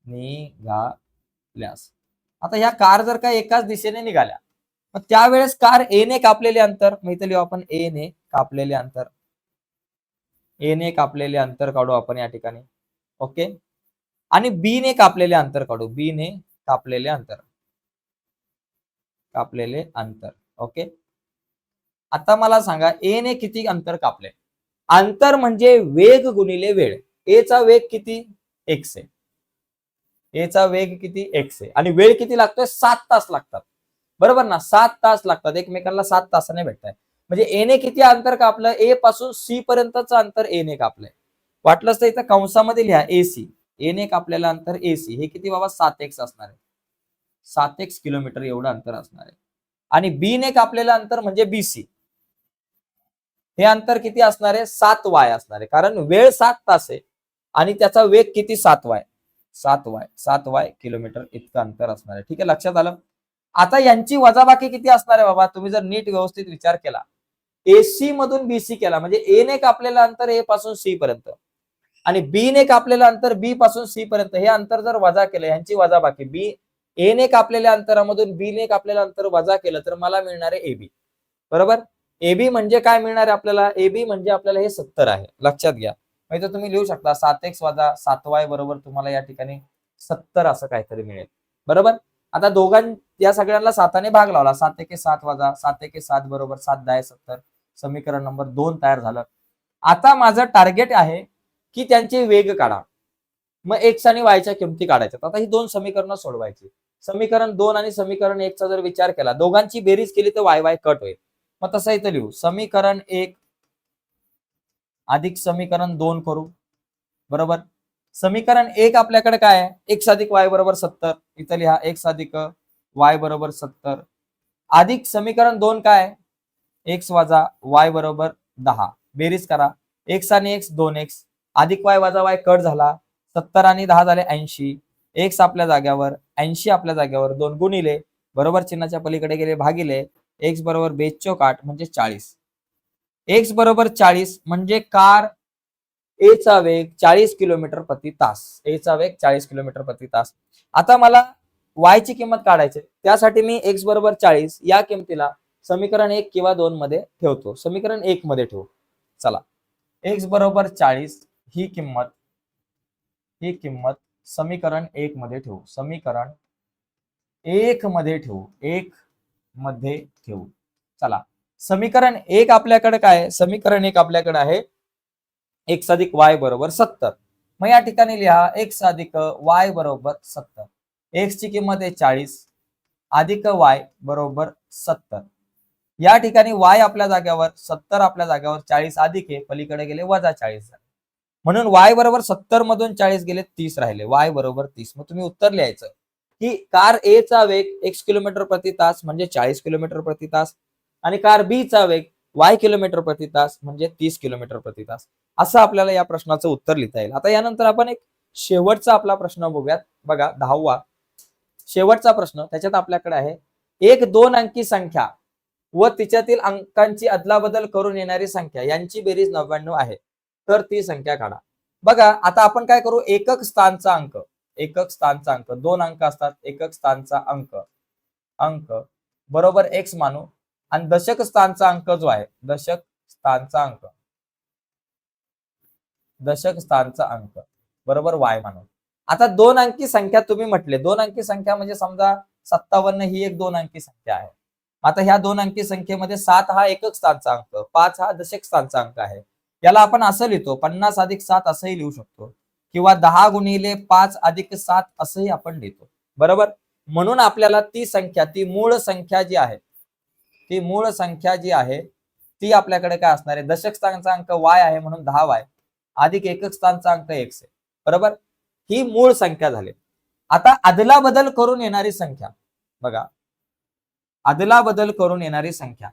निघाल्यास आता ह्या कार जर का एकाच दिशेने निघाल्या, मग त्यावेळेस कार ए ने कापलेले अंतर, मग इथे लिहू आपण ए ने कापलेले अंतर, ए ने कापलेले अंतर काढू आपण या ठिकाणी. ओके, आणि बी ने कापलेले अंतर काढू, बी ने कापलेले अंतर, कापलेले अंतर. ओके, आता मला सांगा ए ने किती अंतर कापले, अंतर म्हणजे वेग गुणिले वेळ. ए चा वेग किती, x आहे, ए चा वेग किती, x आहे, आणि वेळ किती लागतोय, 7 तास लागतात. बरोबर ना, 7 तास लागतात, एकमेकांना 7 तासाने भेटताय. म्हणजे ए ने किती अंतर कापलं, ए पासून सी पर्यंतचं अंतर ए ने कापलंय. वाटलंच तर इथं कंसामध्ये लिहा एसी, ए ने कापलेलं अंतर एसी हे किती बाबा, 7x असणार आहे, 7x किलोमीटर एवढं अंतर असणार आहे. आणि बी ने कापलेलं अंतर म्हणजे बीसी, हे अंतर किती असणार आहे, 7y असणार आहे, कारण वेळ 7 तास आहे आणि त्याचा वेग किती, 7y, 7y किलोमीटर इतकं अंतर असणार आहे. ठीक आहे, लक्षात आलं. आता यांची वजाबाकी किती असणार आहे बाबा, तुम्ही जर नीट व्यवस्थित विचार केला, एसी मधून बीसी केला म्हणजे ए ने कापलेलं अंतर ए पासून सी पर्यंत आणि बी ने कापलेलं अंतर बी पासून सी पर्यंत, हे अंतर जर वजा केलं, यांची वजाबाकी, बी ए ने कापलेल्या अंतरामधून बी ने कापलेलं अंतर वजा केलं तर मला मिळणार आहे एबी. बरोबर, एबी म्हणजे काय मिळणार आहे आपल्याला, एबी म्हणजे आपल्याला हे 70 आहे. लक्षात घ्या, म्हणजे तुम्ही लिहू शकता 7x वजा 7y बरोबर तुम्हाला या ठिकाणी 70 असं काहीतरी मिळेल. बरोबर, आता या सगळ्यांना 7ने भाग लावला, 7 7 वजा 7 7 बरोबर 7 10 70, समीकरण नंबर 2 तयार झालं. आता माझं टार्गेट आहे की त्यांचे वेग काढा. मग एक्स आणि वायच्या किमती काढायच्या. आता ही दोन समीकरणं सोडवायची. समीकरण 2 आणि समीकरण 1 चा जर विचार केला, दोघांची बेरीज केली तर वाय वाय कट होईल. मग तसं इथं लिहू, समीकरण 1 अधिक समीकरण 2 करू, बरोबर. समीकरण 1 आपल्याकडे काय आहे, एक्स अधिक वाय बरोबर 70. इथं लिहा एक्स अधिक वाय बरोबर 70 अधिक समीकरण 2 काय, एक्स वजा वाय बरोबर 10. बेरीज करा, एक्स आणि एक्स 2x अधिक वाय वजा वाय कट झाला, 70 आणि 10 झाले 80. एक्स आपल्या जाग्यावर, 80 आपल्या जाग्यावर, 2 गुणिले बरोबर चिन्हाच्या पलीकडे गेले भागिले, एक्स बरोबर 42 म्हणजे 40. एक्स बरोबर 40 म्हणजे कार ए चा वेग 40 किलोमीटर प्रति तास. ए चा वेग 40 किलोमीटर प्रति तास. आता मला वाय ची किंमत काढायची, त्यासाठी मी एक्स बरोबर 40 या किमतीला समीकरण 1 किंवा 2 मध्ये ठेवतो. समीकरण 1 मध्ये ठेवू. चला, एक्स बरोबर 40 ही किंमत समीकरण 1 मध्ये ठेवू. समीकरण 1 मध्ये ठेवू. 1 मध्ये ठेवू. चला, समीकरण 1 आपल्याकडे काय आहे, समीकरण 1 आपल्याकडे आहे एक्स अधिक वाय बरोबर 70. मग या ठिकाणी लिहा एक्स अधिक वाय बरोबर 70. एक्स ची किंमत आहे 40 अधिक वाय बरोबर 70. या ठिकाणी वाय आपल्या जाग्यावर 70 आपल्या जाग्यावर 40 अधिक आहे, पलीकडे गेले वजा 40 झाले. म्हणून वाय बरोबर 70 मधून 40 गेले 30 राहिले. वाय बरोबर 30. मग तुम्ही उत्तर लिहायचं की कार ए चा वेग x किलोमीटर प्रति तास म्हणजे 40 किलोमीटर प्रति तास आणि कार बी चा वेग y किलोमीटर प्रति तास म्हणजे 30 किलोमीटर प्रति तास. असं आपल्याला या प्रश्नाचं उत्तर लिहिता येईल. आता यानंतर आपण एक शेवटचा आपला प्रश्न बघूयात. बघा 10वा शेवटचा प्रश्न. त्याच्यात आपल्याकडे आहे एक 2 अंकी संख्या व तिच्यातील अंकांची अदलाबदल करून येणारी संख्या यांची बेरीज 99 आहे, तर ती संख्या काढा. बघा आता आपण काय करू, एकक स्थानचा अंक 2 अंक असतात, एकक स्थानचा अंक बरोबर x मानू आणि दशक स्थानचा अंक जो आहे दशक स्थानचा अंक बरोबर y मानू. आता 2 अंकी संख्या तुम्ही म्हटले, 2 अंकी संख्या म्हणजे समजा 57 ही एक 2 अंकी संख्या आहे. आता ह्या 2 अंकी संख्येमध्ये 7 हा एकक स्थानचा अंक, 5 हा दशक स्थानचा अंक आहे. याला आपण असं लिहितो 50 अधिक 7 असंही लिहू शकतो किंवा 10 गुणिले 5 अधिक 7 असंही आपण लिहितो, बरोबर. म्हणून आपल्याला ती संख्या, ती मूळ संख्या जी आहे ती आपल्याकडे काय असणार आहे, दशक स्थानचा अंक y आहे म्हणून 10y अधिक एकक स्थानचा अंक x आहे, बरोबर. ही मूळ संख्या झाली. आता अदला बदल करून येणारी संख्या बघा, अदला बदल करून येणारी संख्या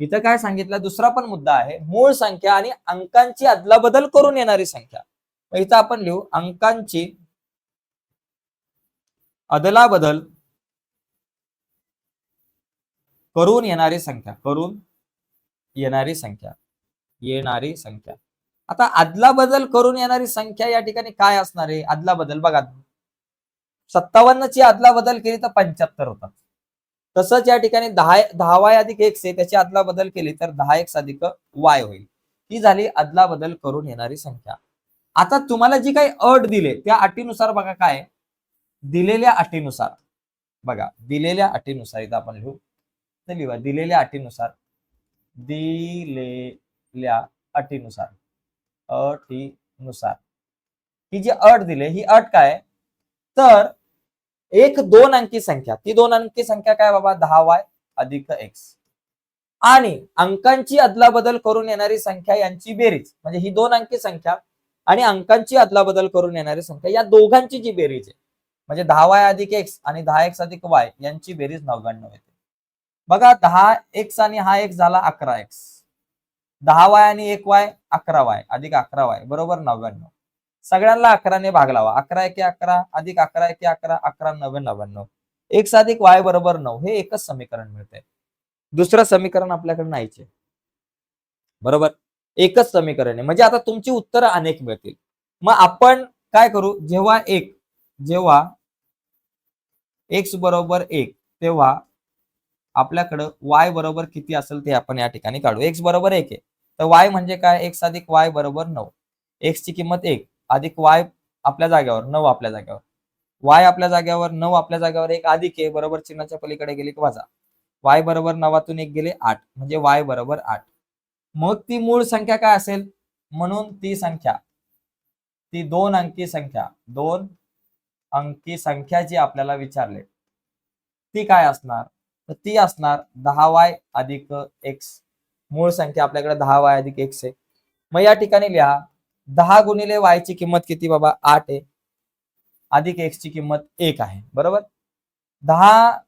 इथं काय सांगितलं, दुसरा पण मुद्दा आहे, मूळ संख्या आणि अंकांची अदलाबदल करून येणारी संख्या. इथं आपण लिहू अंकांची अदलाबदल करून येणारी संख्या. आता अदलाबदल करून येणारी संख्या या ठिकाणी काय असणार आहे, अदलाबदल बघा 57 ची अदलाबदल केली तर 75 होतात. तसंच या ठिकाणी 10y अधिक x आहे, त्याची अदलाबदल केली तर 10x अधिक y होईल. ही झाली अदलाबदल करून येणारी संख्या. आता तुम्हाला जी काही अट दिले त्या अटीनुसार बघा काय, दिलेल्या अटीनुसार इथं आपण लिहू, लिहा दिलेल्या अटीनुसार ही जी अट दिली ही अट काय, तर एक 2 अंकी संख्या, ती 2 अंकी संख्या काय बाबा 10y अधिक x आणि अंकांची अदलाबदल करून येणारी संख्या यांची बेरीज, म्हणजे ही 2 अंकी संख्या आणि अंकांची अदलाबदल करून येणारी संख्या या दोघांची जी बेरीज आहे म्हणजे 10y अधिक x आणि 10x अधिक y यांची बेरीज 99 येते. बघा 10x आणि हा x झाला 11x, 10y आणि 1y 11y अधिक 11y बरोबर 99. सगळ्यांना 11 ने भाग लावा, 11 एके 11 अधिक 11 एके 11, 11 9 99. x अधिक y बरोबर 9 हे एकच समीकरण मिळते. दुसरं समीकरण आपल्याकडे नाहीच आहे, बरोबर. एकच समीकरण आहे, म्हणजे आता तुमची उत्तरं अनेक मिळतील. मग आपण काय करू, जेव्हा x बरोबर 1 तेव्हा आपल्याकडे y बरोबर किती असेल ते आपण या ठिकाणी काढू. x बरोबर 1 आहे तर y म्हणजे काय, x अधिक y बरोबर 9. x ची किंमत 1 अधिक y आपल्या जागेवर 9 आपल्या जागेवर, y आपल्या जागेवर 9 आपल्या जागेवर 1 अधिक आहे बरोबर चिन्हाच्या पलीकडे गेली वजा, y बरोबर 9तून 1 गेले 8 म्हणजे y बरोबर 8. मग ती मूळ संख्या काय असेल, म्हणून ती संख्या ती 2 अंकी संख्या 2 अंकी संख्या जी आपल्याला विचारले ती काय असणार, तर ती असणार 10y अधिक x. मूळ संख्या आपल्याकडे 10y अधिक x आहे. मग या ठिकाणी लिहा 10 गुणिले y ची किंमत किती बाबा 8 आहे, अधिक x ची किंमत 1 आहे. बरोबर. 10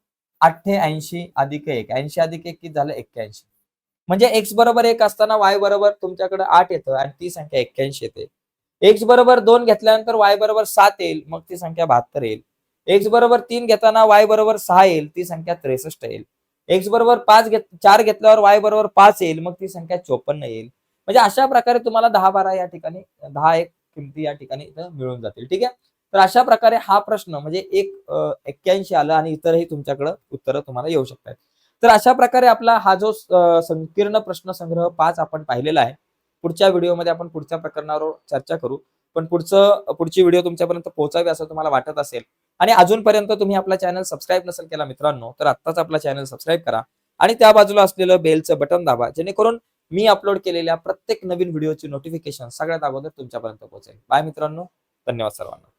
8 80 अधिक 1, 80 अधिक 1 किती झालं 81. म्हणजे x बरोबर 1 असताना y बरोबर तुमच्याकडे 8 येतं आणि ती संख्या 81 येते. x बरोबर 2 घेतल्यानंतर y बरोबर 7 येईल, मग ती संख्या 72 येईल. x बरोबर 3 घेताना y बरोबर 6 येईल, ती संख्या 63 येईल. x बरोबर 4 घेतल्यावर y बरोबर 5 येईल, मग ती संख्या 54 येईल. म्हणजे अशा प्रकारे तुम्हाला 10 12 या ठिकाणी 10 1 किमती या ठिकाणी इथं मिळून जातील. ठीक आहे. तर अशा प्रकारे हा प्रश्न म्हणजे 81 आलं आणि इतरही तुमच्याकडे उत्तरं तुम्हाला येऊ शकतात. तर अशा प्रकारे आपला हा जो संकीर्ण प्रश्न संग्रह 5 आपण पाहिलेला आहे. पुढच्या व्हिडिओमध्ये आपण पुढच्या प्रकरणावर चर्चा करू. पण पुढची व्हिडिओ तुमच्यापर्यंत पोहोचावी असं तुम्हाला वाटत असेल आणि अजूनपर्यंत तुम्ही आपला चॅनल सबस्क्राईब नसेल केला मित्रांनो, तर आत्ताच आपला चॅनल सबस्क्राईब करा आणि त्या बाजूला असलेलं बेलचं बटन दाबा, जेणेकरून मी अपलोड केलेल्या प्रत्येक नवीन व्हिडिओची नोटिफिकेशन सगळ्यात अगोदर तुमच्यापर्यंत पोहोचेल. बाय मित्रांनो, धन्यवाद सर्वांना.